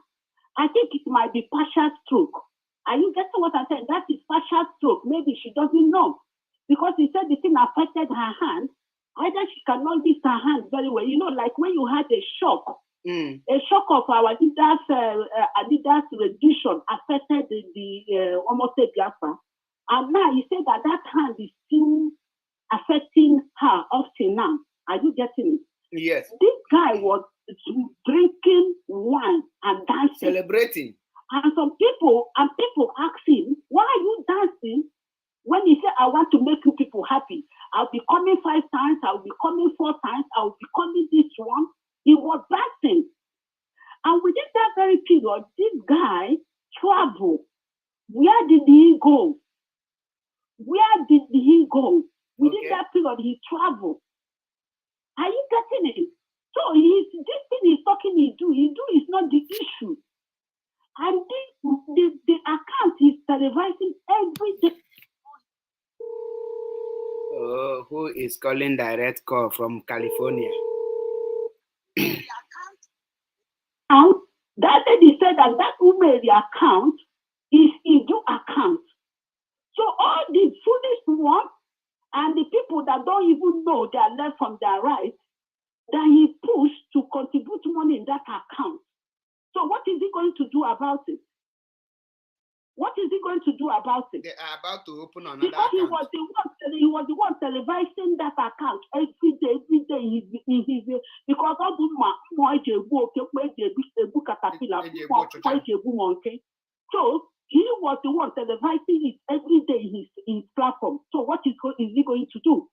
I think it might be partial stroke. Are you getting what I'm saying? That is partial stroke. Maybe she doesn't know. Because he said the thing affected her hand. Either she cannot lift her hand very well. You know, like when you had a shock of our Adidas reduction affected the almost a Biafra. And now he said that hand is still affecting her up till now. Are you getting it? Yes. This guy was drinking wine and dancing. Celebrating. And people ask him, why are you dancing? When he said, I want to make you people happy. I'll be coming 5 times, I'll be coming 4 times, I'll be coming this one. He was dancing. And within that very period, this guy traveled. Where did he go? Where did he go? Within that period, he traveled. Are you getting it? So this thing he's talking, he do is not the issue. And the account is televising every day. Oh, who is calling direct call from California? That lady said that who made the account is Idu account. So all the foolish ones and the people that don't even know their left from their right, that he pushed to contribute money in that account. So what is he going to do about it? What is he going to do about it? They are about to open another because account. He was the one televising that account every day. Because all the so he was the one televising it every day in his platform. So what is he going to do?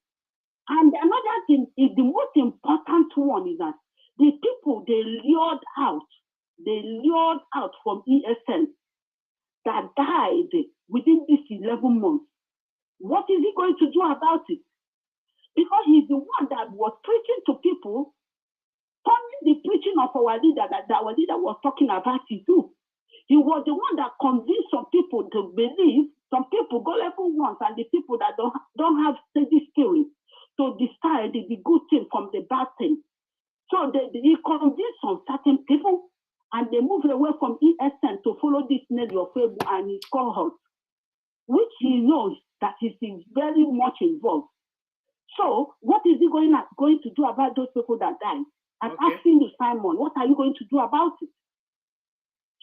And another thing is the most important one is that the people they lured out from ESN that died within this 11 months. What is he going to do about it? Because he's the one that was preaching to people, following the preaching of our leader that our leader was talking about it too. He was the one that convinced some people to believe, some people go level ones and the people that don't have steady spirit to decide the good thing from the bad thing. So he convinced some certain people and they moved away from ESN to follow this Nelly of Febu and his cohort, which he knows that he is very much involved. So what is he going to do about those people that died? I'm asking you, Simon, what are you going to do about it?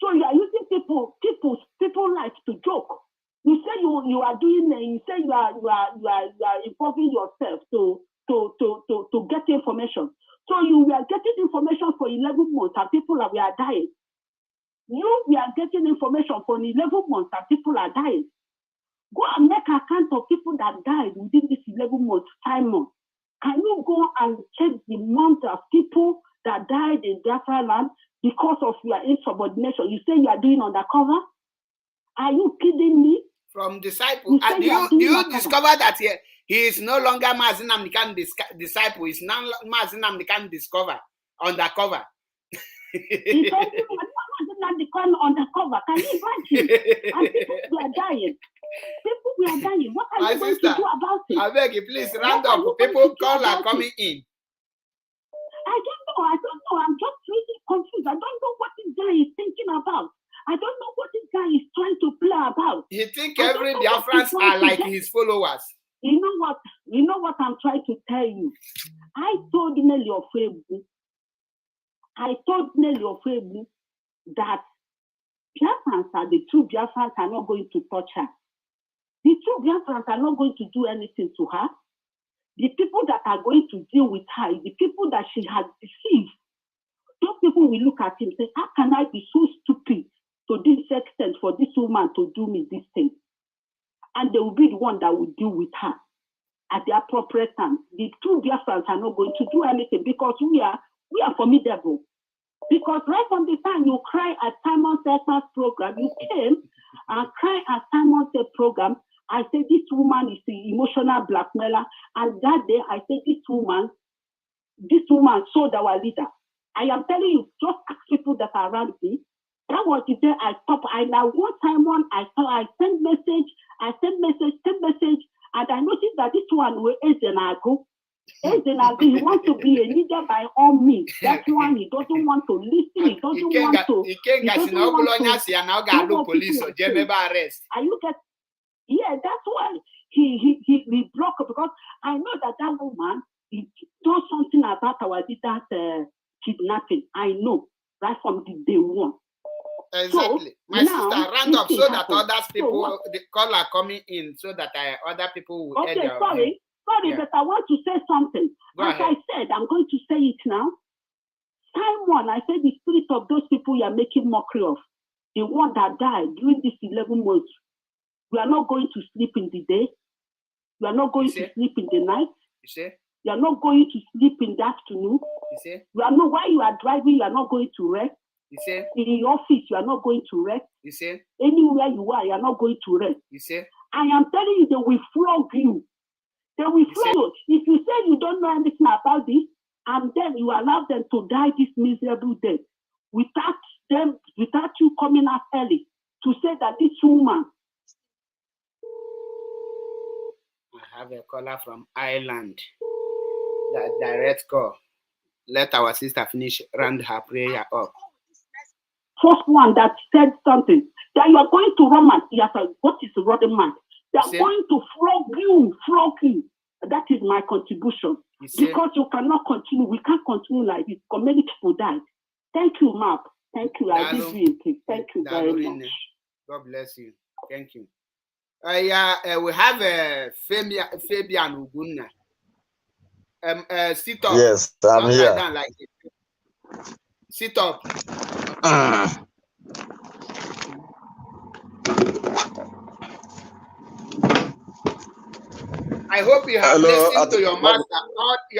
So you are using people's life to joke. You say you are doing, you say you are involving yourself to get information. So you were getting information for 11 months and people are dying. We are getting information for 11 months and people are dying. Go and make account of people that died within this 11 months time. Can you go and check the amount of people that died in Biafra land because of your insubordination? You say you are doing undercover? Are you kidding me? From disciple, do you discover that he is no longer Mazi Nnamdi Kanu disciple? He's now Mazi Nnamdi Kanu discover undercover. He's Mazi Nnamdi Kanu undercover. Can you imagine? And people were dying. People were dying. What are you going to do about it? I beg you, please round up. People call are coming in. I don't know. I'm just really confused. I don't know what this guy is thinking about. I don't know what this guy is trying to play about. He think every Biafrans are like his followers. You know what I'm trying to tell you? I told Nelly Ofebu that Biafrans are the true Biafrans are not going to touch her. The true Biafrans are not going to do anything to her. The people that are going to deal with her, the people that she has deceived, those people will look at him and say, how can I be so stupid to this extent for this woman to do me this thing? And they will be the one that will deal with her at the appropriate time. The true Biafrans are not going to do anything because we are formidable. Because right from the time you cry at Simon Selma's program, you came and cry at Simon Selma's program. I said this woman is the emotional blackmailer, and that day I said this woman sold our leader. I am telling you, just ask people that are around me. That was the day I stopped. I now one Simon, I sent message, and I noticed that this one will age and I go. He wants to be a leader by all means. That's why he doesn't want to listen. He doesn't want to. He doesn't want to arrest. And look at, yeah, that's why he blocked it, because I know that woman, he does something about our leader's kidnapping. I know right from the day one. Exactly. So, my sister, round up so that other people, so the call are coming in, so that other people will. Okay, sorry, yeah. But I want to say something. As I said, I'm going to say it now. Simon, I said the spirit of those people you are making mockery of, the one that died during this 11 months. We are not going to sleep in the day. We are not going to sleep in the night. You are not going to sleep in the afternoon. You are not, while you are driving, you are not going to rest. In your office, you are not going to rest. Anywhere you are not going to rest. I am telling you, they will flog you. They will flog you. If you say you don't know anything about this, and then you allow them to die this miserable death without you coming out early to say that this woman. I have a caller from Ireland. That direct call. Let our sister finish, round her prayer up. First one that said something that you are going to romance. Yes, what is romance? They are going to flog you. That is my contribution. Because you cannot continue. We can't continue like this. Because many people died. Thank you, Mark. Thank you. I give you a thank you very much. God bless you. Thank you. We have Fabian Ugunna. Sit up. Yes, I'm here. Down like sit up. I hope you have listened to your master.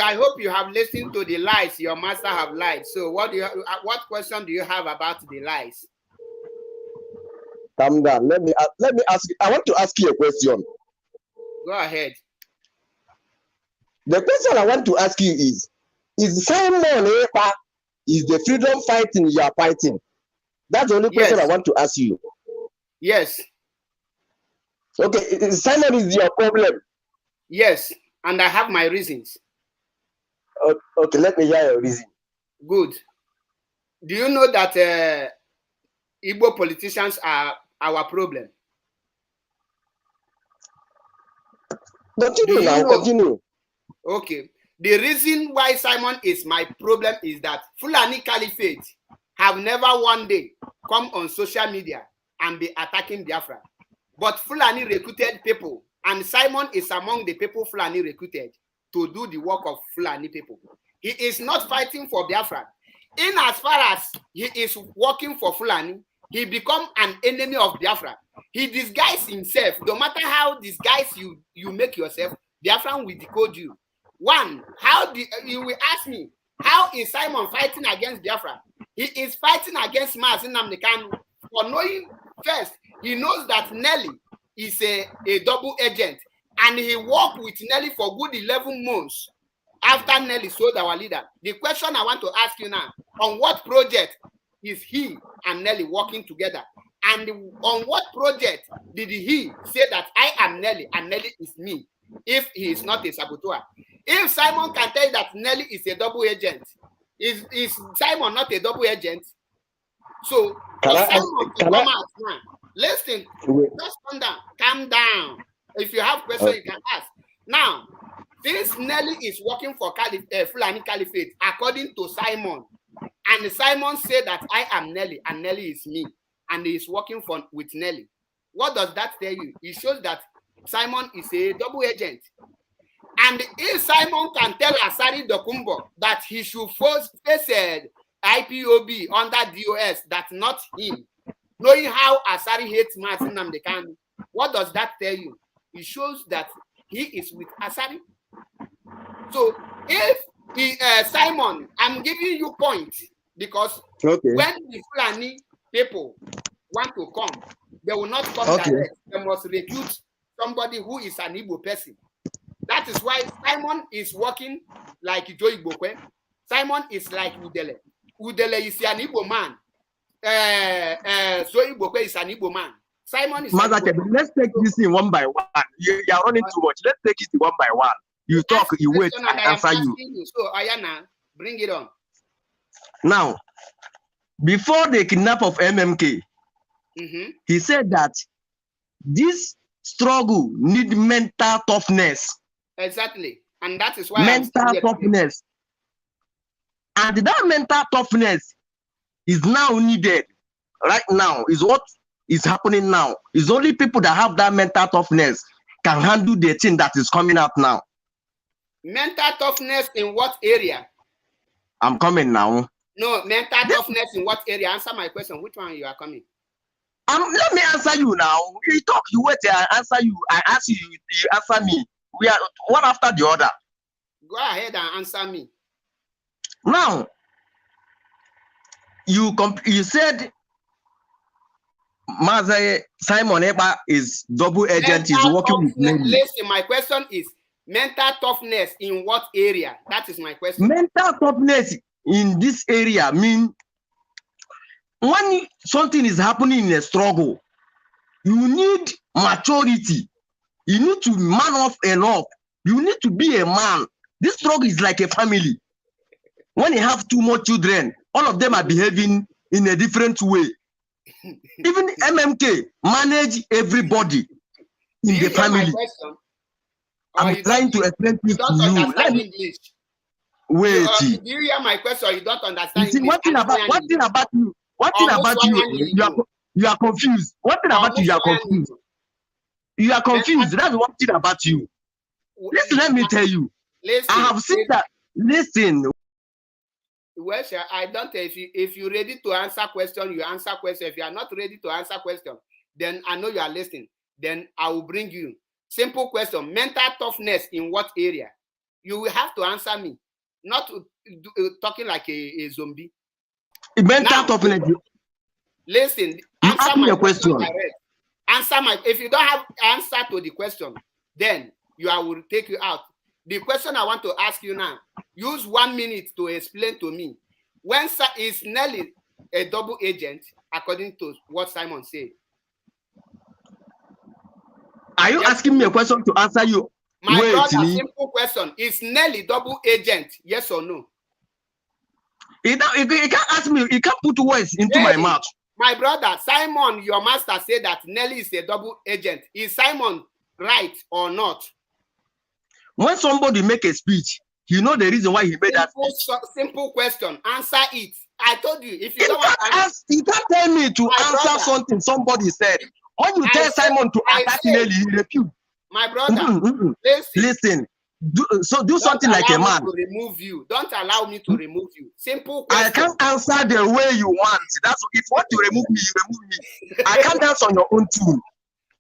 I hope you have listened to the lies your master have lied. So what question do you have about the lies? Calm down. Let me ask you. I want to ask you a question. Go ahead. The question I want to ask you is Simon Ekpa is the freedom fighting you are fighting? That's the only question I want to ask you. Yes. Okay, Simon is your problem. Yes, and I have my reasons. Okay, let me hear your reason. Good. Do you know that Igbo politicians are our problem? Continue now, continue. Okay. The reason why Simon is my problem is that Fulani Caliphate have never one day come on social media and be attacking Biafra. But Fulani recruited people, and Simon is among the people Fulani recruited to do the work of Fulani people. He is not fighting for Biafra. In as far as he is working for Fulani, he become an enemy of Biafra. He disguises himself. No matter how disguised you make yourself, Biafra will decode you. One, you will ask me, how is Simon fighting against Biafra? He is fighting against Mazi Nnamdi Kanu for knowing first. He knows that Nelly is a double agent, and he worked with Nelly for good 11 months after Nelly sold our leader. The question I want to ask you now, on what project is he and Nelly working together? And on what project did he say that I am Nelly and Nelly is me, if he is not a saboteur? If Simon can tell you that Nelly is a double agent, is Simon not a double agent? So, come out now. Listen, just calm down. If you have questions, you can ask. Now, this Nelly is working for Fulani Caliphate, according to Simon. And Simon said that I am Nelly and Nelly is me. And he is working with Nelly. What does that tell you? It shows that Simon is a double agent. And if Simon can tell Asari Dokumbo that he should face IPOB under DOS, that's not him, knowing how Asari hates Mazi Nnamdi Kanu, what does that tell you? It shows that he is with Asari. So if Simon, I'm giving you points, because when the Fulani people want to come, they will not come direct. They must recruit somebody who is an Igbo person. That is why Simon is working like Joe Igbokwe. Simon is like Udele. Udele is an Igbo man. So Igbokwe is an Igbo man. Simon is let's take this in one by one. You are running too much. Let's take it one by one. You talk, you wait, And I answer you. So Ayana, bring it on. Now, before the kidnap of MMK, he said that this struggle need mental toughness. Exactly. And that is why mental toughness. And that mental toughness is now needed. Right now is what is happening now. It's only people that have that mental toughness can handle the thing that is coming out now. Mental toughness in what area? I'm coming now. No, mental toughness in what area? Answer my question. Which one you are coming? Let me answer you now. You talk, you wait, I answer you. I ask you, you answer me. We are one after the other. Go ahead and answer me. Now, you said Maze Simon Eba is double agent, is working with Nelly. Listen, my question is mental toughness in what area? That is my question. Mental toughness in this area mean when something is happening in a struggle, you need maturity. You need to man up enough. You need to be a man. This struggle is like a family. When you have two more children, all of them are behaving in a different way. Even MMK manage everybody in the family. I'm trying to explain this to you. English. Wait. Do you hear my question? Or you don't understand English? One thing about you. You are confused. One thing about you are confused. You are confused. That's one thing about you. Listen, let me tell you. Listen, I have seen that. Listen. Well, sir, I don't know if you're ready to answer question, you answer question. If you are not ready to answer question, then I know you are listening. Then I will bring you. Simple question. Mental toughness in what area? You will have to answer me. Not talking like a zombie. Mental toughness. Listen, answer my question. Answer my. If you don't have answer to the question, then I will take you out. The question I want to ask you now, use 1 minute to explain to me. When is Nelly a double agent, according to what Simon said? Are you asking me a question to answer you? My brother, simple question. Is Nelly double agent, yes or no? He can't ask me, he can't put words into my mouth. My brother, Simon, your master said that Nelly is a double agent. Is Simon right or not? When somebody make a speech, you know the reason why he made that speech. Simple question. Answer it. I told you. If you don't you can't tell me to answer something somebody said. When you tell Simon to attack Nelly, he refused. My brother, listen. Do something like a man. To remove you. Don't allow me to remove you. Simple question. I can't answer the way you want. That's if you want to remove me, you remove me. I can't answer on your own tune.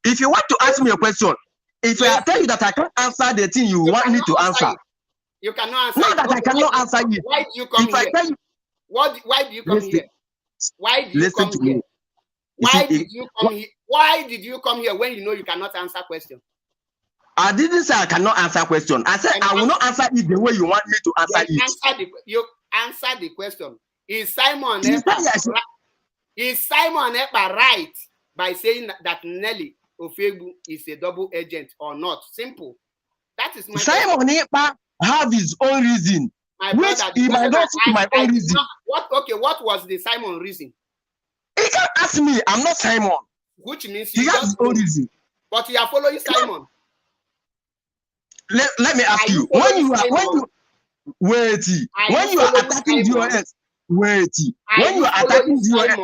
If you want to ask me a question, if I tell you that I can't answer the thing you want me to answer, you cannot answer. Not that I cannot answer it. Why do you come here? Why do you come here? Why do you come here? Why did you come here? Why did you come here when you know you cannot answer question? I didn't say I cannot answer question. I said I will not answer it the way you want me to answer it. You answer the question. Is Simon Ekpa right by saying that Nelly Ofegbu is a double agent or not? Simple. That is my Simon Ekpa have his own reason. Which he might not see my own reason. What was the Simon reason? He can't ask me. I'm not Simon. Which means he has his own reason. But you are following Simon. Let me ask you. When you are attacking DOS, when you are attacking DOS,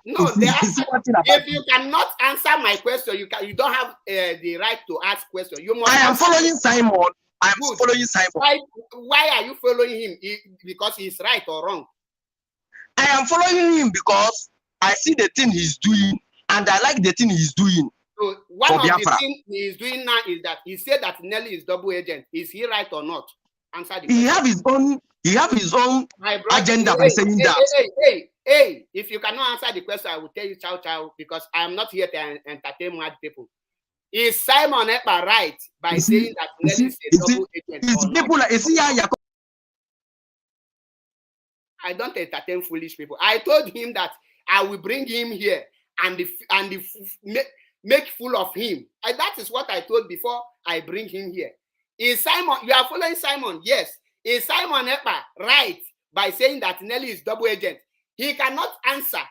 no, if you cannot answer my question, you don't have the right to ask question. You must. I am following Simon. I am following Simon. Why are you following him? Because he's right or wrong? I am following him because I see the thing he's doing and I like the thing he's doing. So one of the things he is doing now is that he said that Nelly is double agent. Is he right or not? Answer the question. He have his own agenda by saying that. Hey, if you cannot answer the question, I will tell you ciao, because I am not here to entertain mad people. Is Simon Ekpa right by saying that Nelly is a double agent? I don't entertain foolish people. I told him that I will bring him here and make fool of him. And that is what I told before I bring him here. Is Simon, you are following Simon? Yes. Is Simon Ekpa right by saying that Nelly is double agent? He cannot answer.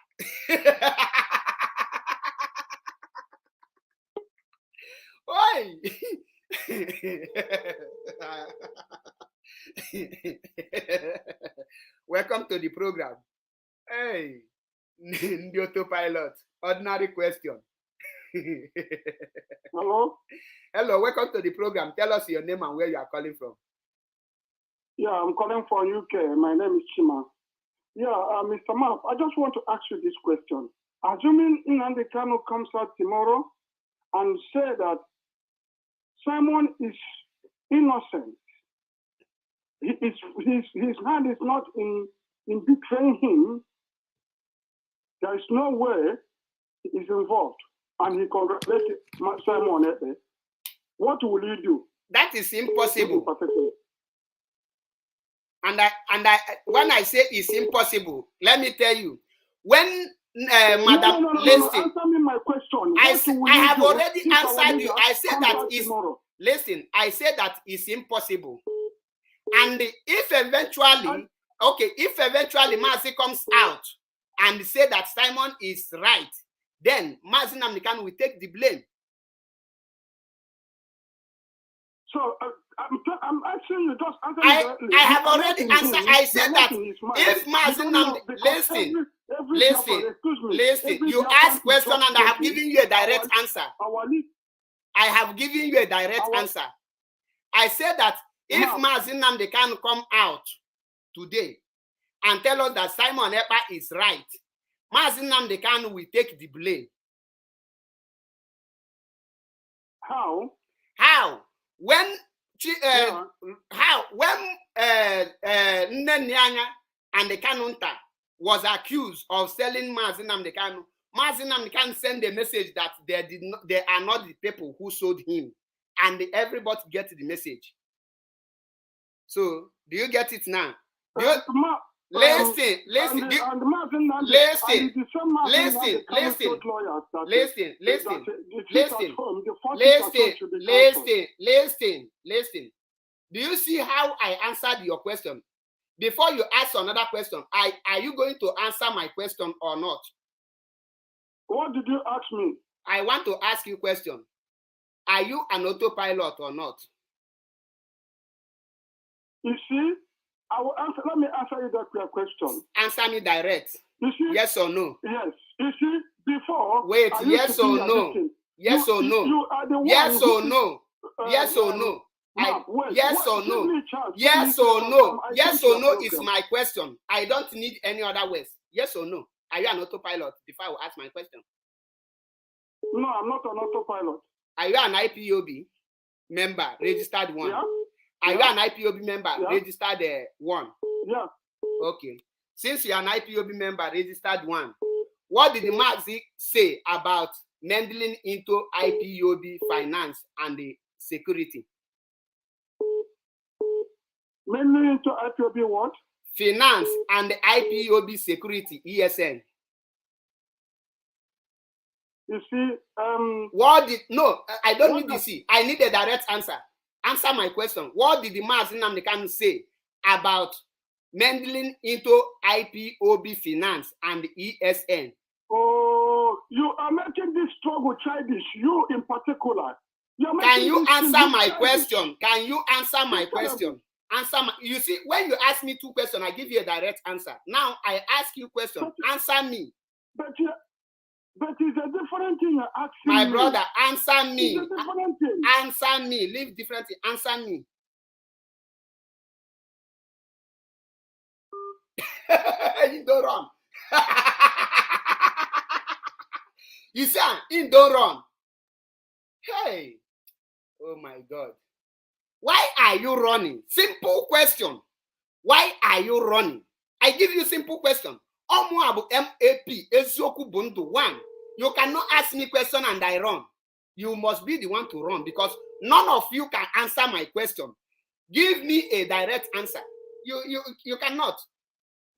Oi! Welcome to the program. Hey, the autopilot. Ordinary question. Hello? Hello, welcome to the program. Tell us your name and where you are calling from. Yeah, I'm calling from UK. My name is Chima. Yeah, Mr. Map, I just want to ask you this question. Assuming Nnamdi Kanu comes out tomorrow and say that Simon is innocent, his hand is not in betraying him, there is no way he is involved, and he congratulates Simon Ekpa, what will you do? That is impossible. And I when I say it's impossible, let me tell you, when Madam, no, listen, answer me my question. I have already answered you. I said that is listen. I said that it's impossible, and if eventually, if eventually Mazi comes out and say that Simon is right, then Mazi Nnamdi Kanu will take the blame. So I'm asking you, just answer me directly. I have already answered. I said that if Mazi Nnamdi, listen, you ask question and I have given you a direct answer. I have given you a direct answer. I said that if Mazi Nnamdi Kanu come out today and tell us that Simon Ekpa is right, Mazi Nnamdi Kanu will take the blame. How? When Nnenianya and the Kanunta was accused of selling Mazi Nnamdi Kanu, Mazi Nnamdi Kanu sent a message that they are not the people who sold him, and everybody get the message. So do you get it now? Listen. Do you see how I answered your question? Before you ask another question, are you going to answer my question or not? What did you ask me? I want to ask you a question. Are you an autopilot or not? You see, I will answer. Let me answer you that question. Answer me direct. You see, yes or no? Yes. You see, before. Wait. Yes or no? Yes or no? You are the one. Yes or no? Yes or no? Yes or no? Yes or no? Yes or no is my question. I don't need any other words. Yes or no? Are you an autopilot? Before I will ask my question. No, I'm not an autopilot. Are you an IPOB member, registered one? Yeah. Are you an IPOB member, registered one? Yeah. Okay. Since you're an IPOB member, registered one, what did the Mazi say about meddling into IPOB finance and the security? Mainly into IPOB what? Finance and the IPOB security, ESN. You see, what did I don't need to see. I need a direct answer. Answer my question. What did the Mazi Nnamdi Kanu say about meddling into IPOB finance and ESN? Oh, you are making this struggle childish. You in particular. Can you answer my question? Can you answer my question? You see, when you ask me two questions, I give you a direct answer. Now I ask you question. Answer me. But it's a different thing you're asking my brother, answer me. It's a different thing. Answer me. Leave different thing. Answer me. You don't run. You say, you don't run. Hey. Oh my God. Why are you running? Simple question. Why are you running? I give you simple question. MAP, Ezioku Bundu. One, you cannot ask me question and I run. You must be the one to run because none of you can answer my question. Give me a direct answer. You cannot.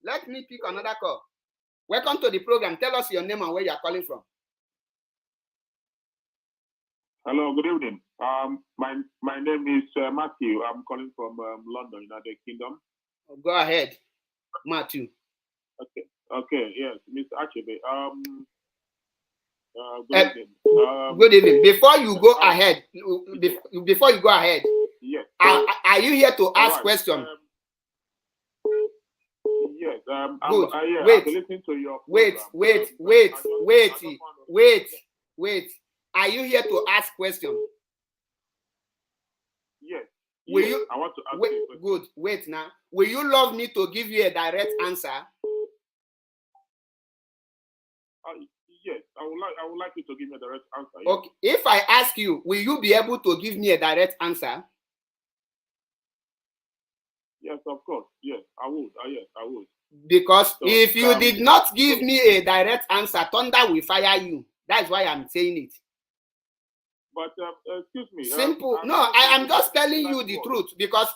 Let me pick another call. Welcome to the program. Tell us your name and where you are calling from. Hello, good evening. My name is Matthew. I'm calling from London, United Kingdom. Go ahead, Matthew. Okay, yes, Mr. Achebe. Good evening. Good evening. Before you go ahead, yes. Are you here to ask questions? Yes. Good. I'm listening to your Wait. Are you here to ask questions? Yes. Will yes, you? I want to ask wait, you. Good. Wait now. Will you love me to give you a direct answer? Yes, I would like you to give me a direct answer. Yes. Okay. If I ask you, will you be able to give me a direct answer? Yes, of course. Yes, I would. Yes, I would. Because so, if you did not give me a direct answer, thunder will fire you. That's why I'm saying it. But excuse me. Simple. No, I am just telling you the truth because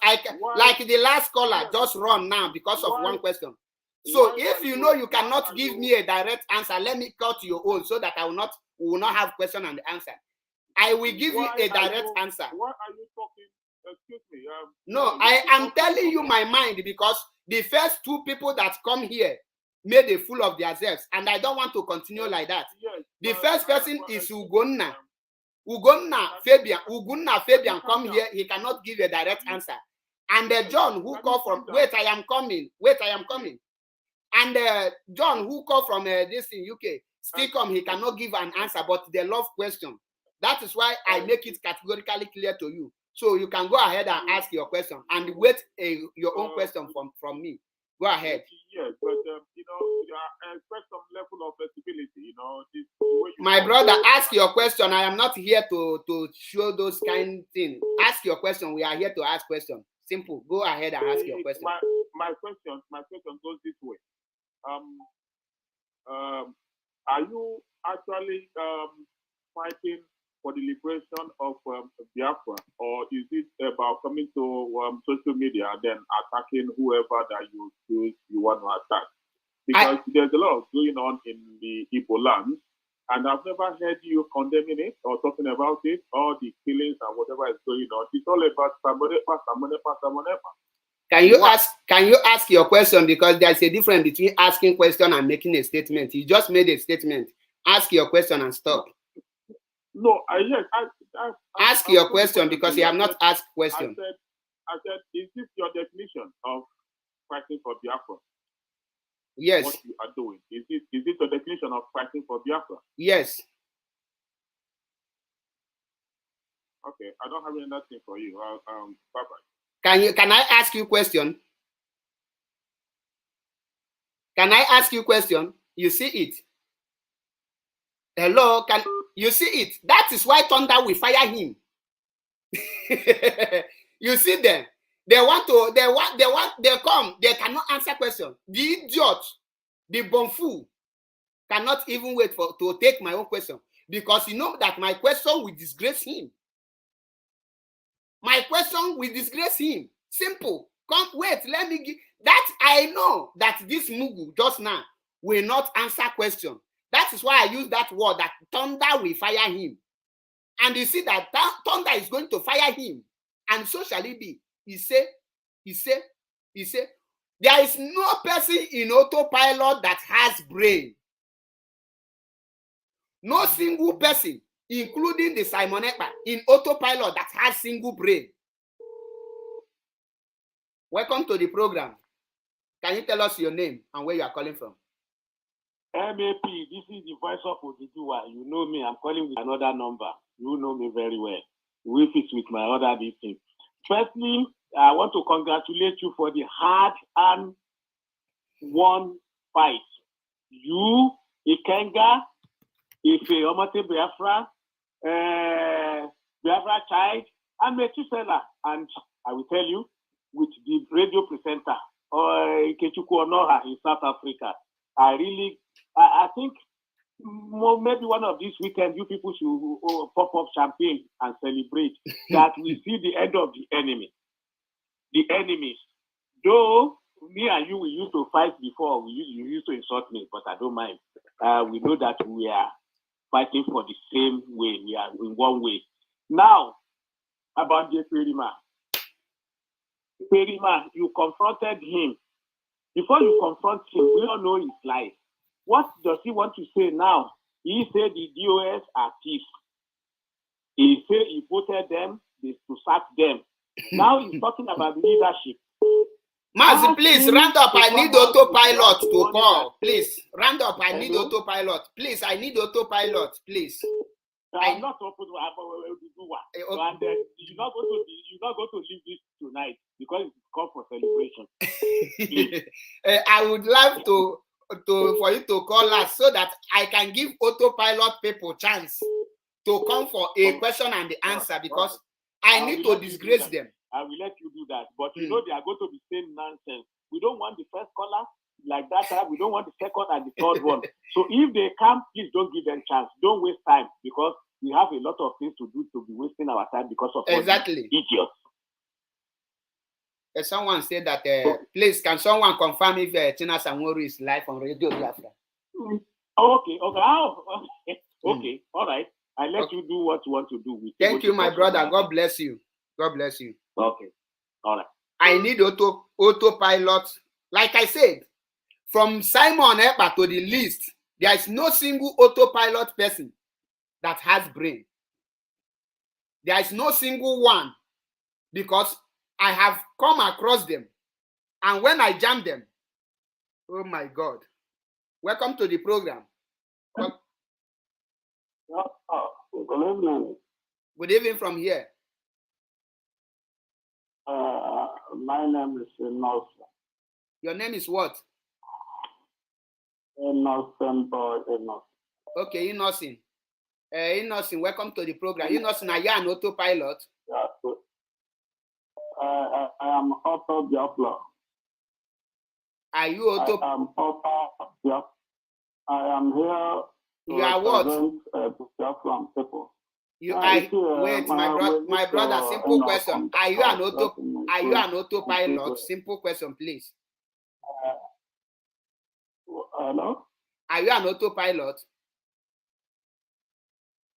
like the last caller just run now because of one question. So if you know you cannot give me a direct answer, let me cut your own so that we will not have question and answer. I will give you a direct answer. Why are you talking? Excuse me. No, I am telling you my mind because the first two people that come here made a fool of themselves, and I don't want to continue like that. Yes, the first person is Ugonna. Ugonna Fabian come here, he cannot give a direct answer. And John who called from, wait, I am coming. And John who called from this in UK, still come, he cannot give an answer, but they love question. That is why I make it categorically clear to you. So you can go ahead and ask your question and wait your own question from me. Go ahead. Yes, but expect some level of flexibility. My brother, ask your question. I am not here to show those kind of things. Ask your question. We are here to ask questions. Simple. Go ahead and ask your question. My question goes this way. Are you actually fighting for the liberation of Biafra, or is it about coming to social media and then attacking whoever that you choose you want to attack? Because there's a lot going on in the Igbo land, and I've never heard you condemning it or talking about it, or the killings and whatever is going on. It's all about Samonepa. Can you ask your question, because there's a difference between asking question and making a statement. You just made a statement. Ask your question and stop. No, ask your question because you have not asked question. I said, is this your definition of fighting for Biafra? Yes. What you are doing. Is it your definition of fighting for Biafra? Yes. Okay, I don't have anything for you. Bye-bye. Can I ask you question? Can I ask you question? You see it? Hello, can you see it? That is why thunder will fire him. You see them? They come, they cannot answer question. The idiot, the bonfu, cannot even wait to take my own question because you know that my question will disgrace him. My question will disgrace him. Simple. Come, wait, let me give that. I know that this Mugu just now will not answer question. That is why I use that word, that thunder will fire him. And you see that thunder is going to fire him. And so shall it be. He said, there is no person in autopilot that has brain. No single person, including the Simon Ekpa, in autopilot that has single brain. Welcome to the program. Can you tell us your name and where you are calling from? MAP, this is the voice of Oduduwa. You know me, I'm calling with another number. You know me very well. We fit with my other meeting. Firstly, I want to congratulate you for the hard and won fight. You, Ikenga, Ife Omate Biafra, Biafra Child, and Metusela. And I will tell you, with the radio presenter, Ikechuku Onoha in South Africa, I think maybe one of these weekends, you people should pop up champagne and celebrate that we see the end of the enemy. The enemies. Though me and you, we used to fight before, you used to insult me, but I don't mind. We know that we are fighting for the same way. We are in one way. Now, about the Perima. Perima, you confronted him. Before you confront him, we don't know his life. What does he want to say now? He said the DOS are thieves. He said he voted them to sack them. Now he's talking about leadership. Mazi, please, round up. I need autopilot to call. Please, round up. I need autopilot. Please, I need autopilot. Please. I'm not open to do what. And you're not going to leave this tonight because it's called for celebration. I would love for you to call us so that I can give autopilot people chance to come for a question and the answer, because I need to disgrace them. I will let you do that, but you know they are going to be saying nonsense. We don't want the first caller like that. We don't want the second and the third one. So if they come, please don't give them chance. Don't waste time, because we have a lot of things to do to be wasting our time because of exactly idiots. Someone said that. Please, can someone confirm if China Sanworu is live on Radio Biafra? Okay. Okay. All right. I let you do what you want to do. Thank you, my brother. God bless you. God bless you. Okay. All right. I need autopilot. Like I said, from Simon Ekpa to the list, there is no single autopilot person that has brain. There is no single one, because I have come across them, and when I jam them, oh my God. Welcome to the program. Good evening. Good evening from here. My name is Innocent. Your name is what? Innocent. Okay, Innocent. Innocent, welcome to the program. Innocent, are you an autopilot? Yeah, I am Auto Biafra. Are you auto? I am Auto Biafra. I am here. You are what? Biafran people. Wait, my brother. Simple question. Are you an autopilot? Simple question, please. Hello? Are you an autopilot?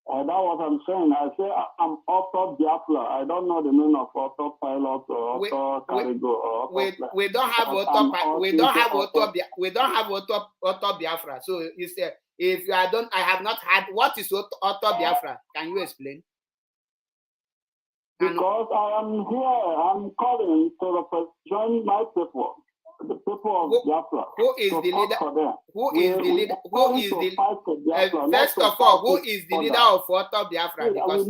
That's what I'm saying. I say I'm Auto Biafra. I don't know the meaning of autopilot or auto cargo or we don't have auto Biafra. So you say if I have not had what is auto Biafra? Can you explain? Because I am here, I'm calling to represent my people, the people of Biafra. Who is the leader? Who is the leader? Who is the first of all? Who is the leader of auto Biafra? Because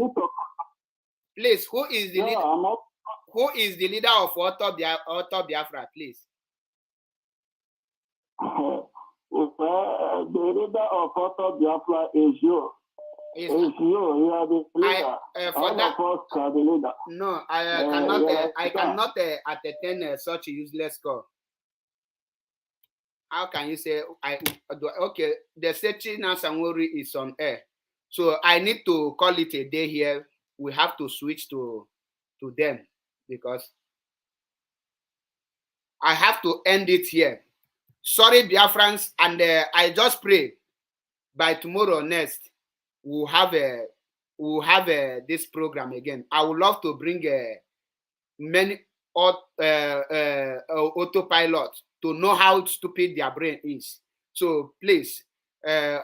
please, who is the leader? Who is the leader of auto Biafra? Please. The leader of auto Biafra is you. It's you. You are the leader. All of us are the leader. No, I cannot entertain such a useless call. How can you say okay? The searching Sanwori is on air, so I need to call it a day here. We have to switch to them, because I have to end it here. Sorry, Biafrans, and I just pray by tomorrow next we'll have this program again. I would love to bring many autopilot to know how stupid their brain is. So please,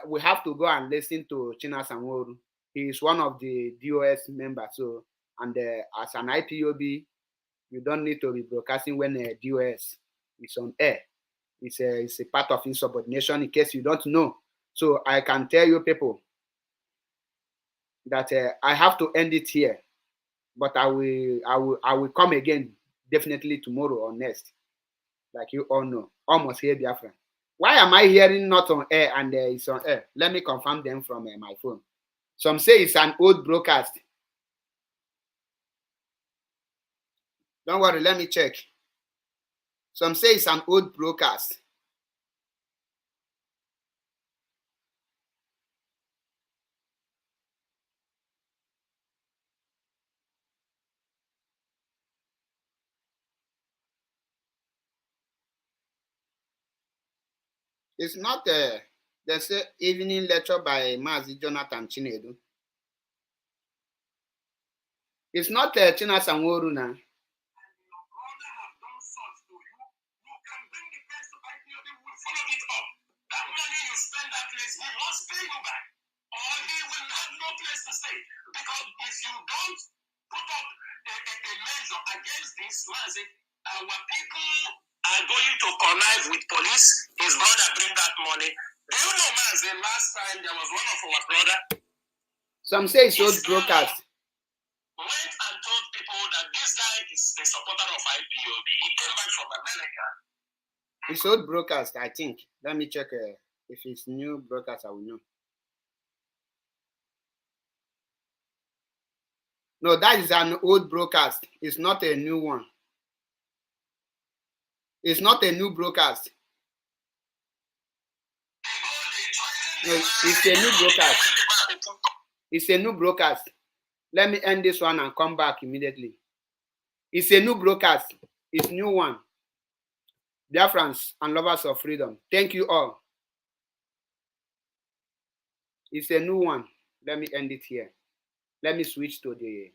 we have to go and listen to China Sanworu. He is one of the DOS members. So, and as an IPOB, you don't need to be broadcasting when DOS is on air. It's a part of insubordination, in case you don't know. So I can tell you people that I have to end it here, but I will come again definitely tomorrow or next, like you all know. Almost here, Biafra. Why am I hearing not on air and it's on air? Let me confirm them from my phone. Some say it's an old broadcast. Don't worry, let me check. Some say it's an old broadcast. It's not there's an evening lecture by Mazi Jonathan Chinedu. It's not China Sanworu now. That money you spend that place, he must pay you back, or he will have no place to stay. Because if you don't put up a measure against this, our people are going to connive with police. His brother bring that money. Do you know, the last time there was one of our brother? Some say it's old broadcast. Went and told people that this guy is a supporter of IPOB. He came back from America. It's old broadcast, I think. Let me check if it's new broadcast, I will know. No, that is an old broadcast. It's not a new one. It's not a new broadcast. No, it's a new broadcast. It's a new broadcast. Let me end this one and come back immediately. It's a new broadcast. It's a new one. Dear friends and lovers of freedom, thank you all. It's a new one. Let me end it here. Let me switch to the